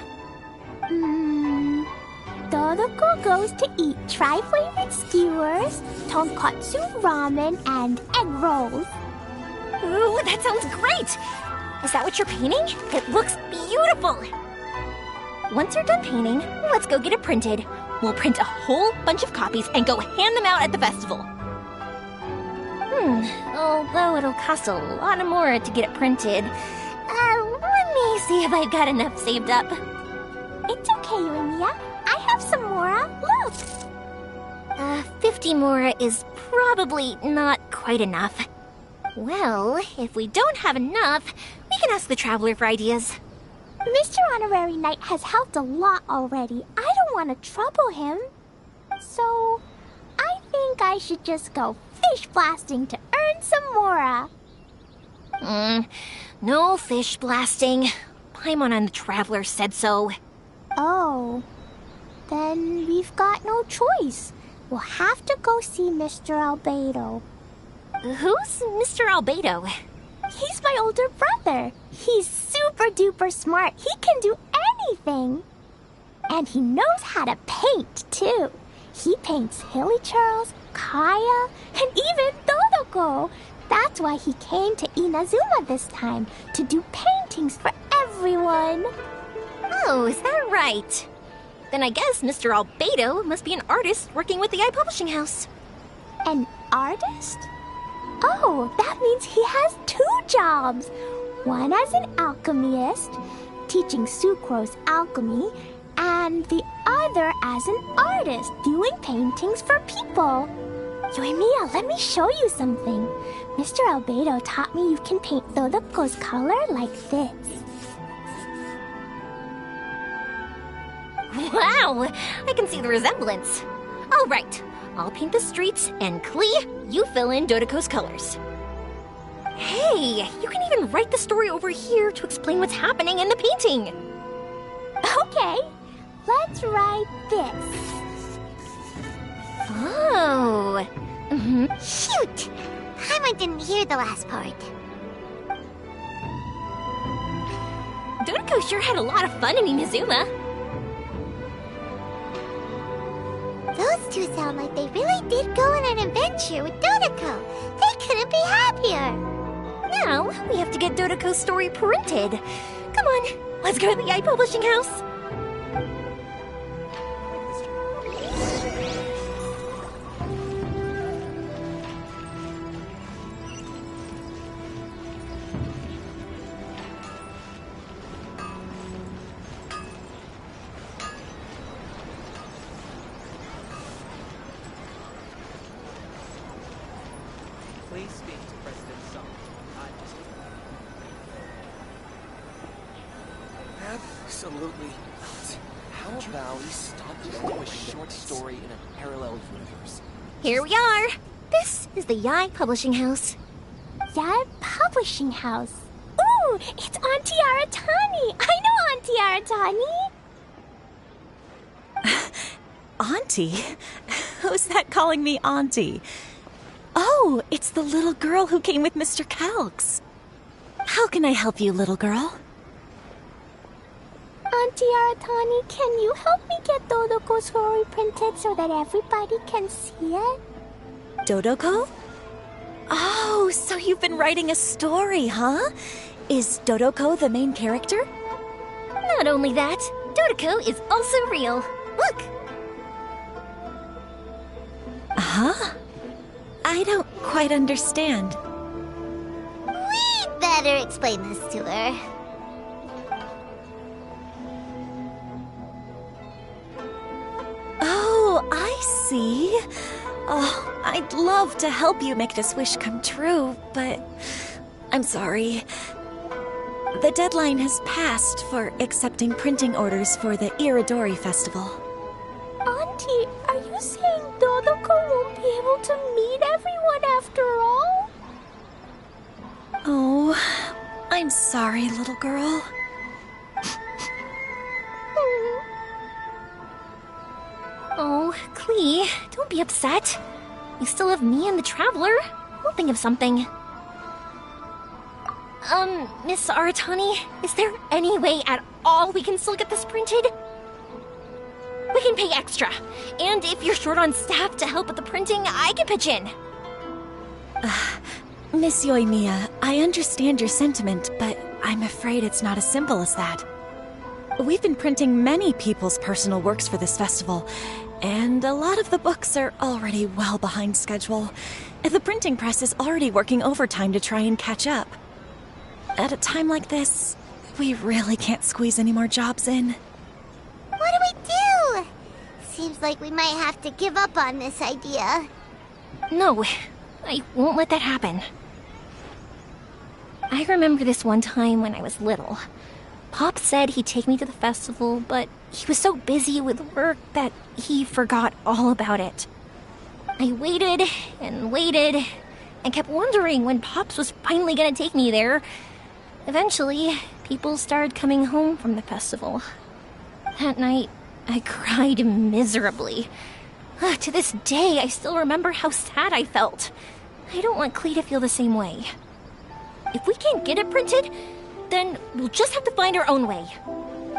Dodoko goes to eat tri-flavored skewers, tonkatsu ramen, and egg rolls. Ooh, that sounds great! Is that what you're painting? It looks beautiful! Once you're done painting, let's go get it printed. We'll print a whole bunch of copies and go hand them out at the festival. Although it'll cost a lot of more to get it printed. Let me see if I've got enough saved up. It's okay, Yoimiya. I have some Mora. Look! 50 Mora is probably not quite enough. Well, if we don't have enough, we can ask the Traveler for ideas. Mr. Honorary Knight has helped a lot already. I don't want to trouble him. So, I think I should just go fish blasting to earn some Mora. No fish blasting. Paimon and the Traveler said so. Oh, then we've got no choice. We'll have to go see Mr. Albedo. Who's Mr. Albedo? He's my older brother. He's super duper smart. He can do anything. And he knows how to paint, too. He paints Hilly Charles, Kaya, and even Dodoko. That's why he came to Inazuma this time, to do paintings for everyone. Oh, is that right? Then I guess Mr. Albedo must be an artist working with the iPublishing House. An artist? Oh, that means he has 2 jobs. One as an alchemist, teaching Sucrose alchemy, and the other as an artist, doing paintings for people. Yoimiya, let me show you something. Mr. Albedo taught me you can paint Dodoko's color like this. Wow! I can see the resemblance. All right, I'll paint the streets, and Klee, you fill in Dodoko's colors. Hey, you can even write the story over here to explain what's happening in the painting. Okay, let's write this. Oh. Shoot! Paimon didn't hear the last part. Dodoko sure had a lot of fun in Inazuma. Those two sound like they really did go on an adventure with Dodoko. They couldn't be happier. Now, we have to get Dodoko's story printed. Come on, let's go to the iPublishing House. Please speak to President Song. Absolutely not. How about we stop doing a short story in a parallel universe? Here we are. This is the Yai Publishing House. Yai Publishing House? Ooh, it's Auntie Aratani. I know Auntie Aratani. Auntie? Who's that calling me Auntie? Oh, it's the little girl who came with Mr. Calx. How can I help you, little girl? Auntie Aratani, can you help me get Dodoko's story printed so that everybody can see it? Dodoko? Oh, so you've been writing a story, huh? Is Dodoko the main character? Not only that, Dodoko is also real. Look! Huh? I don't quite understand. We'd better explain this to her. Oh, I see. Oh, I'd love to help you make this wish come true, but I'm sorry. The deadline has passed for accepting printing orders for the Iridori Festival. Auntie, are you saying Dodoko won't be able to meet everyone after all? Oh, I'm sorry, little girl. Oh, Klee, don't be upset. You still have me and the Traveler. We'll think of something. Miss Aratani, is there any way at all we can still get this printed? We can pay extra. And if you're short on staff to help with the printing, I can pitch in. Miss Yoimiya, I understand your sentiment, but I'm afraid it's not as simple as that. We've been printing many people's personal works for this festival, And a lot of the books are already well behind schedule. The printing press is already working overtime to try and catch up. At a time like this, we really can't squeeze any more jobs in. What do we do? Seems like we might have to give up on this idea. No, I won't let that happen. I remember this one time when I was little. Pop said he'd take me to the festival, but he was so busy with work that he forgot all about it. I waited and waited and kept wondering when Pops was finally gonna take me there. Eventually, people started coming home from the festival. That night, I cried miserably. To this day, I still remember how sad I felt. I don't want Klee to feel the same way. If we can't get it printed, then we'll just have to find our own way.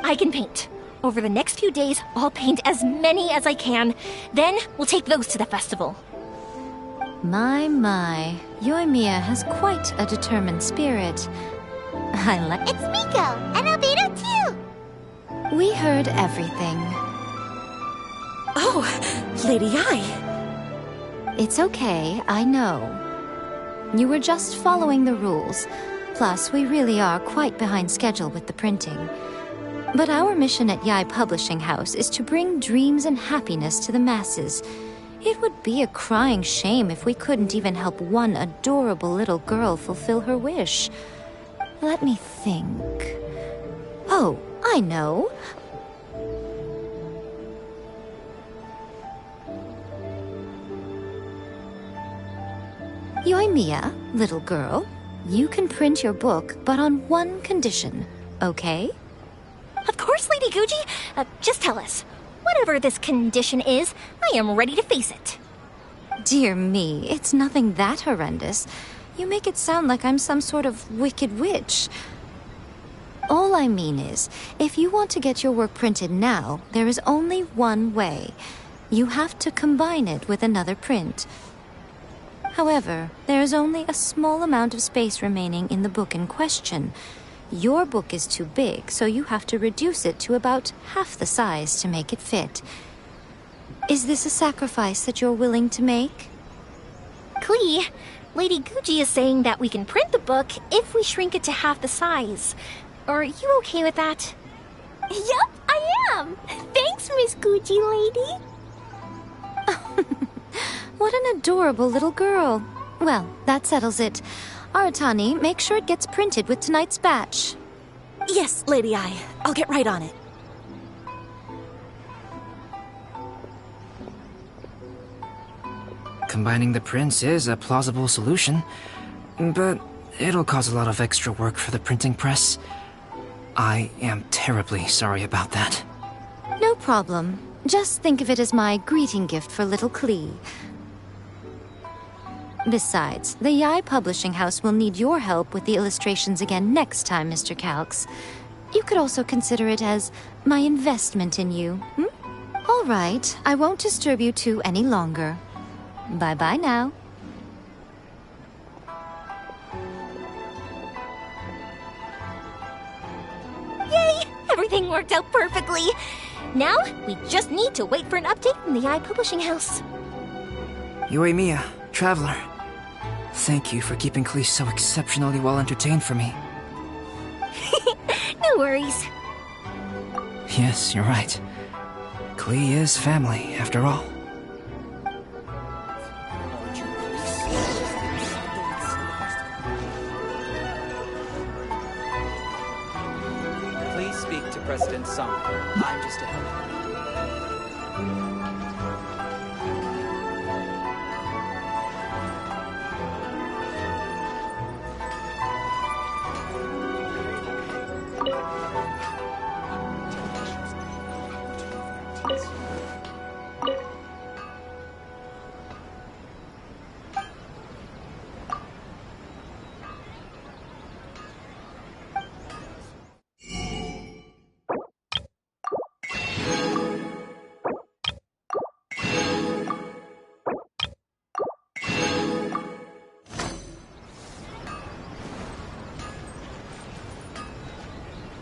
I can paint. Over the next few days, I'll paint as many as I can. Then we'll take those to the festival. My. Yoimiya has quite a determined spirit. I like... It's Miko, and Albedo too! We heard everything. Oh, Lady Ai. It's okay, I know. You were just following the rules. Plus, we really are quite behind schedule with the printing. But our mission at Yai Publishing House is to bring dreams and happiness to the masses. It would be a crying shame if we couldn't even help one adorable little girl fulfill her wish. Let me think. Oh, I know. Yoimiya, little girl, you can print your book, but on one condition, okay? Of course, Lady Guji. Just tell us. Whatever this condition is, I am ready to face it. Dear me, it's nothing that horrendous. You make it sound like I'm some sort of wicked witch. All I mean is, if you want to get your work printed now, there is only one way. You have to combine it with another print. However, there is only a small amount of space remaining in the book in question. Your book is too big, so you have to reduce it to about half the size to make it fit. Is this a sacrifice that you're willing to make? Klee, Lady Guji is saying that we can print the book if we shrink it to half the size. Are you okay with that? Yup, I am! Thanks, Miss Guji lady! What an adorable little girl. Well, that settles it. Aratani, make sure it gets printed with tonight's batch. Yes, Lady Ai. I'll get right on it. Combining the prints is a plausible solution, but it'll cause a lot of extra work for the printing press. I am terribly sorry about that. No problem. Just think of it as my greeting gift for little Klee. Besides, the Yai Publishing House will need your help with the illustrations again next time, Mr. Calx. You could also consider it as my investment in you. All right, I won't disturb you two any longer. Bye-bye now. Yay! Everything worked out perfectly. Now, we just need to wait for an update from the Yai Publishing House. Yoimiya, Traveler. Thank you for keeping Klee so exceptionally well entertained for me. No worries. Yes, you're right. Klee is family, after all. Please speak to President Song. I'm just ahead.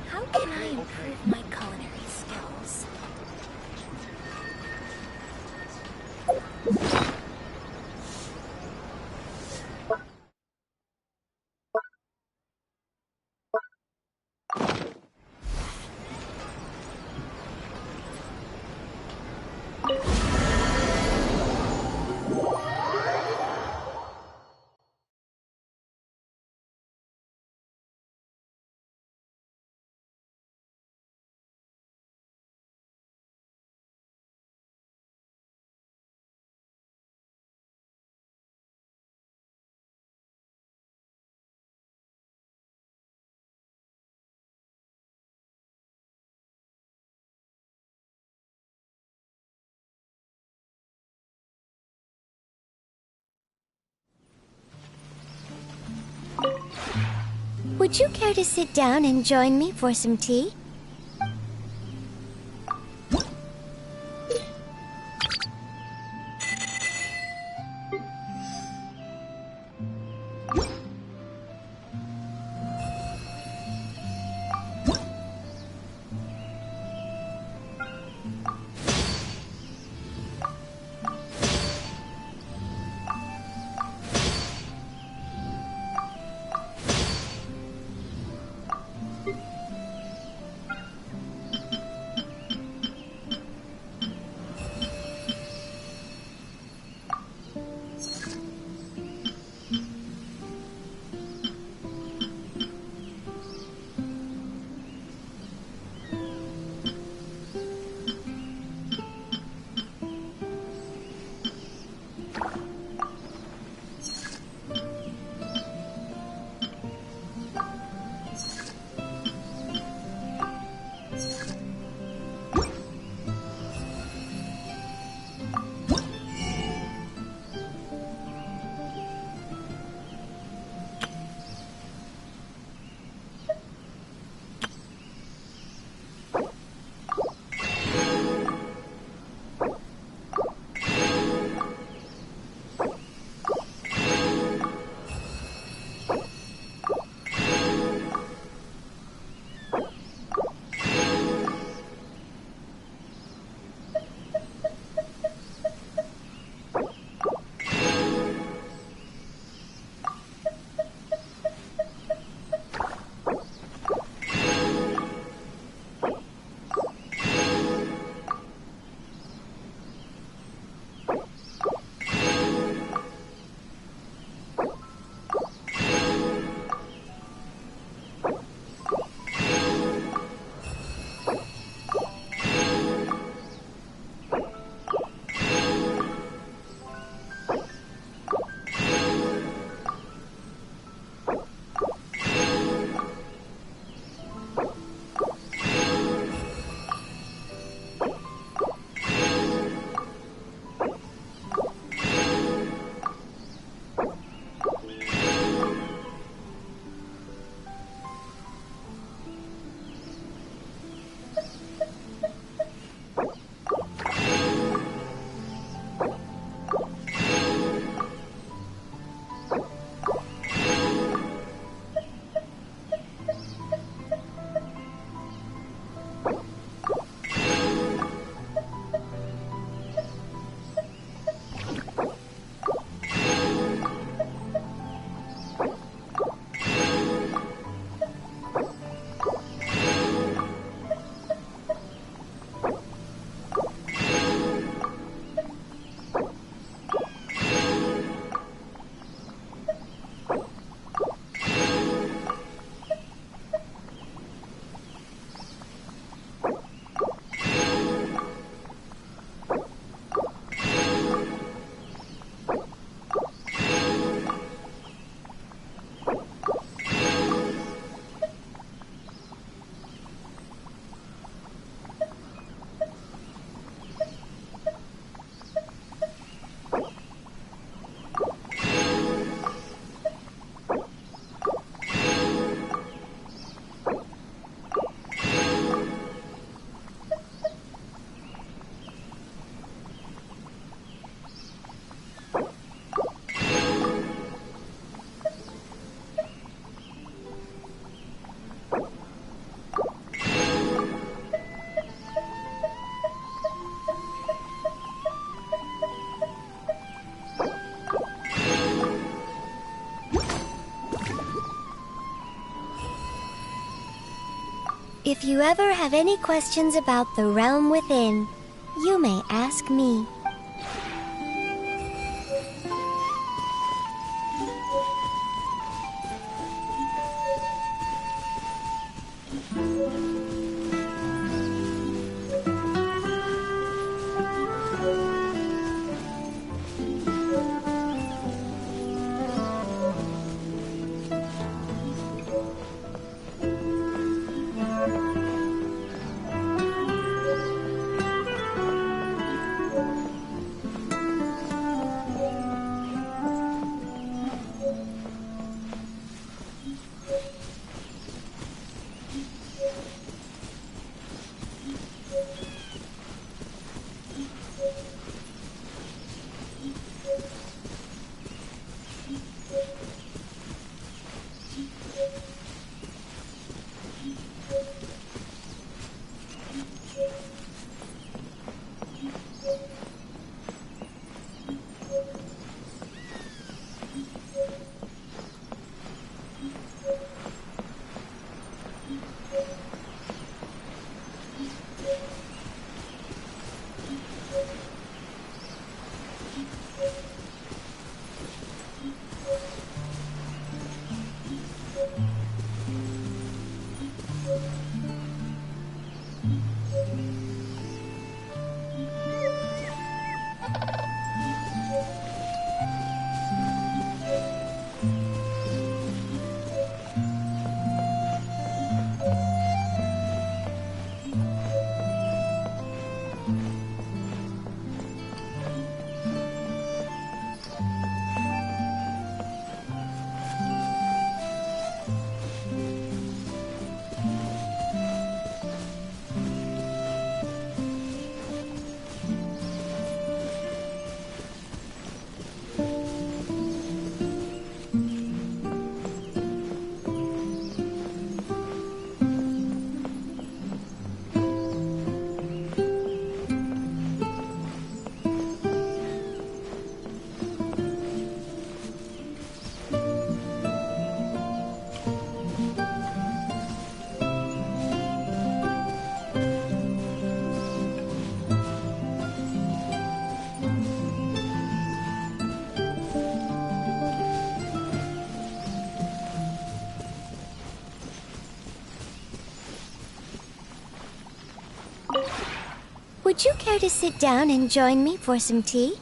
How can I improve my culinary skills? Would you care to sit down and join me for some tea? If you ever have any questions about the realm within, You may ask me. Would you care to sit down and join me for some tea?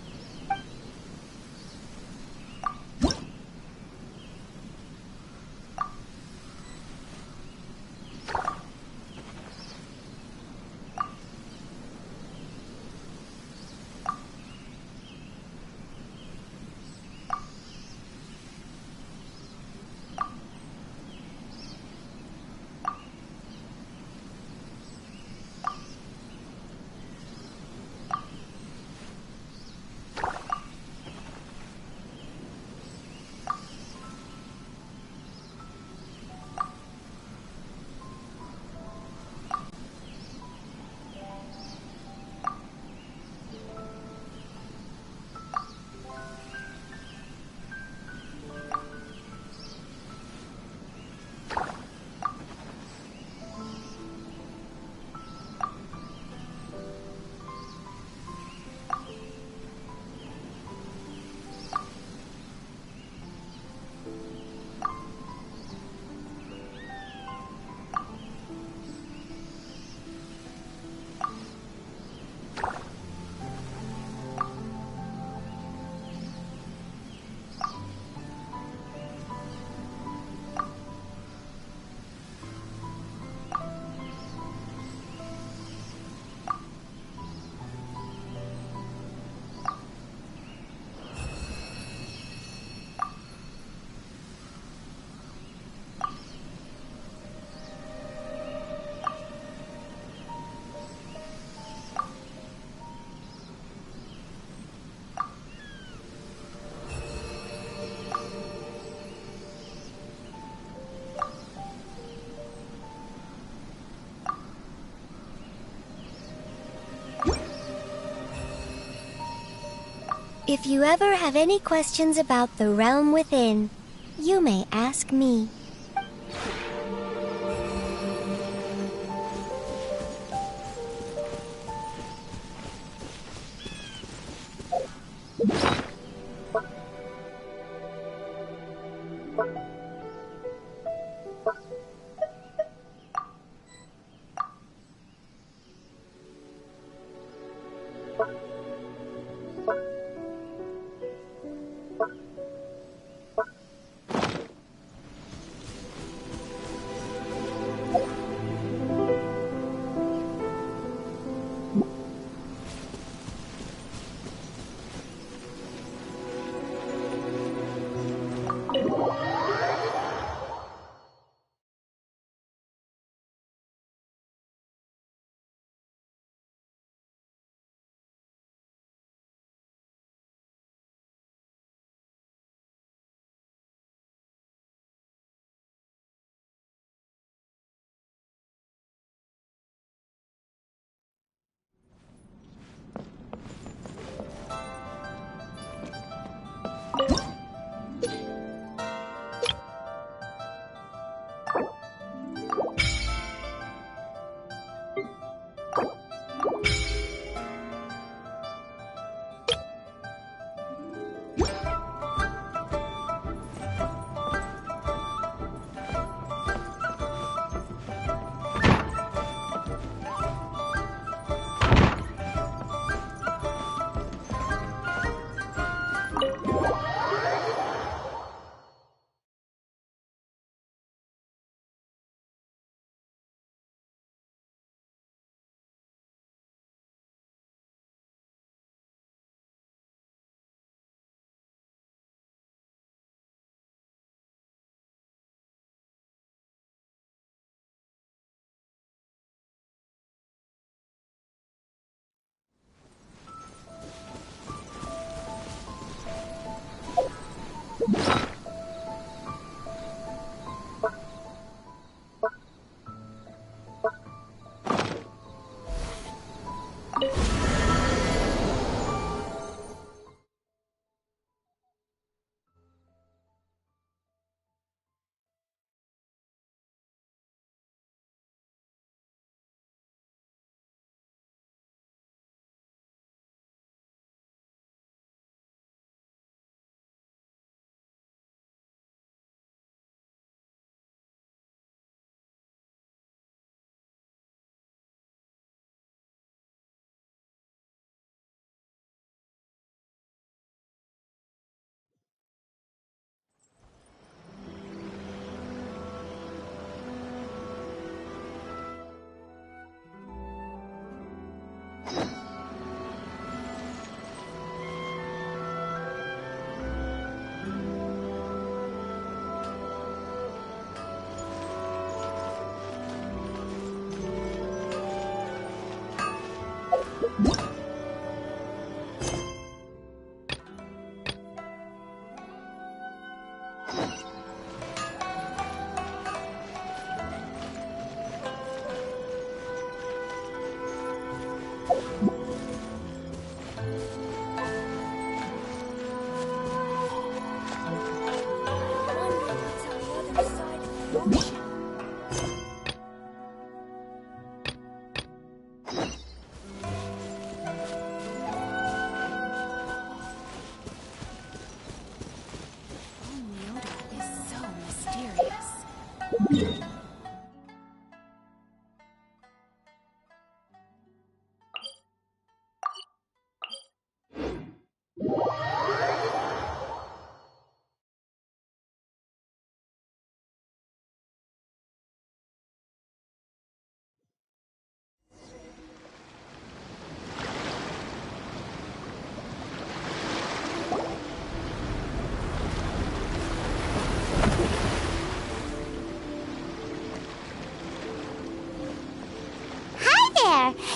If you ever have any questions about the realm within, you may ask me.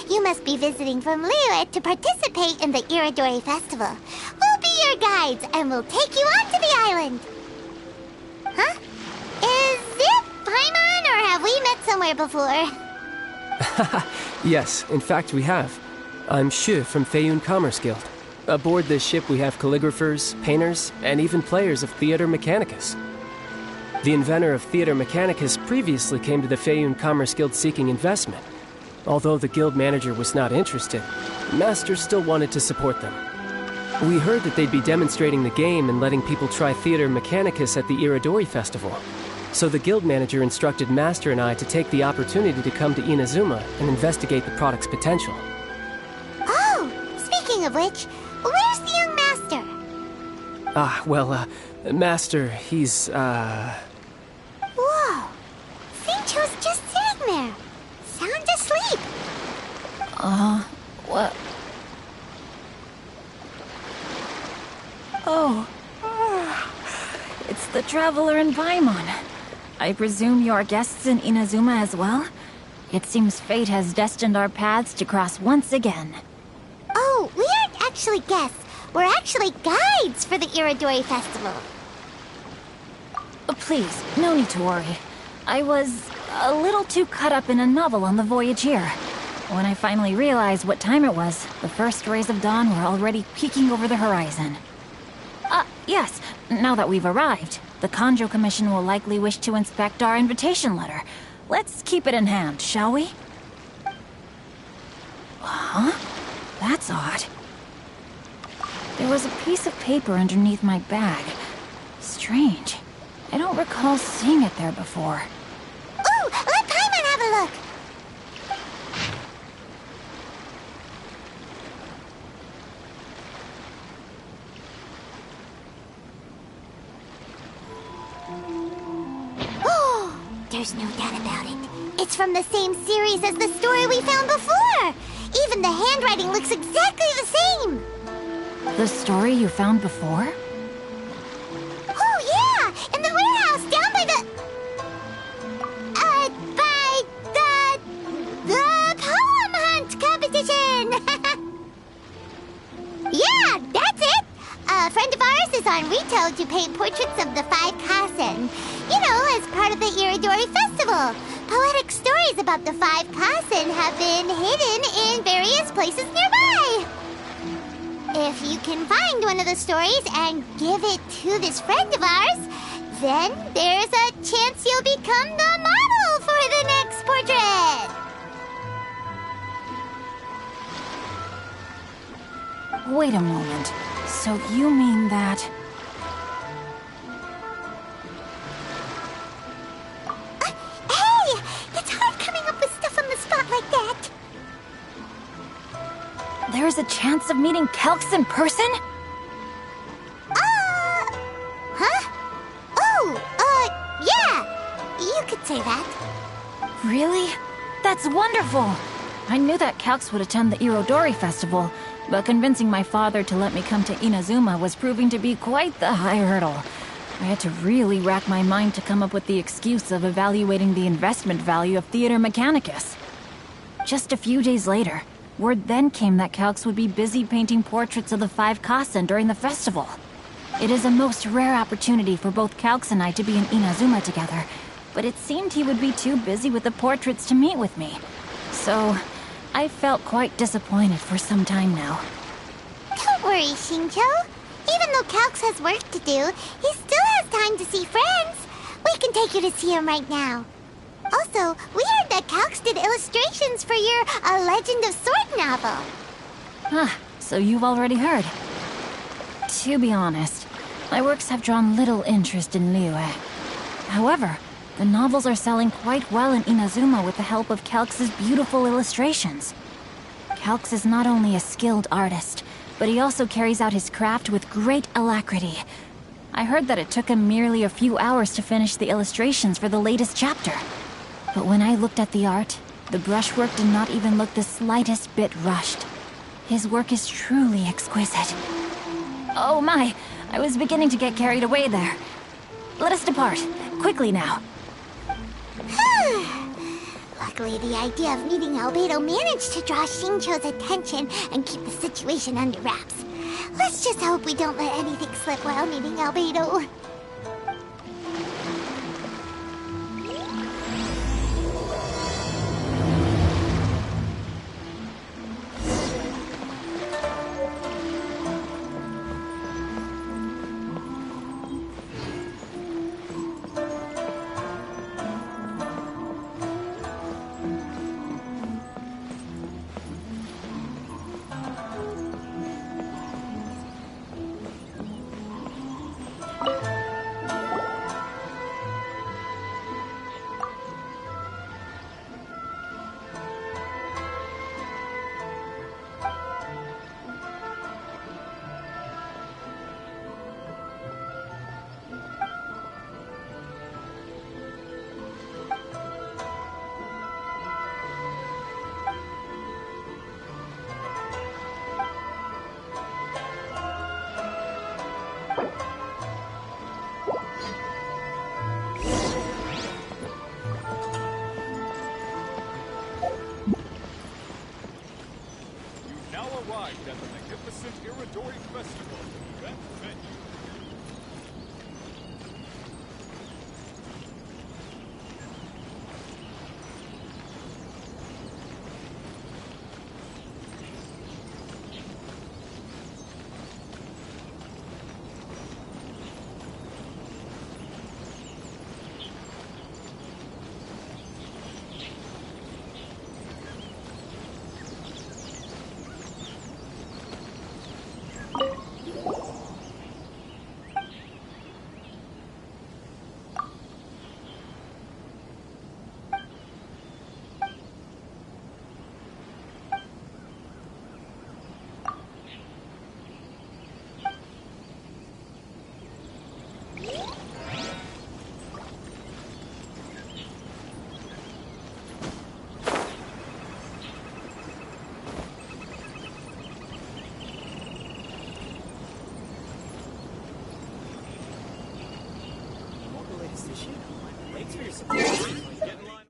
You must be visiting from Liyue to participate in the Iridori Festival. We'll be your guides, and we'll take you onto the island. Huh? Is it Paimon, or have we met somewhere before? Yes, in fact we have. I'm Shu from Feiyun Commerce Guild. Aboard this ship we have calligraphers, painters, and even players of Theater Mechanicus. The inventor of Theater Mechanicus previously came to the Feiyun Commerce Guild seeking investment. Although the guild manager was not interested, Master still wanted to support them. We heard that they'd be demonstrating the game and letting people try Theater Mechanicus at the Iridori Festival. So the guild manager instructed Master and I to take the opportunity to come to Inazuma and investigate the product's potential. Oh, speaking Speaking of which, where's the young master? Master, he's, Whoa! Xingqiu's just sitting there, sound asleep. What? Oh. It's the Traveler and Paimon. I presume you are guests in Inazuma as well? It seems fate has destined our paths to cross once again. Oh, we aren't actually guests. We're actually guides for the Irodori Festival. Please, no need to worry. I was a little too caught up in a novel on the voyage here. When I finally realized what time it was, the first rays of dawn were already peeking over the horizon. Yes, now that we've arrived, the Kanjo Commission will likely wish to inspect our invitation letter. Let's keep it in hand, shall we? Huh? That's odd. There was a piece of paper underneath my bag. Strange. I don't recall seeing it there before. Ooh, let Paimon have a look! Oh, there's no doubt about it. It's from the same series as the story we found before! Even the handwriting looks exactly the same! The story you found before? Oh, yeah! In the warehouse down by the... the poem hunt competition! Yeah, that's it! A friend of ours is on Rito to paint portraits of the 5 Kasen. You know, as part of the Irodori Festival. Poetic stories about the 5 Kasen have been hidden in various places nearby. If you can find one of the stories and give it to this friend of ours, then there's a chance you'll become the model for the next portrait. Wait a moment. So you mean that... Hey! It's hard coming up with stuff on the spot like that. There's a chance of meeting Calx in person? Huh? Oh, yeah! You could say that. Really? That's wonderful! I knew that Calx would attend the Irodori Festival, but convincing my father to let me come to Inazuma was proving to be quite the high hurdle. I had to really rack my mind to come up with the excuse of evaluating the investment value of Theater Mechanicus. Just a few days later, word then came that Calx would be busy painting portraits of the 5 Kasen during the festival. It is a most rare opportunity for both Calx and I to be in Inazuma together, but it seemed he would be too busy with the portraits to meet with me. So, I felt quite disappointed for some time now. Don't worry, Xingqiu. Even though Calx has work to do, he still has time to see friends. We can take you to see him right now. Also, we heard that Calx did illustrations for your A Legend of Sword novel. So you've already heard. To be honest, my works have drawn little interest in Liyue. However, the novels are selling quite well in Inazuma with the help of Calx's beautiful illustrations. Calx is not only a skilled artist, but he also carries out his craft with great alacrity. I heard that it took him merely a few hours to finish the illustrations for the latest chapter. But when I looked at the art, the brushwork did not even look the slightest bit rushed. His work is truly exquisite. Oh my, I was beginning to get carried away there. Let us depart, quickly now. Luckily, the idea of meeting Albedo managed to draw Xingqiu's attention and keep the situation under wraps. Let's just hope we don't let anything slip while meeting Albedo. at the magnificent Iridori Festival. Event venue. Thanks for your support. Get in line.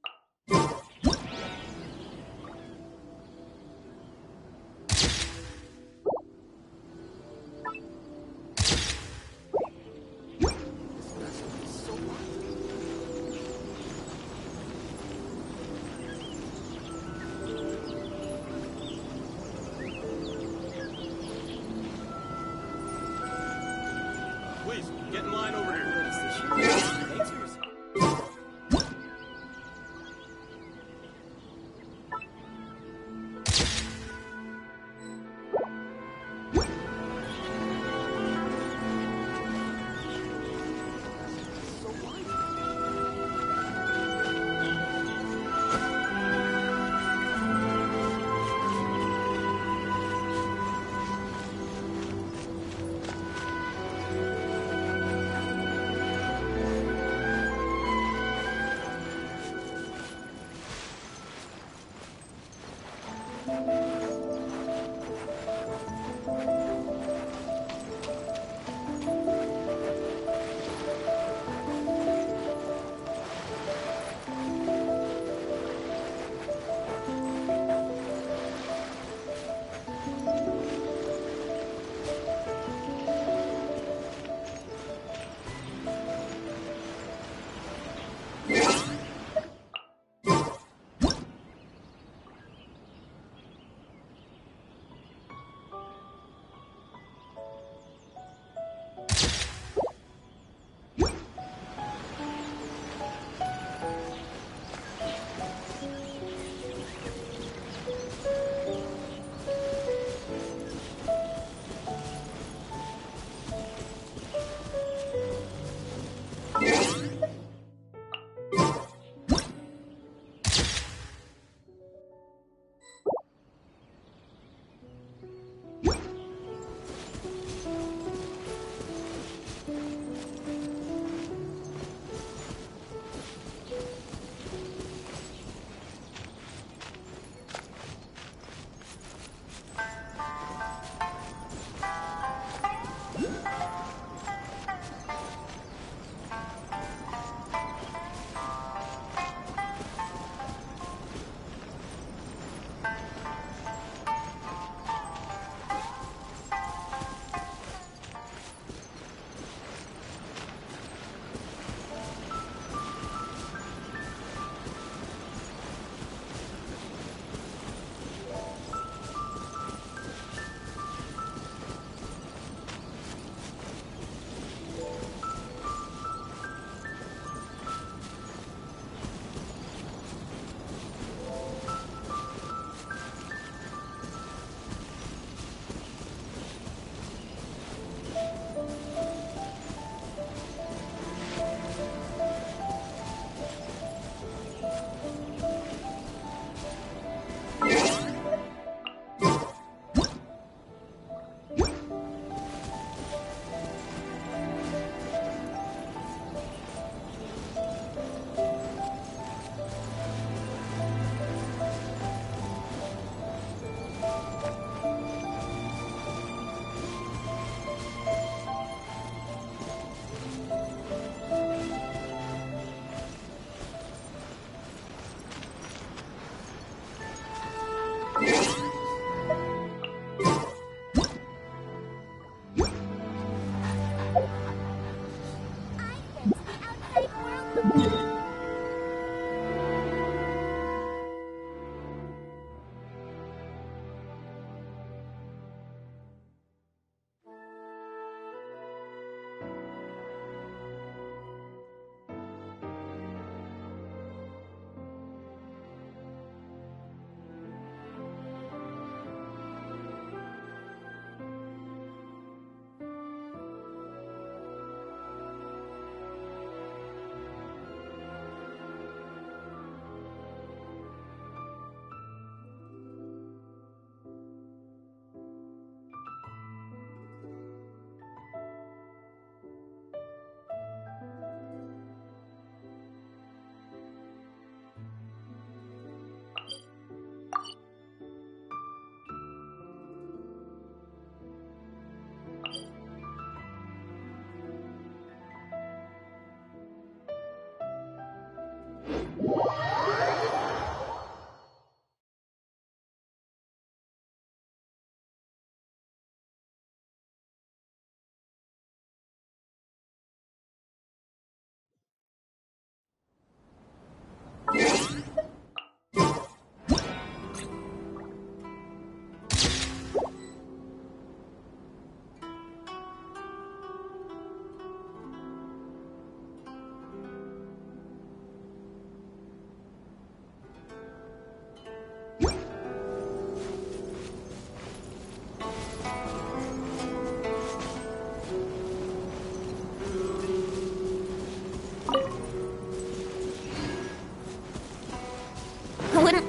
Please, get in line over here. Thanks for your support.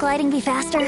gliding be faster?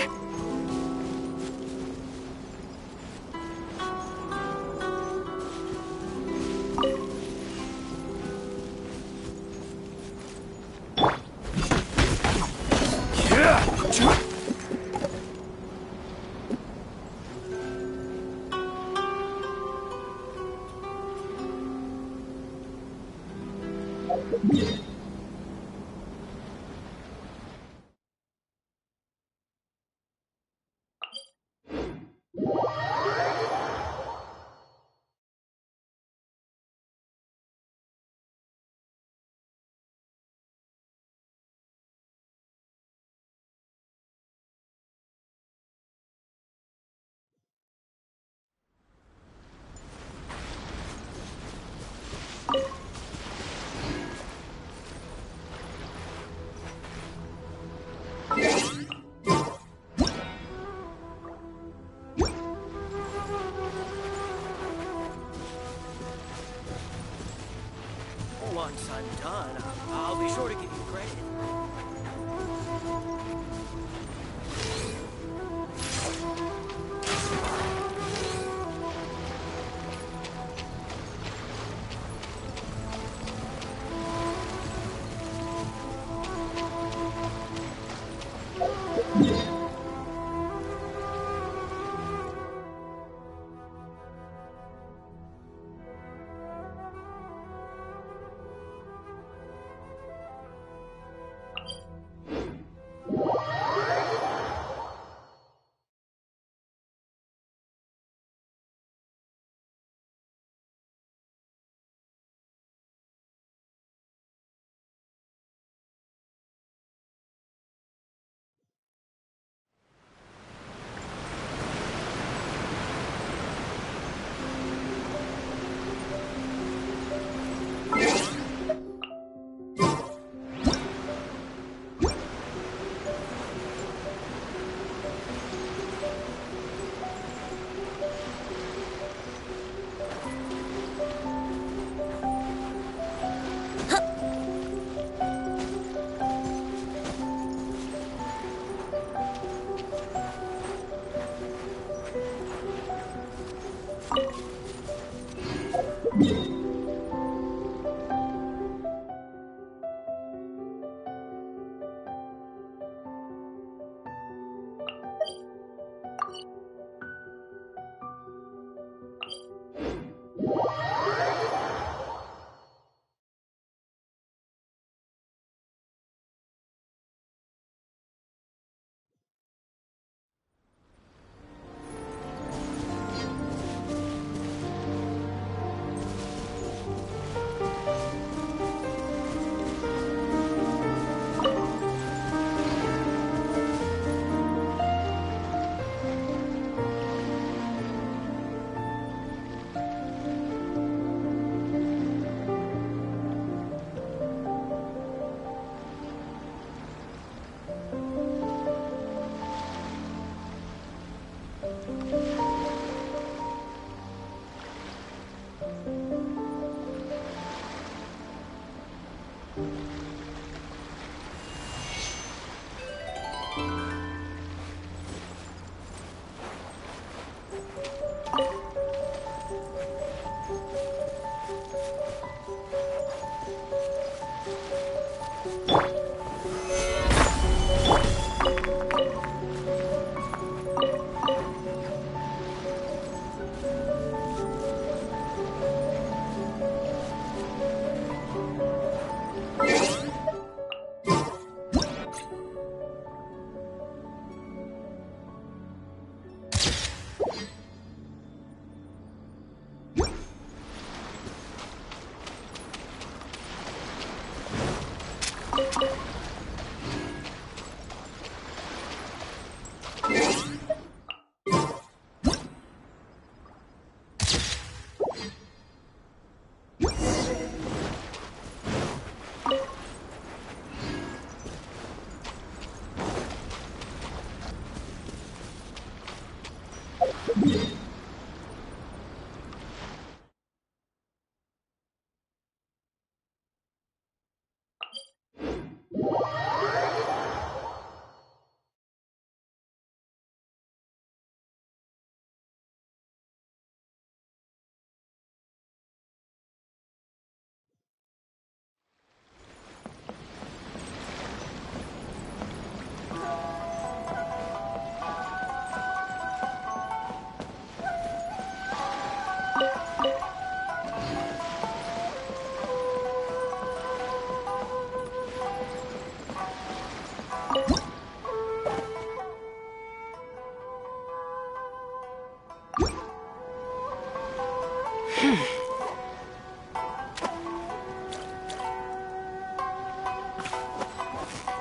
Once I'm done, I'll be sure to give you credit.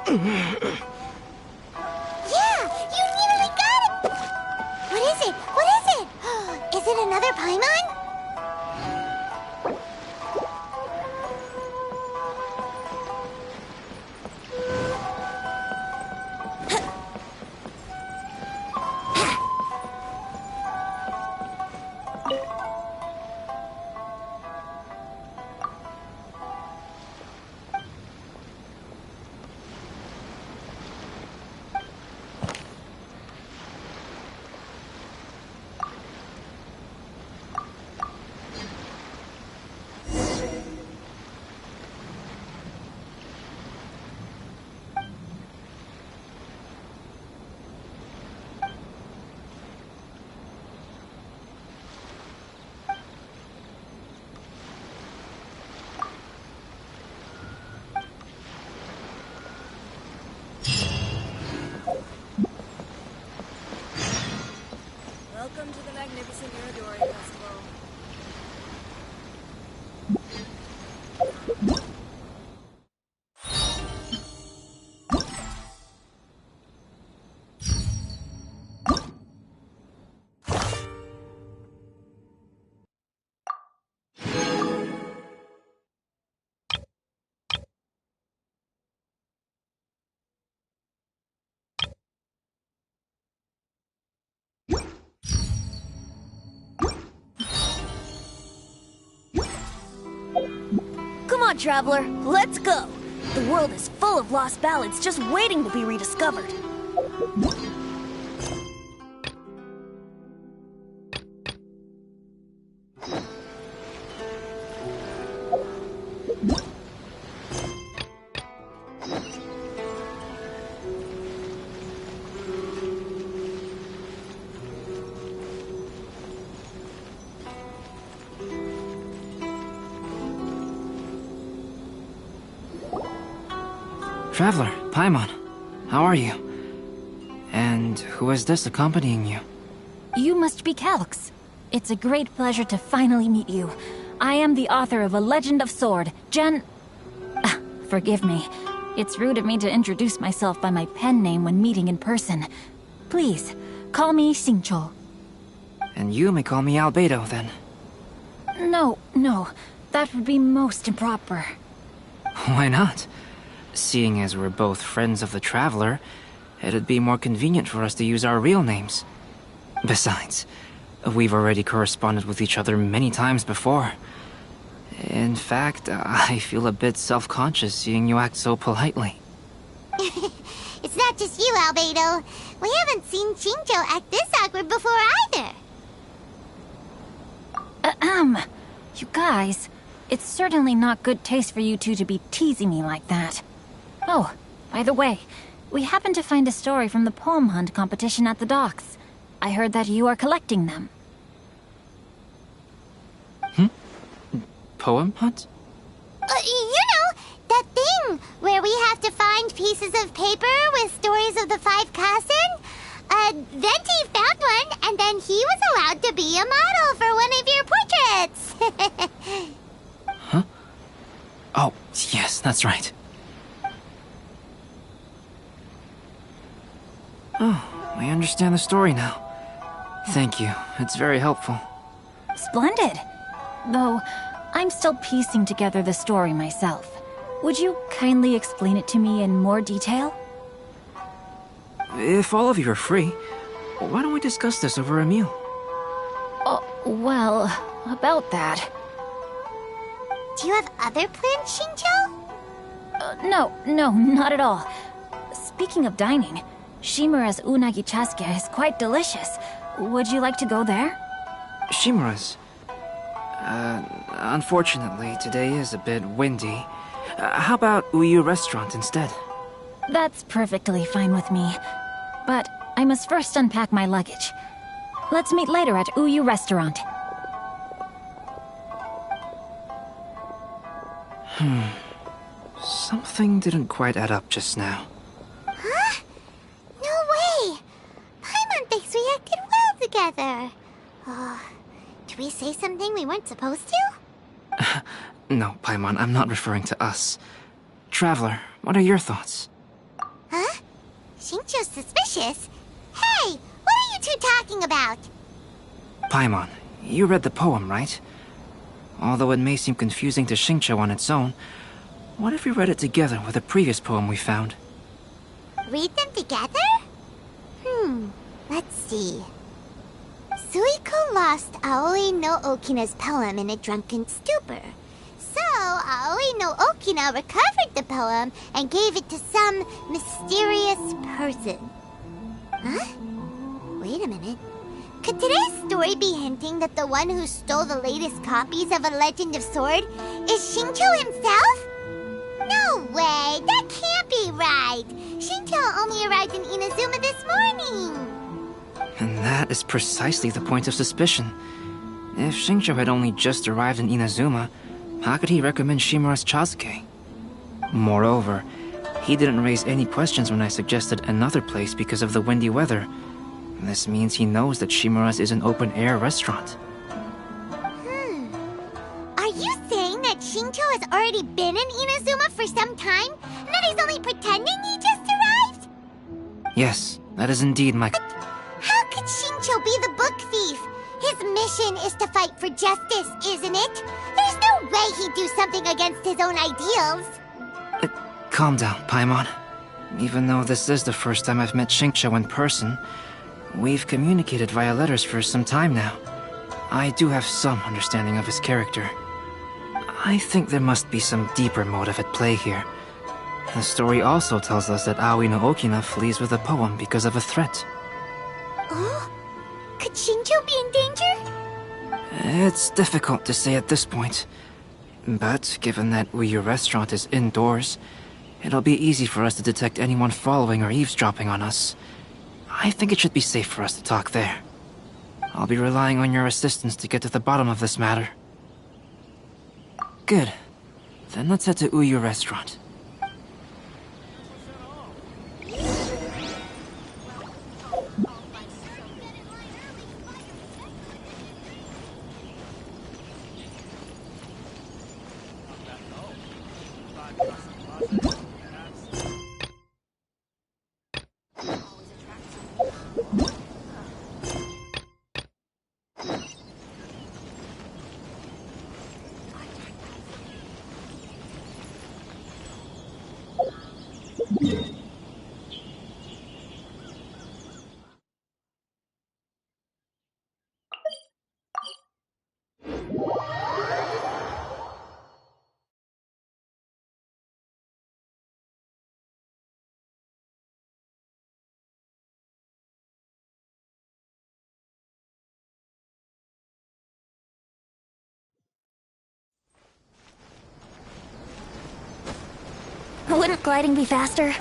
Yeah, you nearly got it! What is it? What is it? Is it another Paimon? Welcome to the magnificent Irodori Festival. Come on, traveler, let's go! The world is full of lost ballads just waiting to be rediscovered. Traveler, Paimon, how are you? And who is this accompanying you? You must be Calx. It's a great pleasure to finally meet you. I am the author of A Legend of Sword, Forgive me. It's rude of me to introduce myself by my pen name when meeting in person. Please, call me Xingqiu. And you may call me Albedo, then. No, that would be most improper. Why not? Seeing as we're both friends of the Traveler, it'd be more convenient for us to use our real names. Besides, we've already corresponded with each other many times before. In fact, I feel a bit self-conscious seeing you act so politely. It's not just you, Albedo. We haven't seen Xingqiu act this awkward before either. You guys, it's certainly not good taste for you two to be teasing me like that. Oh, by the way, we happened to find a story from the poem hunt competition at the docks. I heard that you are collecting them. Poem hunt? You know, that thing where we have to find pieces of paper with stories of the 5 Kassen? Venti found one, and then he was allowed to be a model for one of your portraits. Huh? Oh, yes, that's right. Oh, I understand the story now. Thank you. It's very helpful. Splendid. Though, I'm still piecing together the story myself. Would you kindly explain it to me in more detail? If all of you are free, why don't we discuss this over a meal? Well, about that. Do you have other plans, Xingqiu? No, not at all. Speaking of dining, Shimura's unagi chasuke is quite delicious. Would you like to go there? Shimura's? Unfortunately, today is a bit windy. How about Uyu Restaurant instead? That's perfectly fine with me. But I must first unpack my luggage. Let's meet later at Uyu Restaurant. Something didn't quite add up just now. Huh? No way! Paimon thinks we acted well together. Did we say something we weren't supposed to? No, Paimon, I'm not referring to us. Traveler, what are your thoughts? Xingqiu's suspicious? Hey, what are you two talking about? Paimon, you read the poem, right? Although it may seem confusing to Xingqiu on its own, what if we read it together with a previous poem we found? Read them together? Let's see. Suiko lost Aoi no Okina's poem in a drunken stupor. So, Aoi no Okina recovered the poem and gave it to some mysterious person. Huh? Wait a minute. Could today's story be hinting that the one who stole the latest copies of A Legend of Sword is Xingqiu himself? No way! That can't be right! Xingqiu only arrived in Inazuma this morning! And that is precisely the point of suspicion. If Xingqiu had only just arrived in Inazuma, how could he recommend Shimura's Chazuke? Moreover, he didn't raise any questions when I suggested another place because of the windy weather. This means he knows that Shimura's is an open-air restaurant. Are you saying that Xingqiu has already been in Inazuma for some time, and that he's only pretending he just arrived? Yes, that is indeed my... How could Xingqiu be the book thief? His mission is to fight for justice, isn't it? There's no way he'd do something against his own ideals. Calm down, Paimon. Even though this is the first time I've met Xingqiu in person, we've communicated via letters for some time now. I do have some understanding of his character. I think there must be some deeper motive at play here. The story also tells us that Aoi no Okina flees with a poem because of a threat. Oh? Could Xingqiu be in danger? It's difficult to say at this point. But given that Uyu Restaurant is indoors, it'll be easy for us to detect anyone following or eavesdropping on us. I think it should be safe for us to talk there. I'll be relying on your assistance to get to the bottom of this matter. Good. Then let's head to Uyu Restaurant. Wouldn't gliding be faster?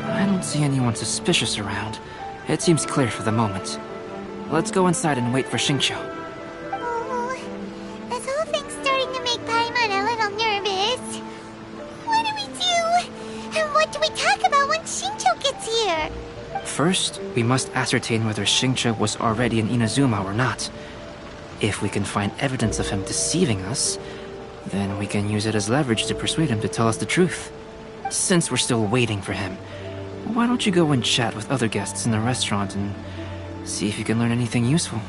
I don't see anyone suspicious around. It seems clear for the moment. Let's go inside and wait for Xingqiu. Oh, this whole thing's starting to make Paimon a little nervous. What do we do? And what do we talk about when Xingqiu gets here? First, we must ascertain whether Xingqiu was already in Inazuma or not. If we can find evidence of him deceiving us, then we can use it as leverage to persuade him to tell us the truth. Since we're still waiting for him, why don't you go and chat with other guests in the restaurant and see if you can learn anything useful?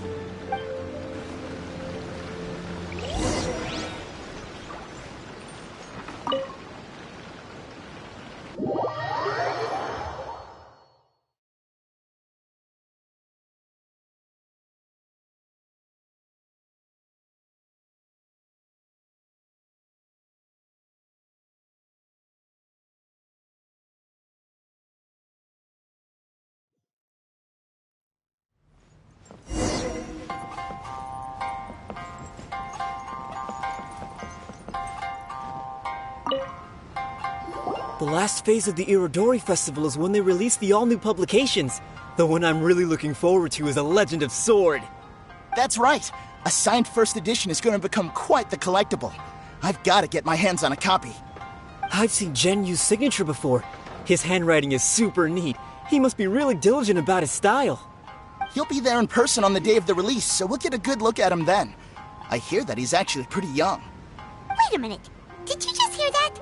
The last phase of the Irodori Festival is when they release the all-new publications. The one I'm really looking forward to is A Legend of Sword. That's right. A signed first edition is going to become quite the collectible. I've got to get my hands on a copy. I've seen Jen use signature before. His handwriting is super neat. He must be really diligent about his style. He'll be there in person on the day of the release, so we'll get a good look at him then. I hear that he's actually pretty young. Wait a minute. Did you just hear that?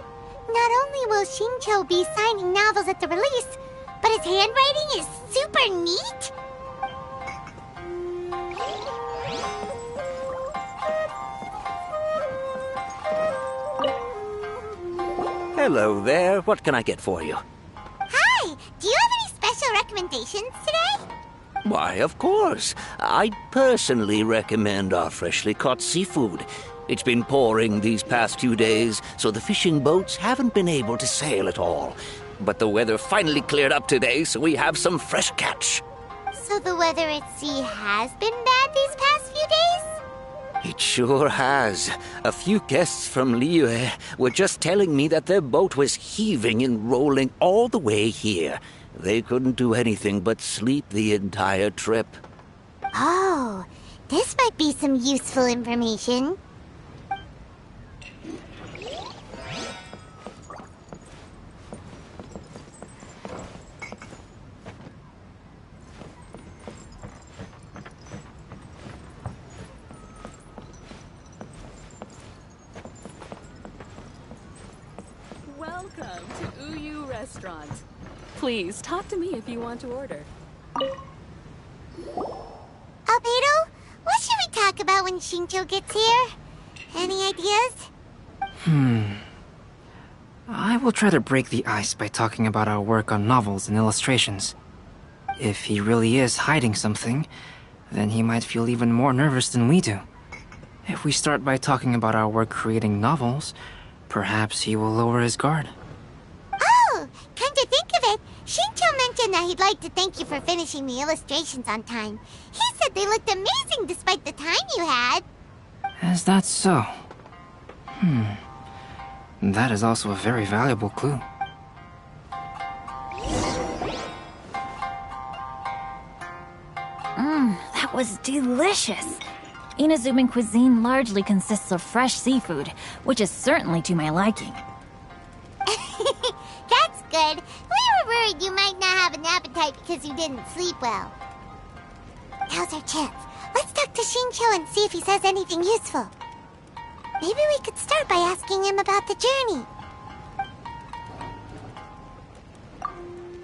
Not only will Shincho be signing novels at the release, but his handwriting is super neat? Hello there. What can I get for you? Hi! Do you have any special recommendations today? Why, of course. I'd personally recommend our freshly caught seafood. It's been pouring these past few days, so the fishing boats haven't been able to sail at all. But the weather finally cleared up today, so we have some fresh catch. So the weather at sea has been bad these past few days? It sure has. A few guests from Liyue were just telling me that their boat was heaving and rolling all the way here. They couldn't do anything but sleep the entire trip. Oh, this might be some useful information. Welcome to Uyu Restaurant. Please, talk to me if you want to order. Albedo, what should we talk about when Shincho gets here? Any ideas? I will try to break the ice by talking about our work on novels and illustrations. If he really is hiding something, then he might feel even more nervous than we do. If we start by talking about our work creating novels, perhaps he will lower his guard. Oh, come to think of it, Shincho mentioned that he'd like to thank you for finishing the illustrations on time. He said they looked amazing despite the time you had. Is that so? That is also a very valuable clue. That was delicious. Inazuman cuisine largely consists of fresh seafood, which is certainly to my liking. That's good. We were worried you might not have an appetite because you didn't sleep well. Now's our chance. Let's talk to Shincho and see if he says anything useful. Maybe we could start by asking him about the journey.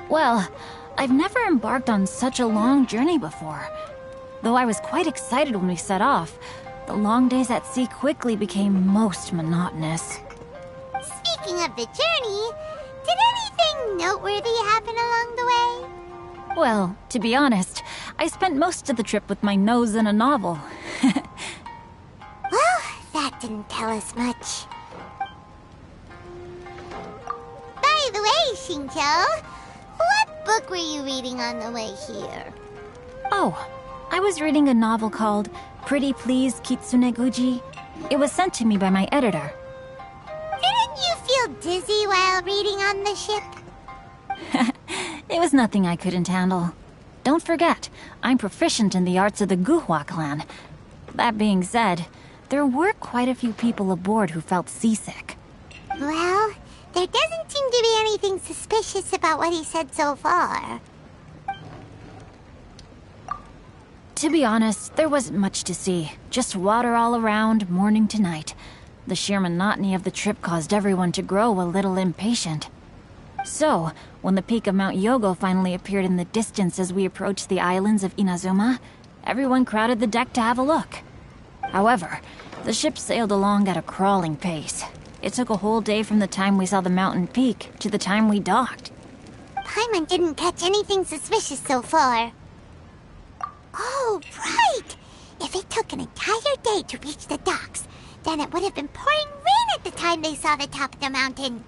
Well, I've never embarked on such a long journey before. Though I was quite excited when we set off, the long days at sea quickly became most monotonous. Speaking of the journey, did anything noteworthy happen along the way? Well, to be honest, I spent most of the trip with my nose in a novel. Well, that didn't tell us much. By the way, Shincho, what book were you reading on the way here? Oh, I was reading a novel called Pretty Please Kitsune Guji. It was sent to me by my editor. Didn't you feel dizzy while reading on the ship? It was nothing I couldn't handle. Don't forget, I'm proficient in the arts of the Guhua clan. That being said, there were quite a few people aboard who felt seasick. Well, there doesn't seem to be anything suspicious about what he said so far. To be honest, there wasn't much to see. Just water all around, morning to night. The sheer monotony of the trip caused everyone to grow a little impatient. So, when the peak of Mount Yogo finally appeared in the distance as we approached the islands of Inazuma, everyone crowded the deck to have a look. However, the ship sailed along at a crawling pace. It took a whole day from the time we saw the mountain peak to the time we docked. Paimon didn't catch anything suspicious so far. Oh, right! If it took an entire day to reach the docks, then it would have been pouring rain at the time they saw the top of the mountain.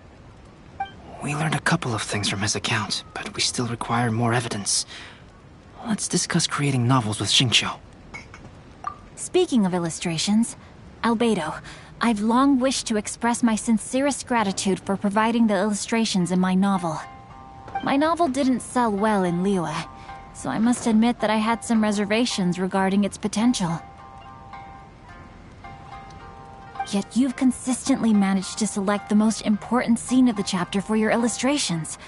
We learned a couple of things from his account, but we still require more evidence. Let's discuss creating novels with Shincho. Speaking of illustrations, Albedo, I've long wished to express my sincerest gratitude for providing the illustrations in my novel. My novel didn't sell well in Liyue, so I must admit that I had some reservations regarding its potential. Yet you've consistently managed to select the most important scene of the chapter for your illustrations.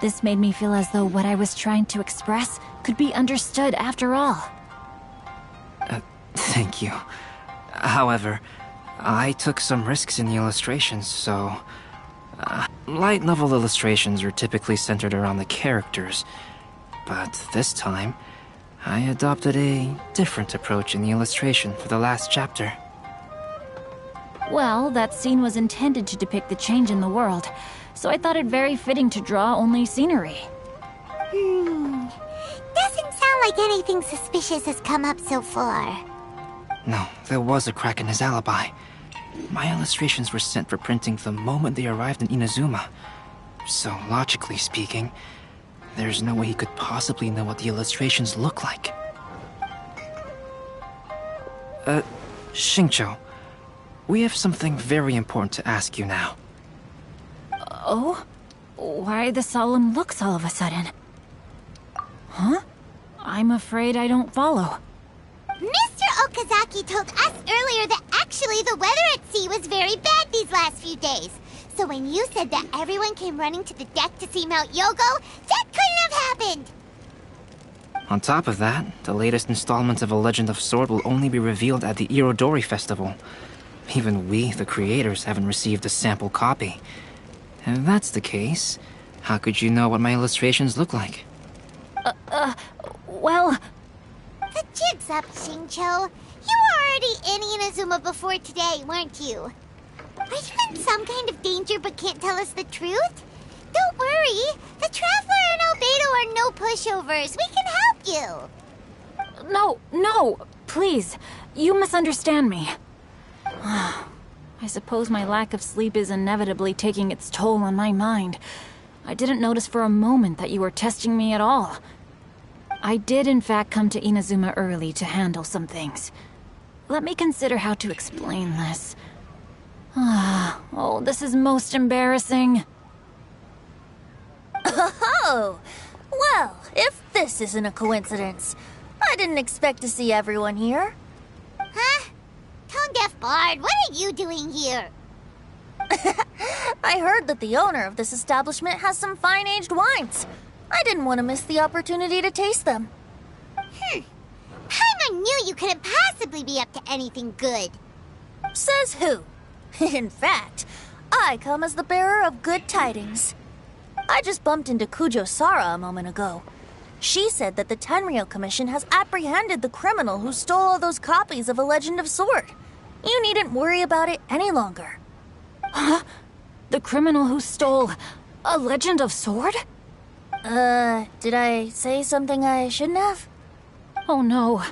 This made me feel as though what I was trying to express could be understood after all. Thank you. However, I took some risks in the illustrations, so... light novel illustrations are typically centered around the characters, but this time, I adopted a different approach in the illustration for the last chapter. Well, that scene was intended to depict the change in the world, so I thought it very fitting to draw only scenery. Doesn't sound like anything suspicious has come up so far. No, there was a crack in his alibi. My illustrations were sent for printing the moment they arrived in Inazuma. So, logically speaking, there's no way he could possibly know what the illustrations look like. Xingqiu, we have something very important to ask you now. Oh? Why the solemn looks all of a sudden? Huh? I'm afraid I don't follow. Mr. Okazaki told us earlier that actually the weather at sea was very bad these last few days. So when you said that everyone came running to the deck to see Mount Yogo, that couldn't have happened! On top of that, the latest installment of A Legend of Sword will only be revealed at the Irodori Festival. Even we, the creators, haven't received a sample copy. If that's the case, how could you know what my illustrations look like? Well... The jig's up, Xingqiu. You were already in Inazuma before today, weren't you? Are you in some kind of danger but can't tell us the truth? Don't worry. The Traveler and Albedo are no pushovers. We can help you. No, please. You misunderstand me. I suppose my lack of sleep is inevitably taking its toll on my mind. I didn't notice for a moment that you were testing me at all. I did in fact come to Inazuma early to handle some things. Let me consider how to explain this. Oh, this is most embarrassing. Oh, well, if this isn't a coincidence, I didn't expect to see everyone here. Huh? Tone-deaf Bard, what are you doing here? I heard that the owner of this establishment has some fine-aged wines. I didn't want to miss the opportunity to taste them. Paimon knew you couldn't possibly be up to anything good. Says who? In fact, I come as the bearer of good tidings. I just bumped into Kujo Sara a moment ago. She said that the Tenryou Commission has apprehended the criminal who stole all those copies of A Legend of Sword. You needn't worry about it any longer. Huh? The criminal who stole A Legend of Sword? Did I say something I shouldn't have? Oh no.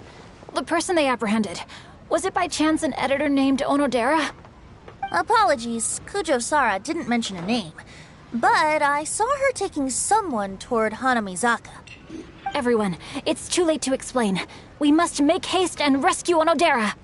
The person they apprehended, was it by chance an editor named Onodera? Apologies, Kujo Sara didn't mention a name. But I saw her taking someone toward Hanamizaka. Everyone, it's too late to explain. We must make haste and rescue Onodera.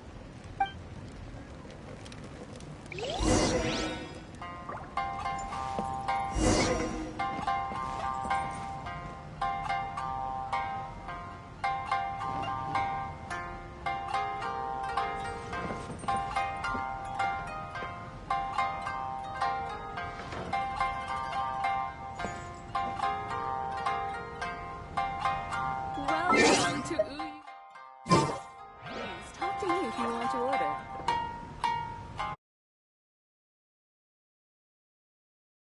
Welcome to Uyu. Please talk to me if you want to order.